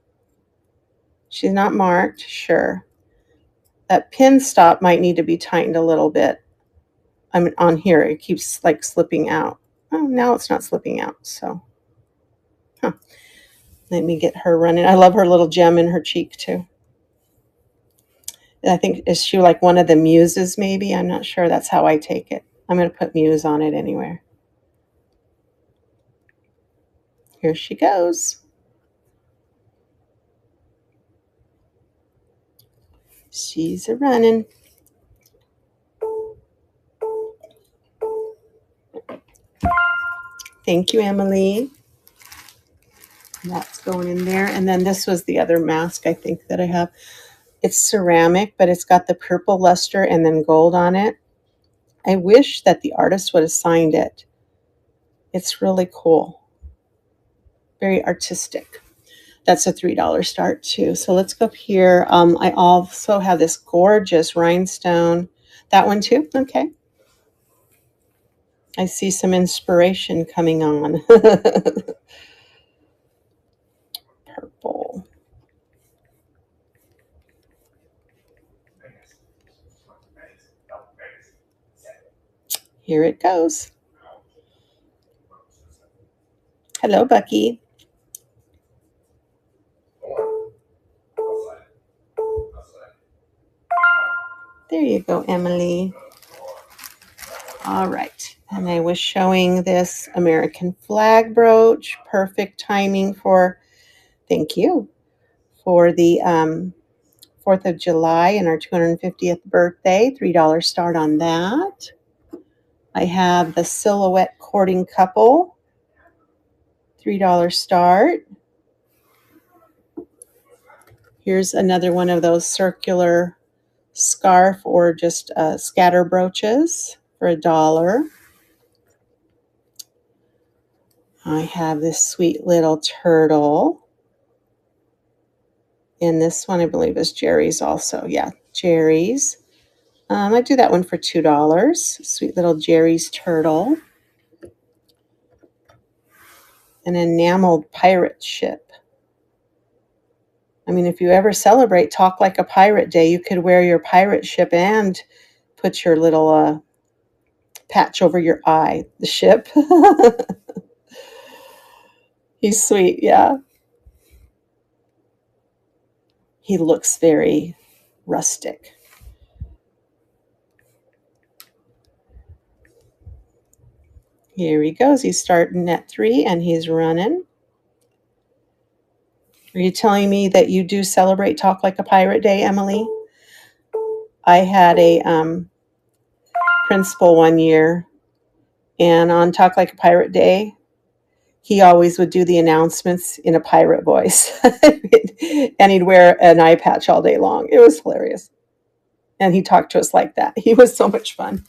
She's not marked. Sure. that pin stop might need to be tightened a little bit. I mean, on here, it keeps like slipping out. Oh, now it's not slipping out, so. Huh. Let me get her running. I love her little gem in her cheek, too. I think, is she like one of the muses, maybe? I'm not sure. That's how I take it. I'm going to put muse on it anywhere. Here she goes. She's a running. Thank you, Emily. That's going in there. And then this was the other mask I think that I have. It's ceramic, but it's got the purple luster and then gold on it. I wish that the artist would have signed it. It's really cool. Very artistic. That's a $3 start too. So let's go up here. I also have this gorgeous rhinestone. That one too? Okay. I see some inspiration coming on. Purple. Here it goes. Hello, Bucky. There you go, Emily. All right. And I was showing this American flag brooch. Perfect timing for, thank you, for the 4th of July and our 250th birthday. $3 start on that. I have the Silhouette Courting Couple. $3 start. Here's another one of those circular scarf or just scatter brooches for $1. I have this sweet little turtle. And this one, I believe, is Jerry's also. Yeah, Jerry's. I do that one for $2. Sweet little Jerry's turtle. An enameled pirate ship. I mean, if you ever celebrate Talk Like a Pirate Day, you could wear your pirate ship and put your little patch over your eye, the ship. He's sweet, yeah. He looks very rustic. Here he goes. He's starting at 3 and he's running. Are you telling me that you do celebrate Talk Like a Pirate Day, Emily? I had a principal one year, and on Talk Like a Pirate Day, he always would do the announcements in a pirate voice. And he'd wear an eye patch all day long. It was hilarious. And he talked to us like that. He was so much fun.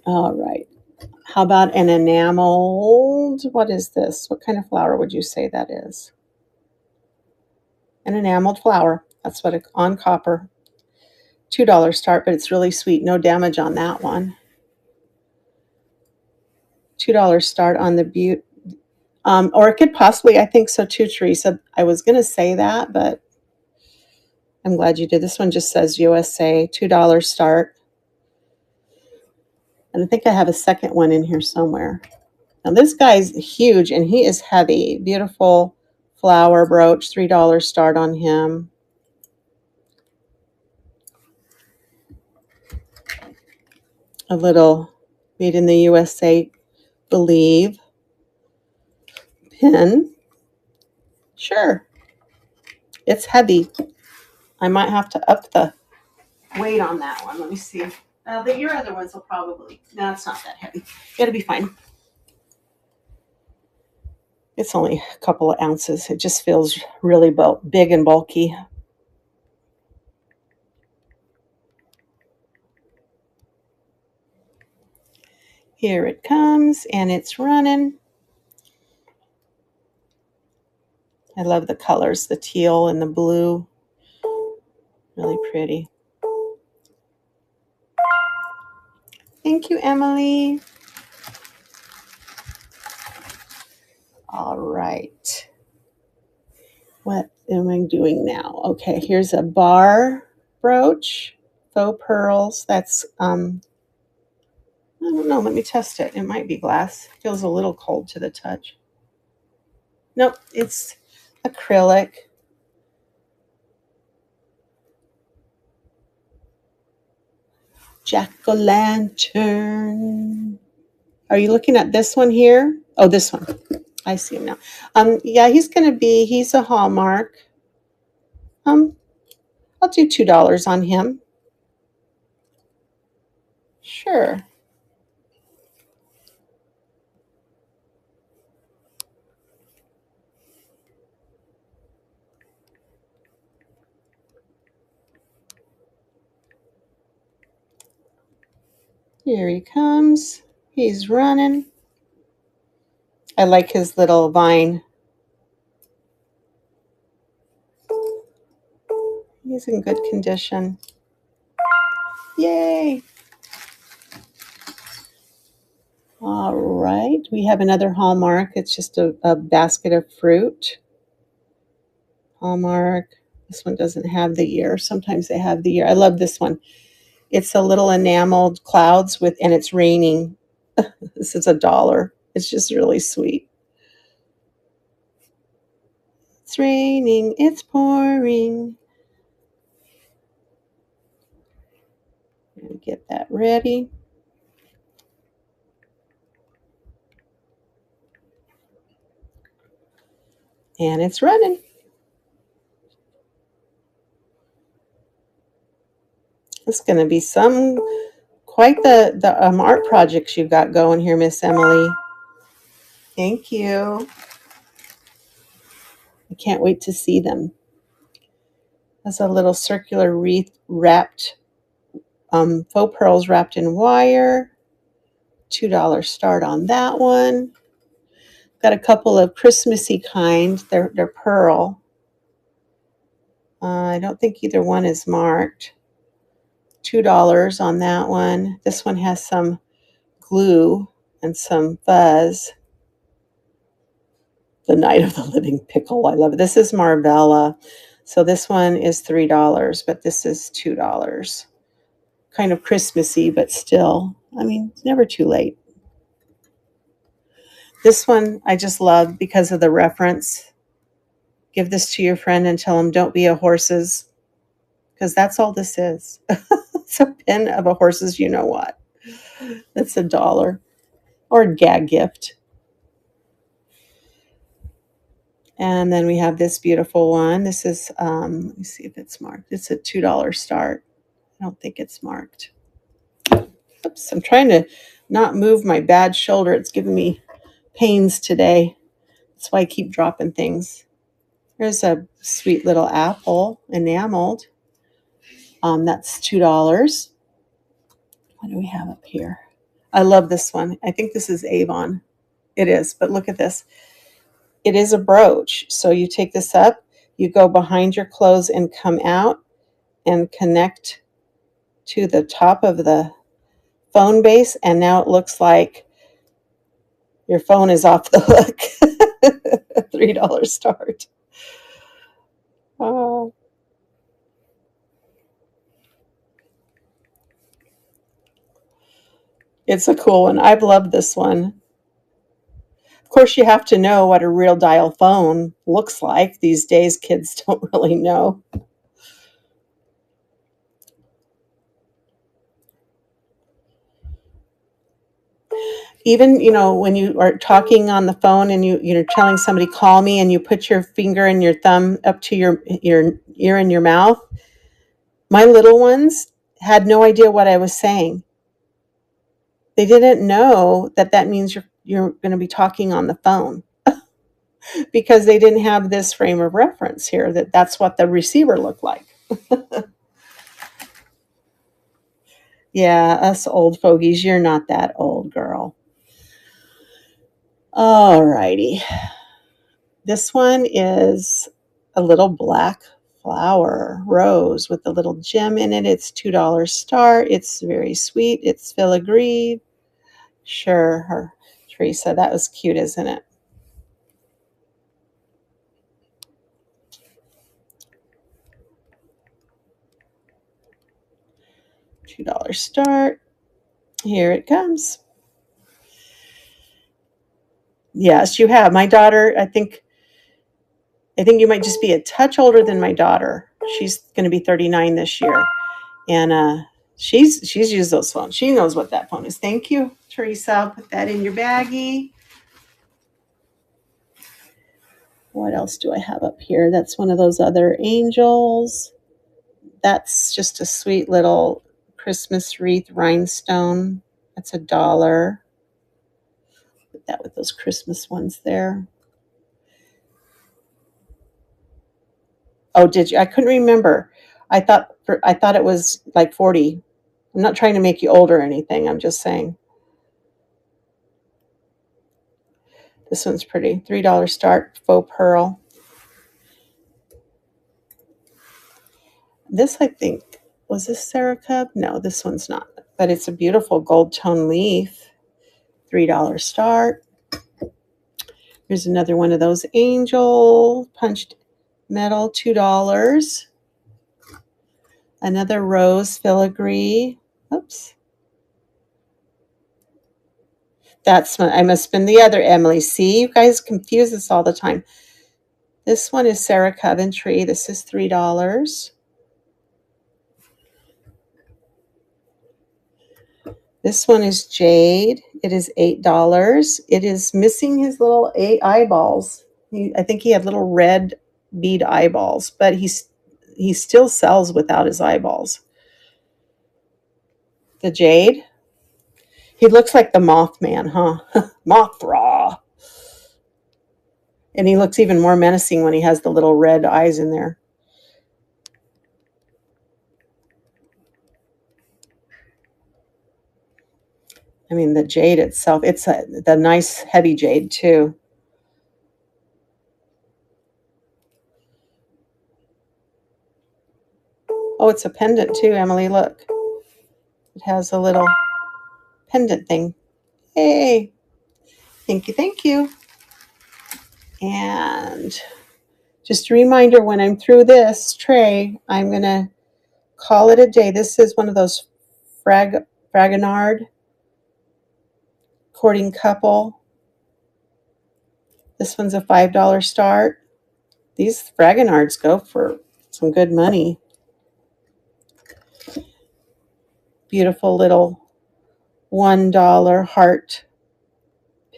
All right. How about an enameled? What is this? What kind of flower would you say that is? An enameled flower. That's what on copper. $2 start, but it's really sweet. No damage on that one. $2 start on the Butte. Or it could possibly, I think so too, Teresa. I was going to say that, but I'm glad you did. This one just says USA, $2 start. And I think I have a second one in here somewhere. Now this guy's huge and he is heavy. Beautiful flower brooch, $3 start on him. A little made in the USA, believe. Pin. Sure. It's heavy. I might have to up the weight on that one. Let me see. Your other ones will probably, no, it's not that heavy. It'll be fine. It's only a couple of ounces. It just feels really big and bulky. Here it comes, and it's running. I love the colors, the teal and the blue. Really pretty. Thank you, Emily. All right. What am I doing now? Okay, here's a bar brooch, faux pearls. That's, I don't know. Let me test it. It might be glass. Feels a little cold to the touch. Nope, it's acrylic. Jack-o'-lantern. Are you looking at this one here? Oh, this one. I see him now. Yeah, he's a Hallmark. I'll do $2 on him. Sure. Here he comes. He's running. I like his little vine. He's in good condition. Yay. All right. We have another Hallmark. It's just a basket of fruit. Hallmark. This one doesn't have the year. Sometimes they have the year. I love this one. It's a little enameled clouds and it's raining. This is $1. It's just really sweet. It's raining. It's pouring. Get that ready. And it's running. It's going to be quite the art projects you've got going here, Miss Emily. Thank you. I can't wait to see them. That's a little circular wreath wrapped, faux pearls wrapped in wire. $2 start on that one. Got a couple of Christmassy kind. They're pearl. I don't think either one is marked. $2 on that one. This one has some glue and some fuzz. The Night of the Living Pickle. I love it. This is Marvella. So this one is $3, but this is $2. Kind of Christmassy, but still, I mean, it's never too late. This one I just love because of the reference. Give this to your friend and tell him don't be a horse's, because that's all this is. It's a pin of a horse's you know what. That's $1 or a gag gift. And then we have this beautiful one. This is, let me see if it's marked. It's a $2 start. I don't think it's marked. Oops, I'm trying to not move my bad shoulder. It's giving me pains today. That's why I keep dropping things. There's a sweet little apple, enameled. That's $2. What do we have up here? I love this one. I think this is Avon. It is, but look at this. It is a brooch. So you take this up, you go behind your clothes and come out and connect to the top of the phone base, and now it looks like your phone is off the hook. $3 start. Oh. It's a cool one. I've loved this one. Of course, you have to know what a real dial phone looks like. These days, kids don't really know. Even, when you are talking on the phone and you're telling somebody, call me, and you put your finger and your thumb up to your ear and your mouth. My little ones had no idea what I was saying. They didn't know that means you're going to be talking on the phone because they didn't have this frame of reference here that's what the receiver looked like. Yeah, us old fogies, you're not that old, girl. All righty. This one is a little black flower rose with a little gem in it. It's $2 start. It's very sweet. It's filigree. Sure, Teresa, that was cute, isn't it? $2 start. Here it comes. Yes, you have. My daughter, I think you might just be a touch older than my daughter. She's going to be 39 this year. And she's used those phones. She knows what that phone is. Thank you, Teresa. I'll put that in your baggie. What else do I have up here? That's one of those other angels. That's just a sweet little Christmas wreath rhinestone. That's $1. Put that with those Christmas ones there. Oh, did you? I couldn't remember. I thought it was like 40. I'm not trying to make you old or anything. I'm just saying. This one's pretty. $3 start, faux pearl. This, I think, was this Sarah Cub? No, this one's not. But it's a beautiful gold tone leaf. $3 start. Here's another one of those angel punched metal, $2. Another rose filigree. Oops. I must have been the other Emily. See, you guys confuse this all the time. This one is Sarah Coventry. This is $3. This one is jade. It is $8. It is missing his little eyeballs. I think he had little red bead eyeballs, but he still sells without his eyeballs. The jade. He looks like the Mothman, huh? Mothra. And he looks even more menacing when he has the little red eyes in there. I mean, the jade itself, it's the nice heavy jade too. Oh, it's a pendant too, Emily. Look. It has a little pendant thing. Hey. Thank you, thank you. And just a reminder, when I'm through this tray, I'm going to call it a day. This is one of those Fragonard courting couple. This one's a $5 start. These Fragonards go for some good money. Beautiful little $1 heart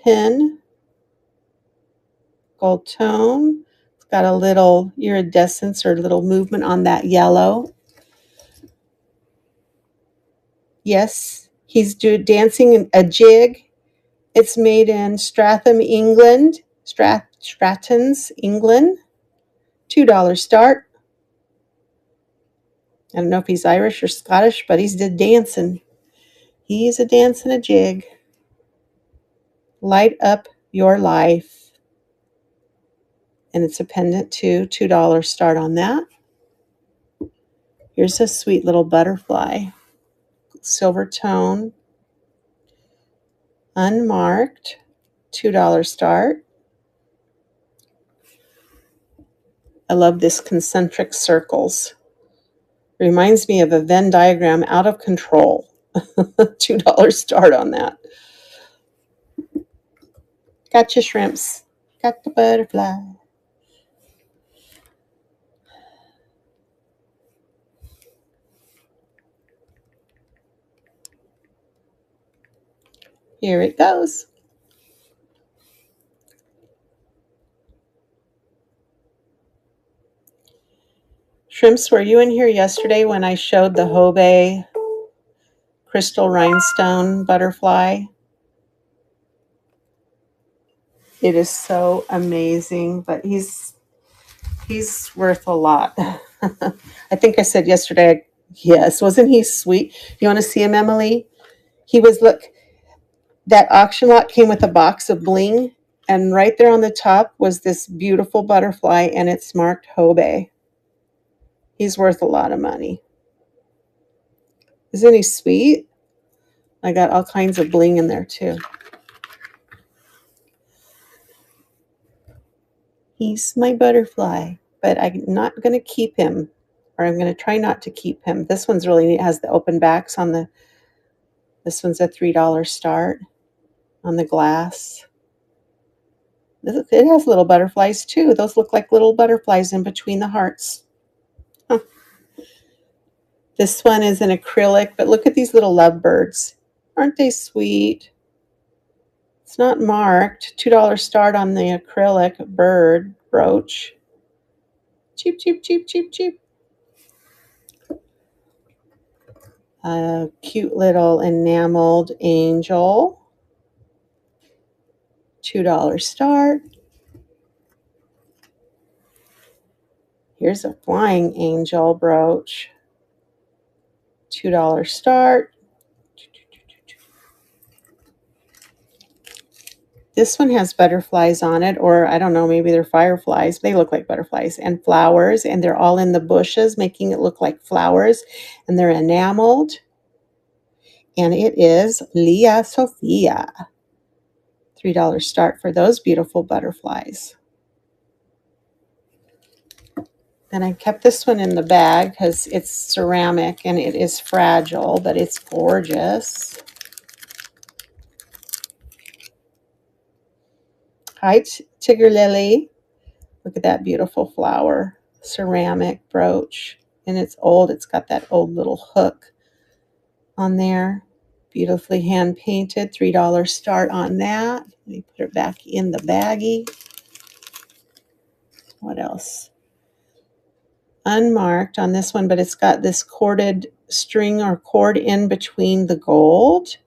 pin. Gold tone. It's got a little iridescence or little movement on that yellow. Yes, he's dancing a jig. It's made in Stratham, England. Stratton's, England. $2 start. I don't know if he's Irish or Scottish, but he's dancing. He's a dancing a jig. Light up your life. And it's a pendant too. $2 start on that. Here's a sweet little butterfly. Silver tone. Unmarked. $2 start. I love this concentric circles. Reminds me of a Venn diagram out of control. $2 start on that. Got your shrimps. Got the butterfly. Here it goes. Shrimps, were you in here yesterday when I showed the Hobe crystal rhinestone butterfly? It is so amazing, but he's worth a lot. I think I said yesterday, yes, wasn't he sweet? You want to see him, Emily? Look, that auction lot came with a box of bling, and right there on the top was this beautiful butterfly, and it's marked Hobe. He's worth a lot of money. Isn't he sweet? I got all kinds of bling in there too. He's my butterfly, but I'm not going to keep him or I'm going to try not to keep him. This one's really neat. It has the open backs on the, this one's a $3 start on the glass. It has little butterflies too. Those look like little butterflies in between the hearts. Huh. This one is an acrylic, but look at these little lovebirds. Aren't they sweet? It's not marked. $2 start on the acrylic bird brooch. Cheap, cheap, cheap, cheap, cheap. A cute little enameled angel. $2 start. Here's a flying angel brooch. $2 start. This one has butterflies on it, or I don't know, maybe they're fireflies. They look like butterflies, and flowers, and they're all in the bushes, making it look like flowers, and they're enameled. And it is Leah Sophia. $3 start for those beautiful butterflies. And I kept this one in the bag because it's ceramic and it is fragile, but it's gorgeous. Hi, Tigger Lily. Look at that beautiful flower. Ceramic brooch. And it's old. It's got that old little hook on there. Beautifully hand painted. $3 start on that. Let me put it back in the baggie. What else? Unmarked on this one, but it's got this corded string or cord in between the gold.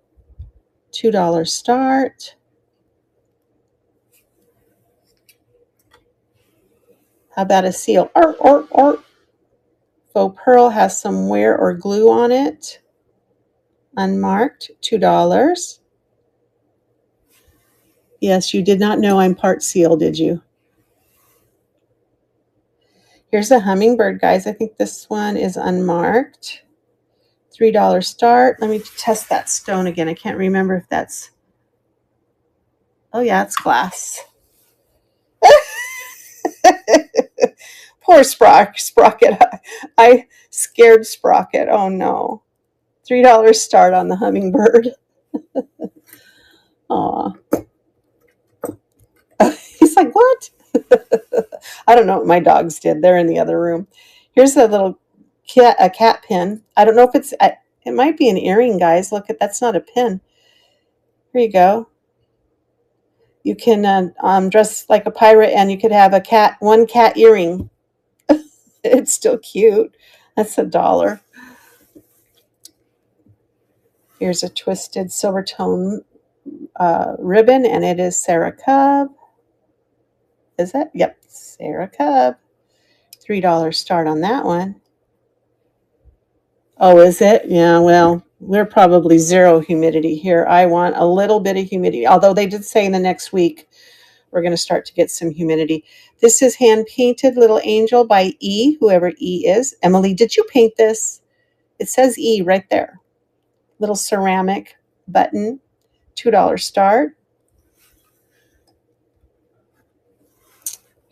$2 start. How about a seal? Faux pearl has some wear or glue on it. Unmarked, $2. Yes, you did not know I'm part seal, did you? Here's a hummingbird, guys. I think this one is unmarked. $3 start. Let me test that stone again. I can't remember if that's... Oh, yeah, it's glass. Poor Sprocket. I scared Sprocket. Oh, no. $3 start on the hummingbird. Aw. He's like, what? I don't know what my dogs did. They're in the other room. Here's a little cat pin. I don't know if it's... It might be an earring, guys. Look, that's not a pin. Here you go. You can dress like a pirate and you could have one cat earring. It's still cute. That's $1. Here's a twisted silver tone ribbon, and it is Sarah Cub. Is it? Yep, Sarah Cub. $3 start on that one. Oh, is it? Yeah, well, we're probably zero humidity here. I want a little bit of humidity, although they did say in the next week we're going to start to get some humidity. This is hand-painted Little Angel by E, whoever E is. Emily, did you paint this? It says E right there. Little ceramic button, $2 start.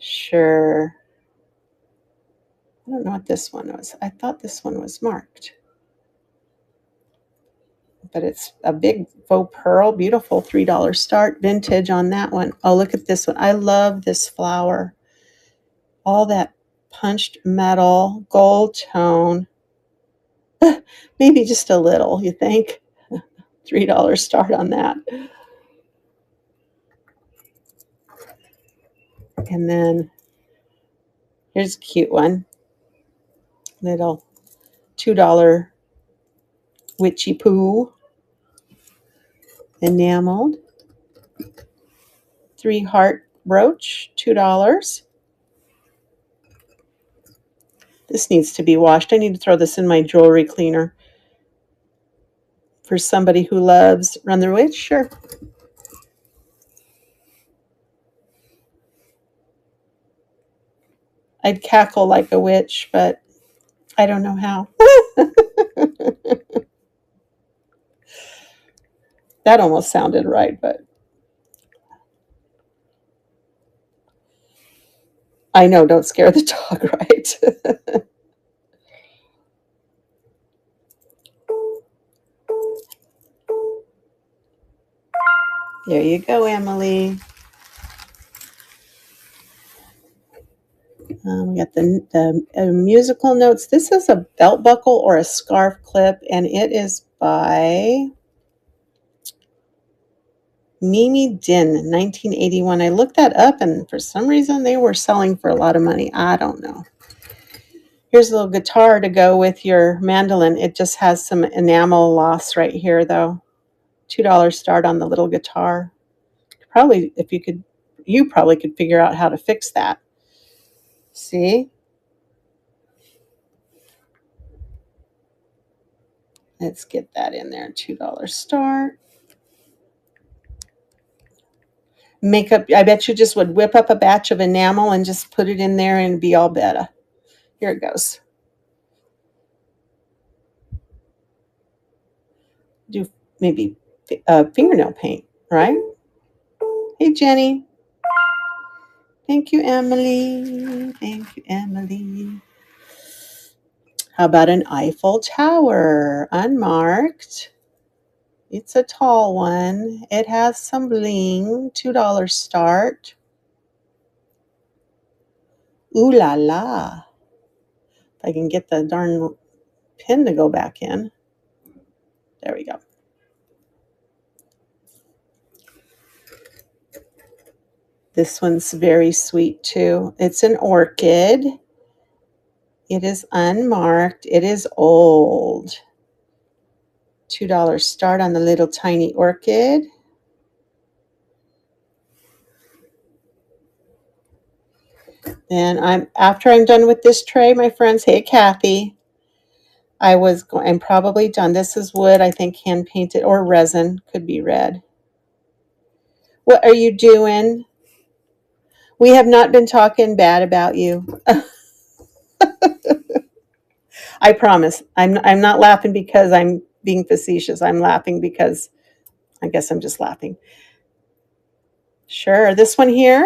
Sure. I don't know what this one was. I thought this one was marked. But it's a big faux pearl, beautiful $3 start, vintage on that one. Oh, look at this one. I love this flower. All that punched metal, gold tone. Maybe just a little, you think? $3 start on that. And then here's a cute one. Little $2 witchy poo. Enameled. 3-heart brooch, $2. This needs to be washed. I need to throw this in my jewelry cleaner. For somebody who loves Run the Witch, sure. I'd cackle like a witch, but I don't know how. That almost sounded right, but I know, don't scare the dog, right? There you go, Emily. We got the musical notes. This is a belt buckle or a scarf clip, and it is by Mimi Din, 1981. I looked that up, and for some reason they were selling for a lot of money. I don't know. Here's a little guitar to go with your mandolin. It just has some enamel loss right here, though. $2 start on the little guitar. Probably, if you probably could figure out how to fix that. See? Let's get that in there. $2 start. Makeup, I bet you just would whip up a batch of enamel and just put it in there and be all better. Here it goes. Do maybe fingernail paint, right? Hey, Jenny. Thank you, Emily. Thank you, Emily. How about an Eiffel Tower? Unmarked. It's a tall one. It has some bling. $2 start. Ooh la la. If I can get the darn pin to go back in. There we go. This one's very sweet too. It's an orchid. It is unmarked. It is old. $2 start on the little tiny orchid. And after I'm done with this tray, my friends, hey Kathy, I'm probably done. This is wood, I think hand painted or resin, could be red. What are you doing? We have not been talking bad about you. I promise. I'm not laughing because I'm being facetious. I'm laughing because I guess I'm just laughing. Sure. This one here.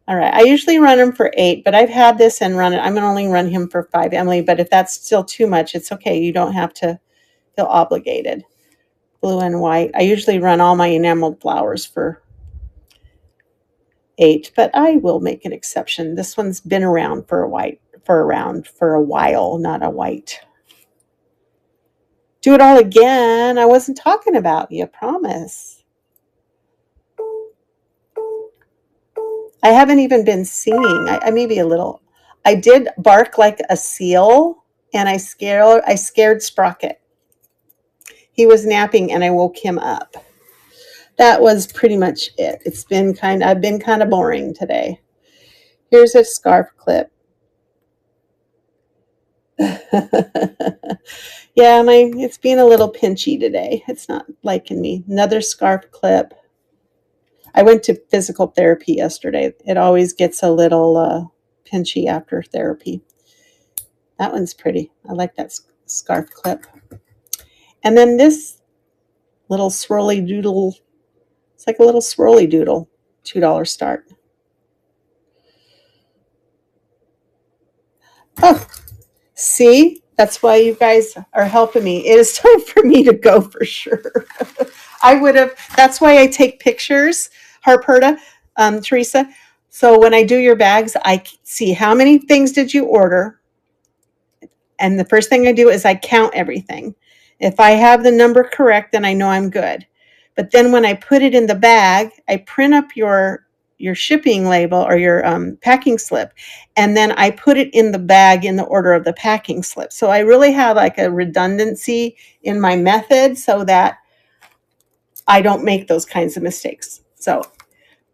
All right. I usually run him for 8, but I've had this and run it. I'm going to only run him for 5, Emily. But if that's still too much, it's okay. You don't have to feel obligated. Blue and white. I usually run all my enameled flowers for 8, but I will make an exception. This one's been around for a while, not a white. Do it all again. I wasn't talking about you, promise. I haven't even been singing. I maybe a little. I did bark like a seal, and I scared Sprocket. He was napping, and I woke him up. That was pretty much it. I've been kind of boring today. Here's a scarf clip. Yeah, it's being a little pinchy today. It's not liking me. Another scarf clip. I went to physical therapy yesterday. It always gets a little pinchy after therapy. That one's pretty. I like that scarf clip. And then this little swirly doodle. It's like a little swirly doodle. $2 start. Oh, see? That's why you guys are helping me. It is time for me to go for sure. That's why I take pictures, Harperta, Teresa. So when I do your bags, I see how many things did you order. And the first thing I do is I count everything. If I have the number correct, then I know I'm good. But then when I put it in the bag, I print up your shipping label or your packing slip, and then I put it in the bag in the order of the packing slip. So I really have like a redundancy in my method so that I don't make those kinds of mistakes. So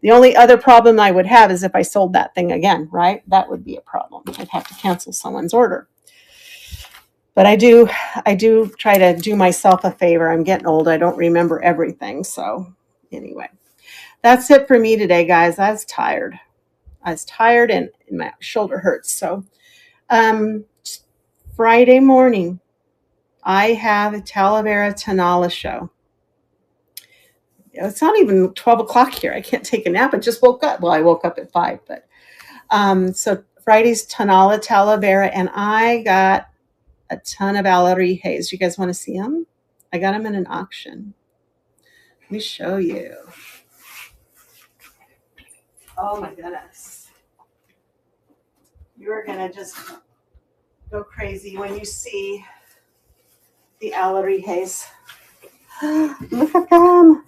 the only other problem I would have is if I sold that thing again, right? That would be a problem. I'd have to cancel someone's order. But I do try to do myself a favor. I'm getting old. I don't remember everything. So anyway, that's it for me today, guys. I was tired and my shoulder hurts. So Friday morning, I have a Talavera Tanala show. It's not even 12 o'clock here. I can't take a nap. I just woke up. Well, I woke up at 5. But so Friday's Tanala Talavera, and I got a ton of Alarijes. You guys want to see them? I got them in an auction. me show you. Oh my goodness. You're going to just go crazy when you see the Alarijes. Look at them.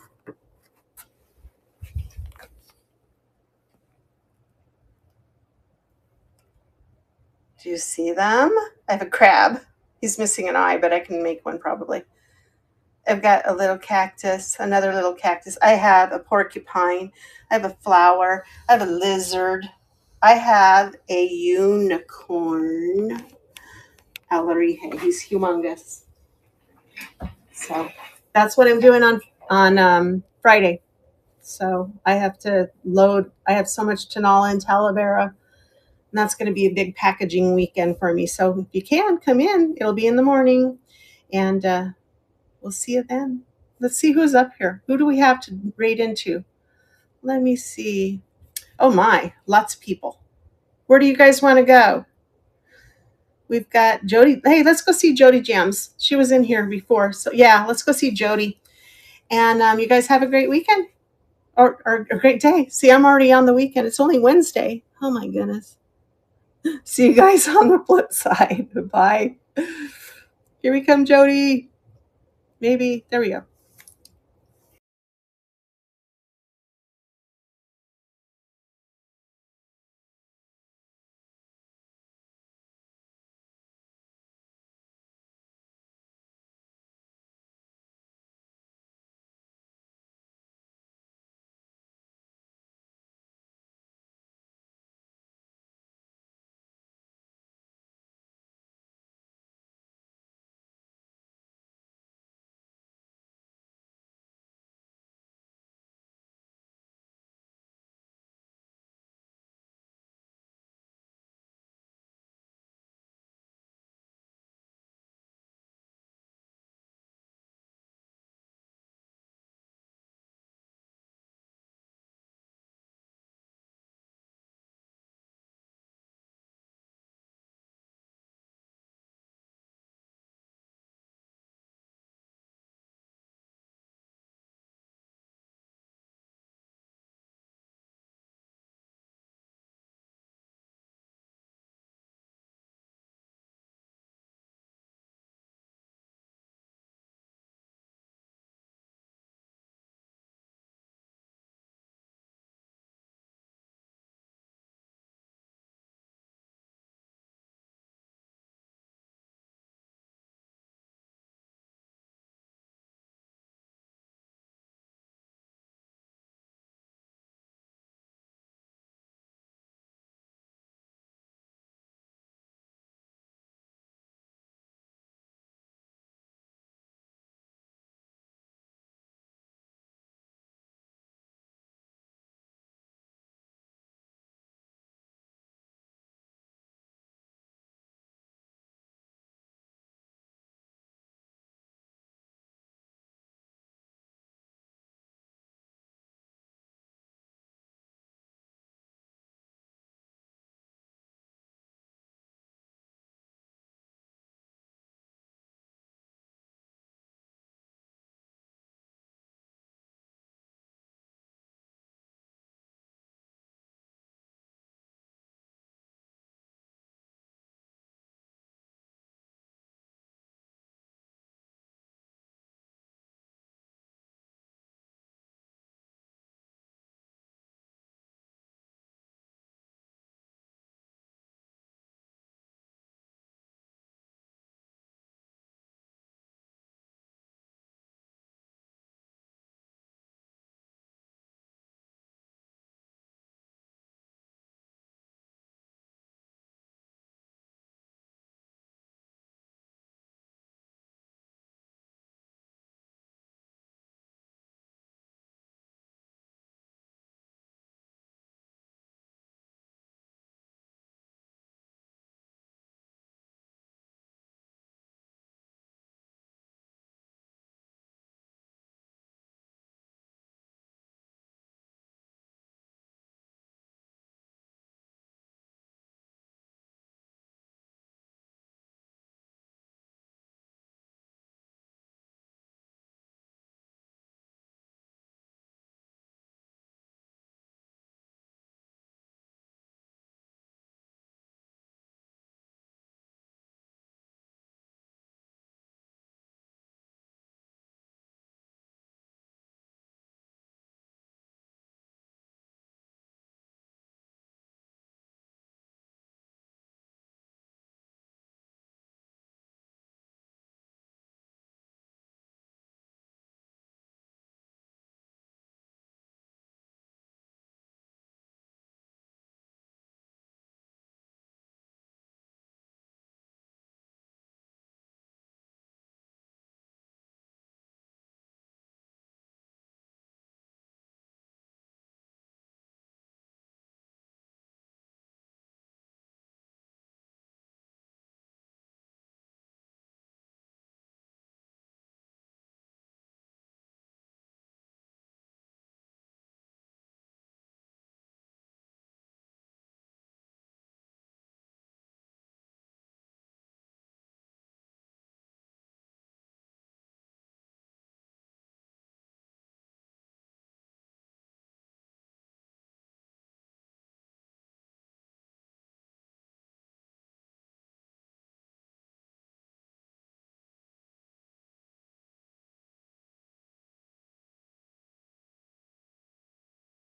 Do you see them? I have a crab. He's missing an eye, but I can make one probably. I've got a little cactus, another little cactus. I have a porcupine. I have a flower. I have a lizard. I have a unicorn. Alarije. He's humongous. So that's what I'm doing on Friday. So I have to load. I have so much Tanola and Talavera, and that's going to be a big packaging weekend for me. So if you can come in, it'll be in the morning, and we'll see you then. Let's see who's up here. Who do we have to raid into? Let me see. Oh my, lots of people. Where do you guys want to go? We've got Jody. Hey, let's go see Jody Jams. She was in here before. So yeah, let's go see Jody. And you guys have a great weekend or a great day. See, I'm already on the weekend. It's only Wednesday. Oh my goodness. See you guys on the flip side. Bye. Here we come, Jody. Maybe. There we go.